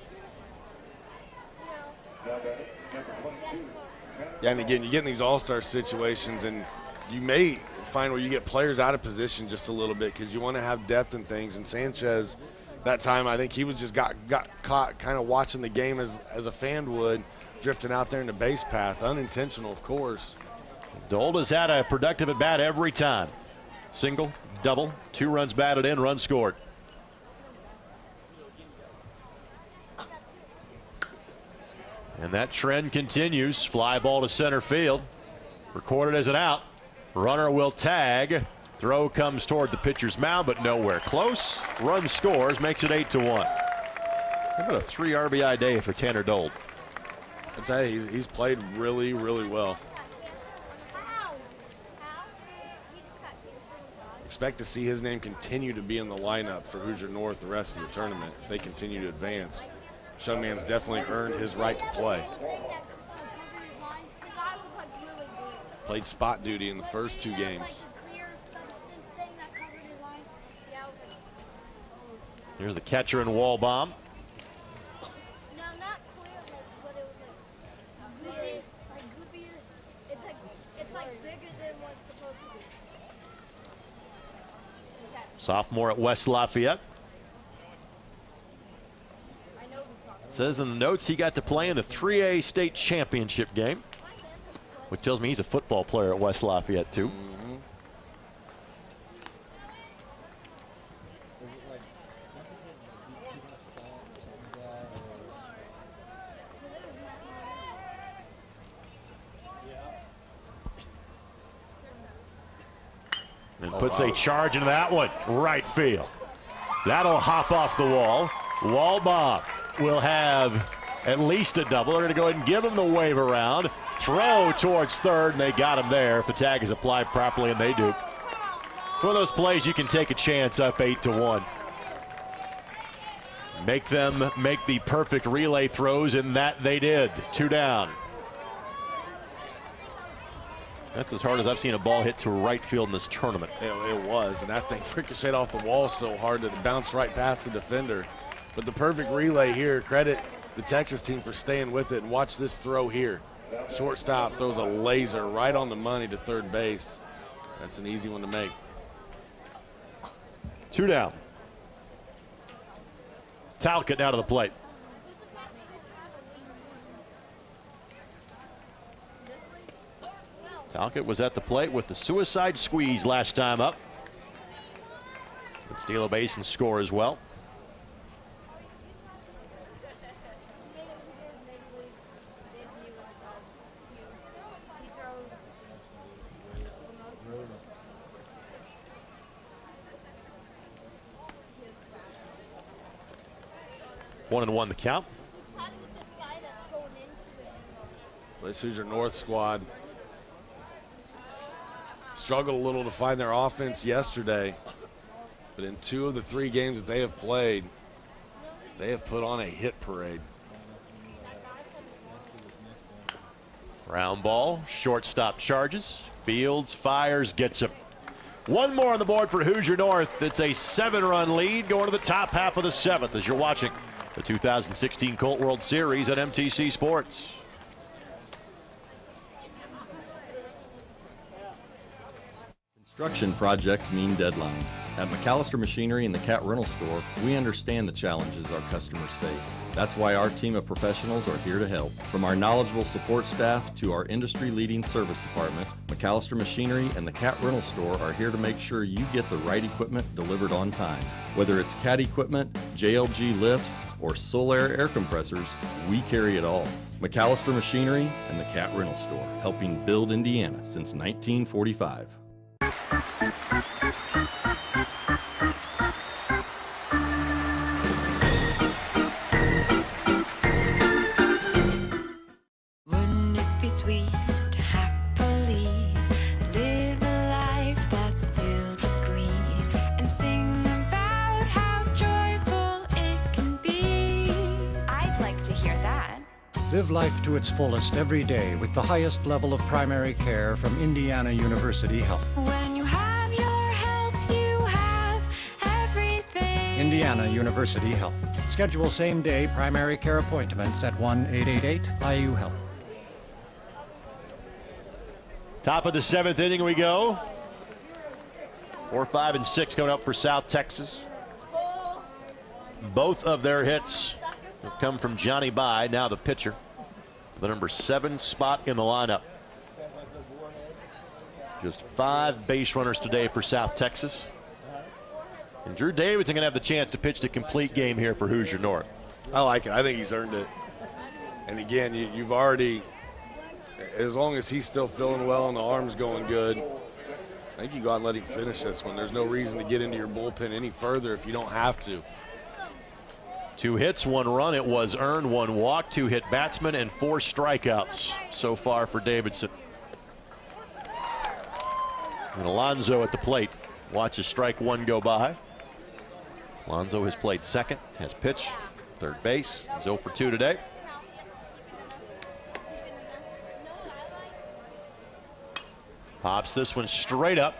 B: Yeah, and again, you get in these all-star situations, and you may find where you get players out of position just a little bit because you want to have depth and things. And Sanchez, that time, I think he was just got caught kind of watching the game as a fan would, drifting out there in the base path. Unintentional, of course.
A: Dold has had a productive at bat every time. Single, double, 2 runs batted in, run scored. And that trend continues. Fly ball to center field. Recorded as an out. Runner will tag. Throw comes toward the pitcher's mound, but nowhere close. Run scores, makes it 8-1. How about a 3 RBI day for Tanner Dold?
B: I tell you, he's played really, really well. Expect to see his name continue to be in the lineup for Hoosier North the rest of the tournament if they continue to advance. Showman's definitely earned his right to play. Played spot duty in the first 2 games.
A: Here's the catcher and wall bomb. Sophomore at West Lafayette. It says in the notes he got to play in the 3A state championship game, which tells me he's a football player at West Lafayette too. And puts a charge into that one, right field. That'll hop off the wall. Wall bomb will have at least a double. They're going to go ahead and give him the wave around. Throw towards third, and they got him there if the tag is applied properly, and they do. It's one of those plays you can take a chance up 8-1. Make them make the perfect relay throws, and that they did. 2 down. That's as hard as I've seen a ball hit to right field in this tournament.
B: It was, and that thing ricocheted off the wall so hard that it bounced right past the defender. But the perfect relay here, credit the Texas team for staying with it, and watch this throw here. Shortstop throws a laser right on the money to third base. That's an easy one to make.
A: 2 down. Talcott out of the plate. Talcott was at the plate with the suicide squeeze last time up. Could steal a base and score as well. One and one the count.
B: This Hoosier North squad struggled a little to find their offense yesterday, but in 2 of the 3 games that they have played, they have put on a hit parade.
A: Ground ball, shortstop charges. Fields fires, gets him. One more on the board for Hoosier North. It's a 7-run lead going to the top half of the 7th as you're watching the 2016 Colt World Series at MTC Sports.
F: Construction projects mean deadlines. At McAllister Machinery and the Cat Rental Store, we understand the challenges our customers face. That's why our team of professionals are here to help. From our knowledgeable support staff to our industry-leading service department, McAllister Machinery and the Cat Rental Store are here to make sure you get the right equipment delivered on time. Whether it's Cat equipment, JLG lifts, or Solaire air compressors, we carry it all. McAllister Machinery and the Cat Rental Store, helping build Indiana since 1945.
C: Wouldn't it be sweet to happily live a life that's filled with glee and sing about how joyful it can be? I'd like to hear that.
L: Live life to its fullest every day with the highest level of primary care from Indiana University Health.
C: When you have your health, you have everything.
L: Indiana University Health. Schedule same-day primary care appointments at 1-888-IU-HEALTH.
A: Top of the 7th inning we go. 4, 5, and 6 coming up for South Texas. Both of their hits have come from Johnny By, now the pitcher, the number 7 spot in the lineup. Just 5 base runners today for South Texas. And Drew Davidson going to have the chance to pitch the complete game here for Hoosier North.
B: I like it. I think he's earned it. And again, you've already, as long as he's still feeling well and the arm's going good, I think you go out and let him finish this one. There's no reason to get into your bullpen any further if you don't have to.
A: 2 hits, 1 run. It was earned, 1 walk, 2 hit batsmen, and 4 strikeouts so far for Davidson. And Alonso at the plate watches strike 1 go by. Alonso has played second, has pitched, third base. He's 0 for 2 today. Pops this one straight up.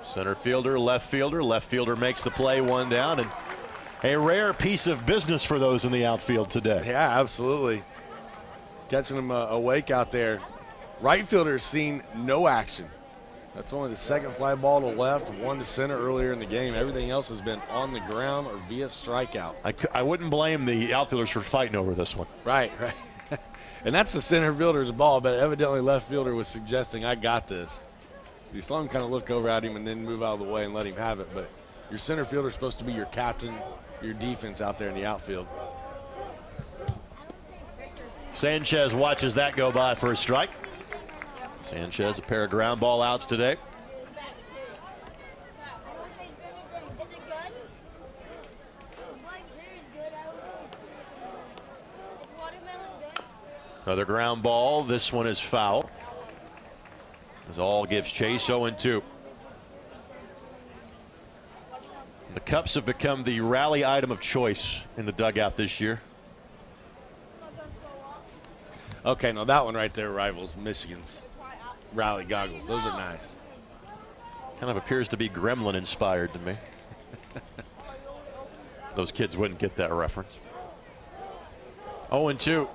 A: Center fielder, left fielder. Left fielder makes the play, 1 down, and a rare piece of business for those in the outfield today.
B: Yeah, absolutely. Catching him awake out there. Right fielder's seen no action. That's only the 2nd fly ball to left, 1 to center earlier in the game. Everything else has been on the ground or via strikeout.
A: I wouldn't blame the outfielders for fighting over this one.
B: Right. And that's the center fielder's ball, but evidently left fielder was suggesting, I got this. You saw him kind of look over at him and then move out of the way and let him have it. But your center fielder is supposed to be your captain, your defense out there in the outfield.
A: Sanchez watches that go by for a strike. Sanchez, a pair of ground ball outs today. Another ground ball. This one is foul. As all gives chase, 0-2. The Cups have become the rally item of choice in the dugout this year.
B: Okay, now that one right there rivals Michigan's rally goggles. Those are nice.
A: Kind of appears to be Gremlin inspired to me. Those kids wouldn't get that reference. 0-2.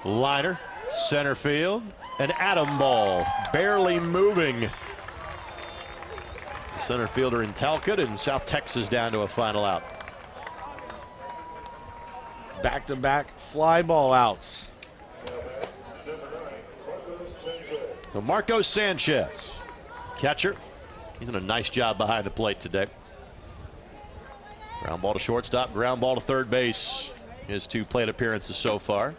A: Liner, center field, an atom ball, barely moving. The center fielder in Talcott, and South Texas down to a final out.
B: Back-to-back fly ball outs.
A: So Marco Sanchez, catcher. He's done a nice job behind the plate today. Ground ball to shortstop, ground ball to third base. His 2 plate appearances so far.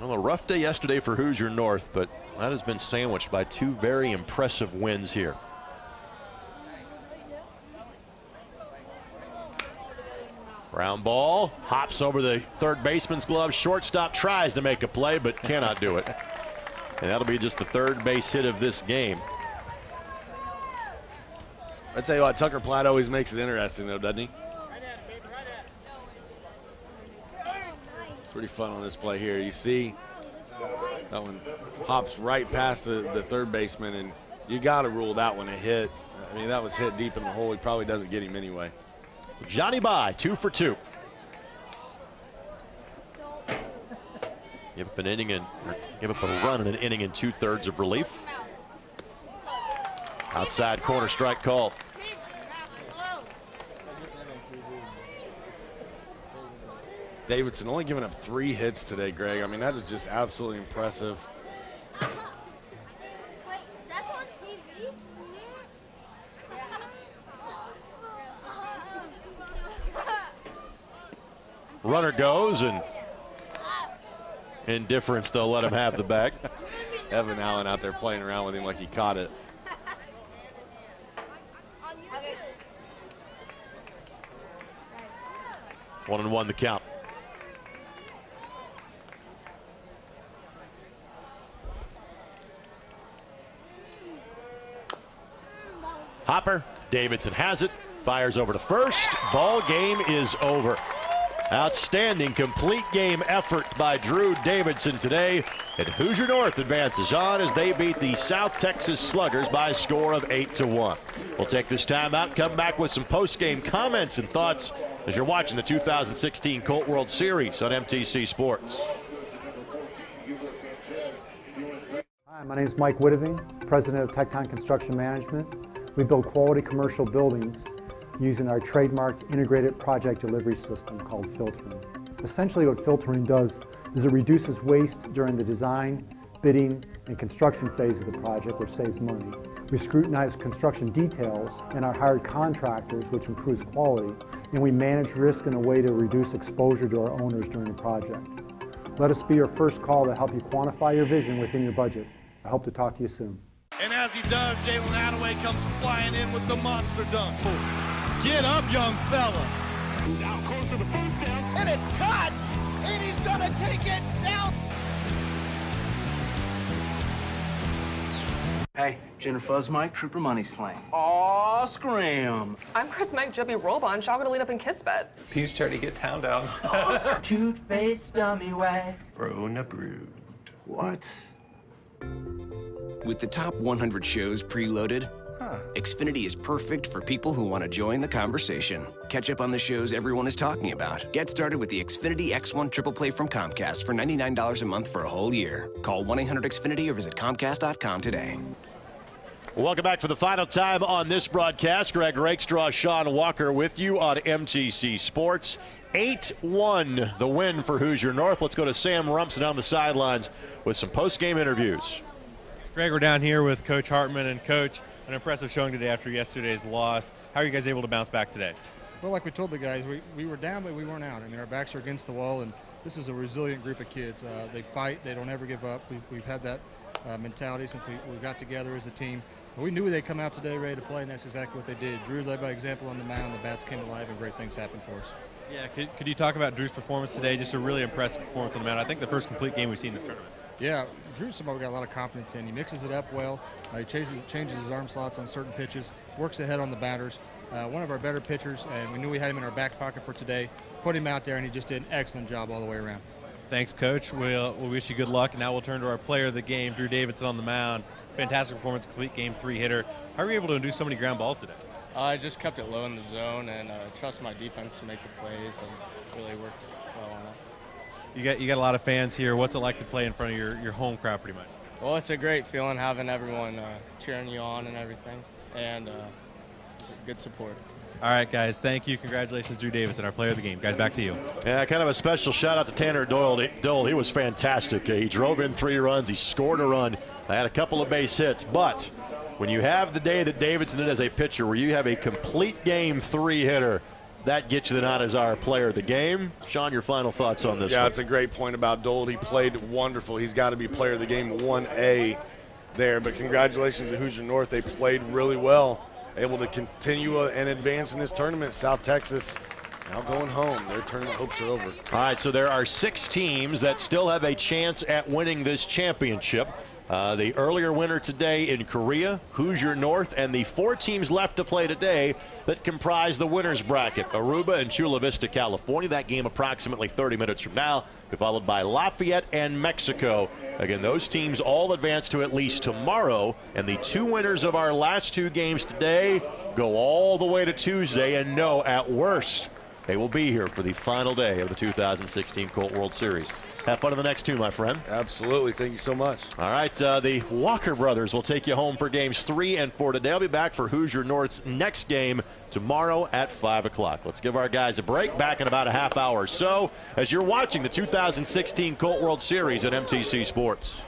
A: Well, a rough day yesterday for Hoosier North, but that has been sandwiched by 2 very impressive wins here. Ground ball, hops over the third baseman's glove. Shortstop tries to make a play, but cannot do it. And that'll be just the 3rd base hit of this game.
B: I tell you what, Tucker Platt always makes it interesting, though, doesn't he? Pretty fun on this play here. You see that one hops right past the third baseman, and you got to rule that one a hit. I mean, that was hit deep in the hole. He probably doesn't get him anyway.
A: So Johnny By, 2 for 2. Give up an inning and give up a run in an inning and 2/3 of relief. Outside corner strike call.
B: Davidson only giving up 3 hits today, Greg. I mean, that is just absolutely impressive.
A: Runner goes, and indifference, they'll let him have the bag.
B: Evan Allen out there playing around with him like he caught it.
A: One and one the count. Hopper, Davidson has it, fires over to first. Ball game is over. Outstanding complete game effort by Drew Davidson today. And Hoosier North advances on as they beat the South Texas Sluggers by a score of 8-1. We'll take this time out, come back with some post-game comments and thoughts as you're watching the 2016 Colt World Series on MTC Sports.
D: Hi, my name is Mike Witteving, president of Tecton Construction Management. We build quality commercial buildings using our trademarked integrated project delivery system called filtering. Essentially what filtering does as it reduces waste during the design, bidding, and construction phase of the project, which saves money. We scrutinize construction details and our hired contractors, which improves quality, and we manage risk in a way to reduce exposure to our owners during the project. Let us be your first call to help you quantify your vision within your budget. I hope to talk to you soon.
C: And as he does, Jalen Attaway comes flying in with the monster dunk. Get up, young fella. Down close to the first down. And it's caught. And he's going to take it down.
J: Hey, Jennifer's Mike, Trooper Money Slang. Aw, scram.
V: I'm Chris Mike, Juppy Robon. Shall gonna lead up in Kiss Bet.
J: Peace, Charity, get town down.
C: Cute face, dummy way.
J: Bro, na brood. What?
K: With the top 100 shows preloaded, Xfinity is perfect for people who want to join the conversation. Catch up on the shows everyone is talking about. Get started with the Xfinity X1 Triple Play from Comcast for $99 a month for a whole year. Call 1-800-XFINITY or visit Comcast.com today.
A: Welcome back for the final time on this broadcast. Greg Rakestraw, Sean Walker with you on MTC Sports. 8-1 the win for Hoosier North. Let's go to Sam Rumson on the sidelines with some post-game interviews.
W: Greg, we're down here with Coach Hartman. And Coach, an impressive showing today after yesterday's loss. How are you guys able to bounce back today?
X: Well, like we told the guys, we were down, but we weren't out. I mean, our backs are against the wall, and this is a resilient group of kids. They fight. They don't ever give up. We've had that mentality since we got together as a team. But we knew they'd come out today ready to play, and that's exactly what they did. Drew led by example on the mound. The bats came alive, and great things happened for us.
W: Yeah, could you talk about Drew's performance today? Just a really impressive performance on the mound. I think the first complete game we've seen this tournament.
X: Yeah, Drew's somebody we got a lot of confidence in. He mixes it up well. He changes his arm slots on certain pitches, works ahead on the batters. One of our better pitchers, and we knew we had him in our back pocket for today. Put him out there, and he just did an excellent job all the way around.
W: Thanks, Coach. We'll wish you good luck. Now we'll turn to our player of the game, Drew Davidson on the mound. Fantastic performance, complete game 3 hitter. How were you able to do so many ground balls today?
Y: I just kept it low in the zone and trust my defense to make the plays, and really worked well on that.
W: You got a lot of fans here. What's it like to play in front of your home crowd pretty much?
Y: Well, it's a great feeling having everyone cheering you on and everything, and it's a good support.
W: All right, guys, thank you. Congratulations, Drew Davidson, our player of the game. Guys, back to you.
A: Yeah, kind of a special shout-out to Tanner Doyle. He was fantastic. He drove in 3 runs. He scored a run. I had a couple of base hits. But when you have the day that Davidson did as a pitcher, where you have a complete game 3 hitter, that gets you the nod as our player of the game. Sean, your final thoughts on this
B: Yeah,
A: one?
B: it's a great point about Dole. He played wonderful. He's got to be player of the game 1A there. But congratulations to Hoosier North. They played really well, able to continue and advance in this tournament. South Texas now going home. Their tournament hopes are over.
A: All right, so there are 6 teams that still have a chance at winning this championship. The earlier winner today in Korea, Hoosier North, and the 4 teams left to play today that comprise the winner's bracket. Aruba and Chula Vista, California. That game approximately 30 minutes from now, followed by Lafayette and Mexico. Again, those teams all advance to at least tomorrow, and the 2 winners of our last 2 games today go all the way to Tuesday, and no, at worst, they will be here for the final day of the 2016 Colt World Series. Have fun in the next 2, my friend.
B: Absolutely. Thank you so much.
A: All right, the Walker brothers will take you home for games 3 and 4 today. I'll be back for Hoosier North's next game tomorrow at 5 o'clock. Let's give our guys a break. Back in about a half hour or so as you're watching the 2016 Colt World Series at MTC Sports.